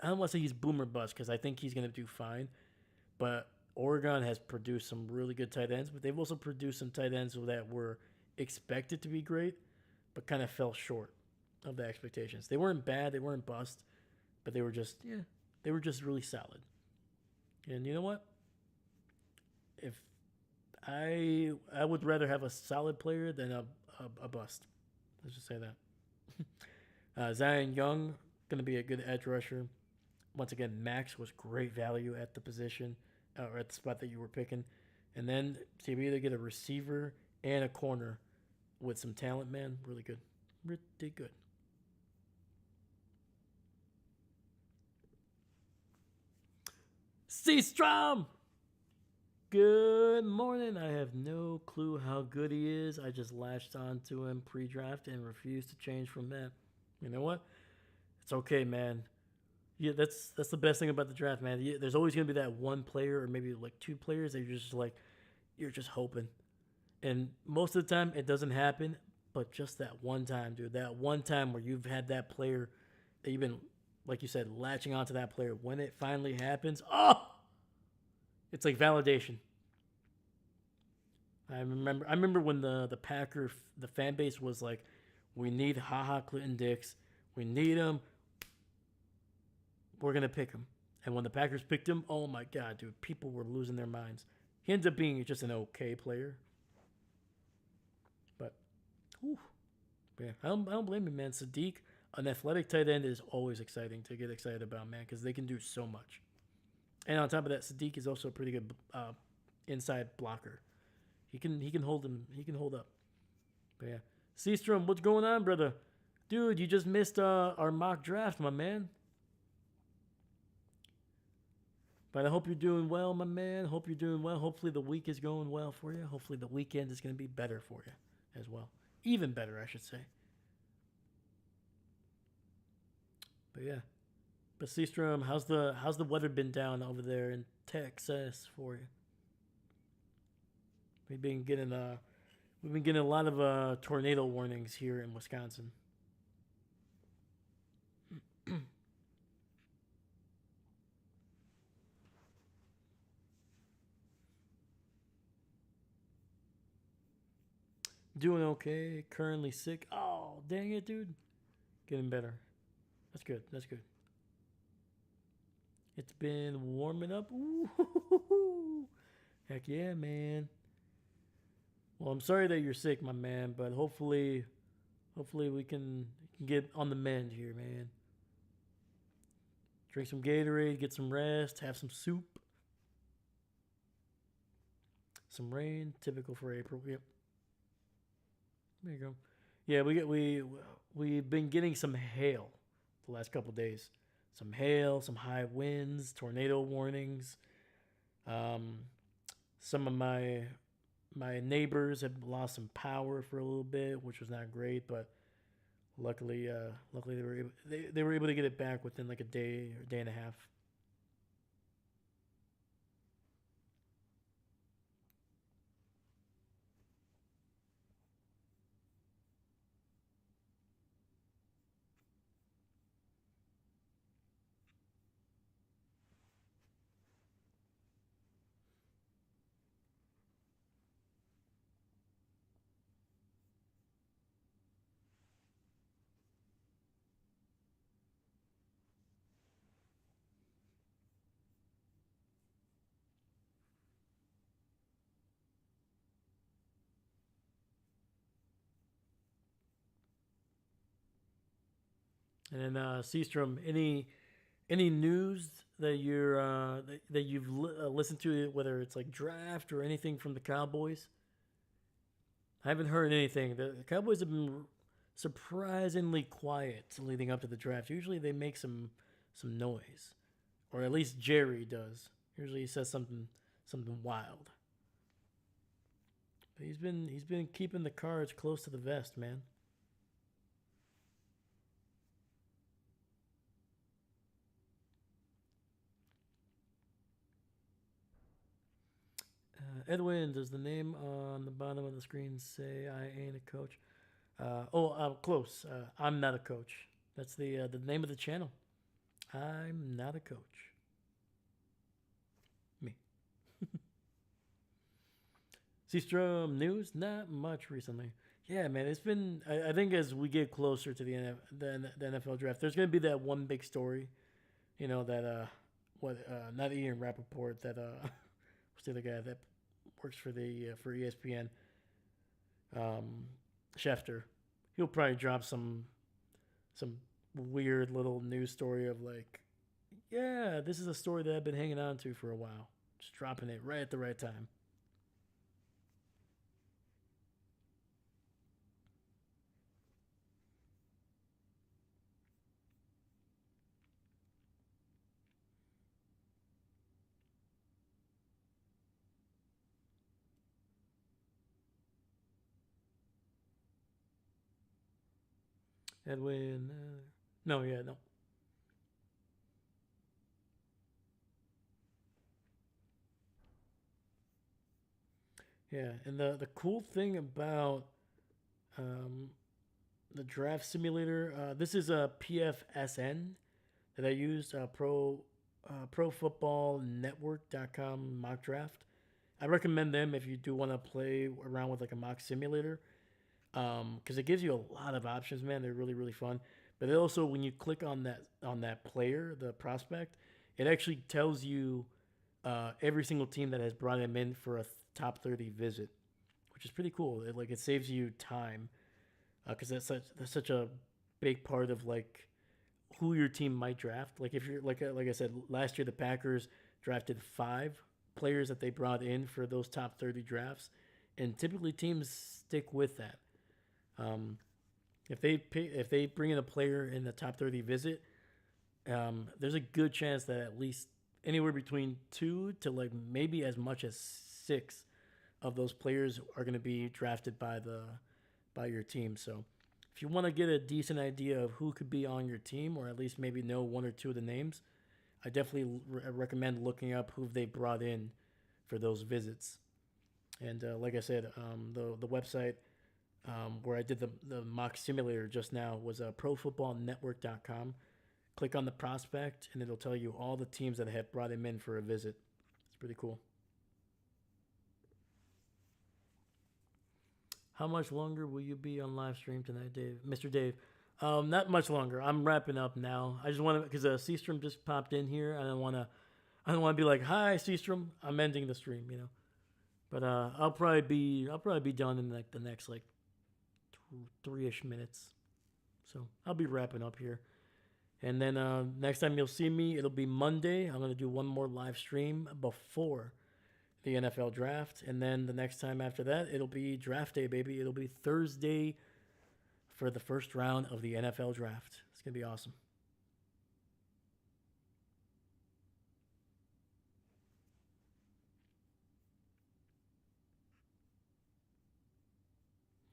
I don't want to say he's boomer bust because I think he's going to do fine. But Oregon has produced some really good tight ends, but they've also produced some tight ends that were expected to be great, but kind of fell short of the expectations. They weren't bad, they weren't bust, but they were just really solid. And you know what? If I would rather have a solid player than a bust. Let's just say that. Zion Young gonna be a good edge rusher. Once again, Max was great value at the position or at the spot that you were picking, and then to be able to get a receiver and a corner with some talent, man, really good, really good. Seastrom, good morning. I have no clue how good he is. I just latched onto him pre-draft and refused to change from that. You know what? It's okay, man. Yeah, that's the best thing about the draft, man. There's always gonna be that one player or maybe like two players that you're just hoping, and most of the time it doesn't happen. But just that one time, dude, that one time where you've had that player that you've been, like you said, latching onto that player. When it finally happens, oh, it's like validation. I remember when the fan base was like, we need haha Clinton Dix, we need him, we're gonna pick him. And when the Packers picked him, oh my god, dude, people were losing their minds. He ends up being just an okay player, but whew, yeah, I don't blame him, man. Sadiq, an athletic tight end, is always exciting to get excited about, man, because they can do so much. And on top of that, Sadiq is also a pretty good inside blocker. He can hold up. But yeah, Seastrom, what's going on, brother? Dude, you just missed our mock draft, my man. But I hope you're doing well, my man. Hope you're doing well. Hopefully the week is going well for you. Hopefully the weekend is going to be better for you as well. Even better, I should say. But yeah. But Seastrom, how's the weather been down over there in Texas for you? We've been getting a lot of tornado warnings here in Wisconsin. Doing okay. Currently sick. Oh, dang it, dude. Getting better. That's good. That's good. It's been warming up. Ooh, heck yeah, man. Well, I'm sorry that you're sick, my man, but hopefully we can get on the mend here, man. Drink some Gatorade, get some rest, have some soup, some rain, typical for April. Yep, there you go. Yeah, we've been getting some hail the last couple days. Some hail, some high winds, tornado warnings. Um, some of my neighbors have lost some power for a little bit, which was not great, but luckily they were able to get it back within like a day or day and a half. And then Seastrom, any news that that you've listened to, whether it's like draft or anything from the Cowboys? I haven't heard anything. The Cowboys have been surprisingly quiet leading up to the draft. Usually they make some noise, or at least Jerry does. Usually he says something wild. But he's been keeping the cards close to the vest, man. Edwin, does the name on the bottom of the screen say I ain't a coach? Close. I'm not a coach. That's the name of the channel. I'm not a coach. Me. Seastrom news, not much recently. Yeah, man, it's been. I think as we get closer to the NFL draft, there's gonna be that one big story. You know that not Ian Rappaport, that what's the other guy that works for ESPN, um, Schefter. He'll probably drop some weird little news story of like, yeah, this is a story that I've been hanging on to for a while. Just dropping it right at the right time. Edwin, no, yeah, no, yeah. And the cool thing about um, the draft simulator, this is a PFSN that I used, Pro Football Network.com mock draft. I recommend them if you do want to play around with like a mock simulator, because it gives you a lot of options, man. They're really really fun. But it also, when you click on that player, the prospect, it actually tells you every single team that has brought him in for a top 30 visit, which is pretty cool. It saves you time, because that's such a big part of like who your team might draft. Like if you're like I said last year, the Packers drafted 5 players that they brought in for those top 30 drafts, and typically teams stick with that. Um, if they bring in a player in the top 30 visit, there's a good chance that at least anywhere between 2 to maybe as much as 6 of those players are going to be drafted by your team. So if you want to get a decent idea of who could be on your team, or at least maybe know 1 or 2 of the names, I definitely recommend looking up who they brought in for those visits. And like I said, the website where I did the mock simulator just now was profootballnetwork.com. Click on the prospect, and it'll tell you all the teams that have brought him in for a visit. It's pretty cool. How much longer will you be on live stream tonight, Dave? Mr. Dave? Not much longer. I'm wrapping up now. I just want to, because Seastrom just popped in here. I don't want to be like, "Hi, Seastrom." I'm ending the stream, you know. But I'll probably be done in like the next like 3ish minutes. So I'll be wrapping up here. And then next time you'll see me, it'll be Monday. I'm gonna do one more live stream before the NFL draft, and then the next time after that, it'll be draft day, baby. It'll be Thursday for the first round of the NFL draft. It's gonna be awesome.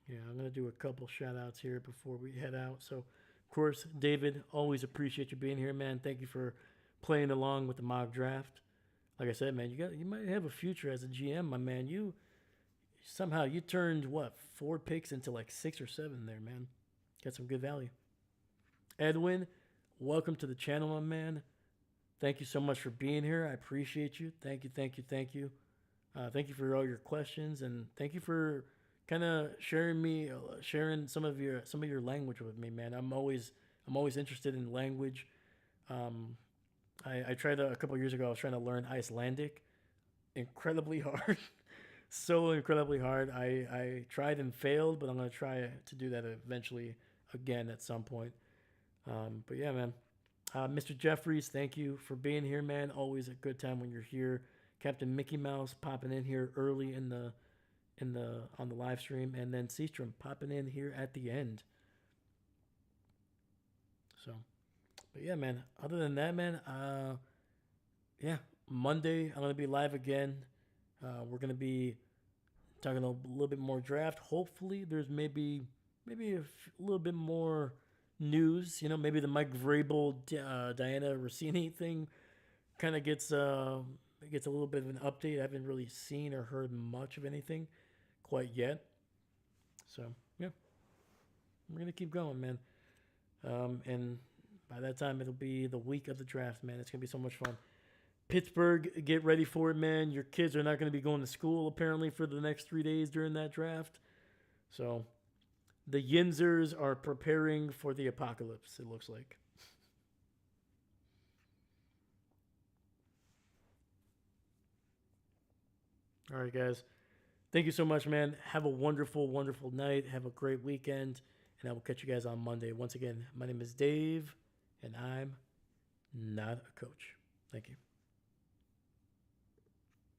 Yeah, I'm gonna do a couple shout outs here before we head out. So, of course, David, always appreciate you being here, man. Thank you for playing along with the mock draft. Like I said, man, you might have a future as a GM, my man. You somehow you turned what 4 picks into like 6 or 7 there, man. Got some good value. Edwin, welcome to the channel, my man. Thank you so much for being here. I appreciate you. Thank you, thank you, thank you. Thank you for all your questions, and thank you for kind of sharing some of your language with me, man. I'm always interested in language. Um, I tried a couple years ago. I was trying to learn Icelandic. Incredibly hard, so incredibly hard. I tried and failed, but I'm gonna try to do that eventually again at some point. But yeah, man. Mr. Jeffries, thank you for being here, man. Always a good time when you're here. Captain Mickey Mouse popping in here early in the on the live stream, and then Seastrom popping in here at the end. So, but yeah, man. Other than that, man, yeah, Monday I'm gonna be live again. We're gonna be talking a little bit more draft. Hopefully, there's maybe a little bit more news. You know, maybe the Mike Vrabel, Diana Rossini thing kind of gets a little bit of an update. I haven't really seen or heard much of anything quite yet. So yeah, we're gonna keep going, man. And by that time, it'll be the week of the draft, man. It's going to be so much fun. Pittsburgh, get ready for it, man. Your kids are not going to be going to school, apparently, for the next 3 days during that draft. So the Yinzers are preparing for the apocalypse, it looks like. All right, guys. Thank you so much, man. Have a wonderful, wonderful night. Have a great weekend. And I will catch you guys on Monday. Once again, my name is Dave, and I'm not a coach. Thank you.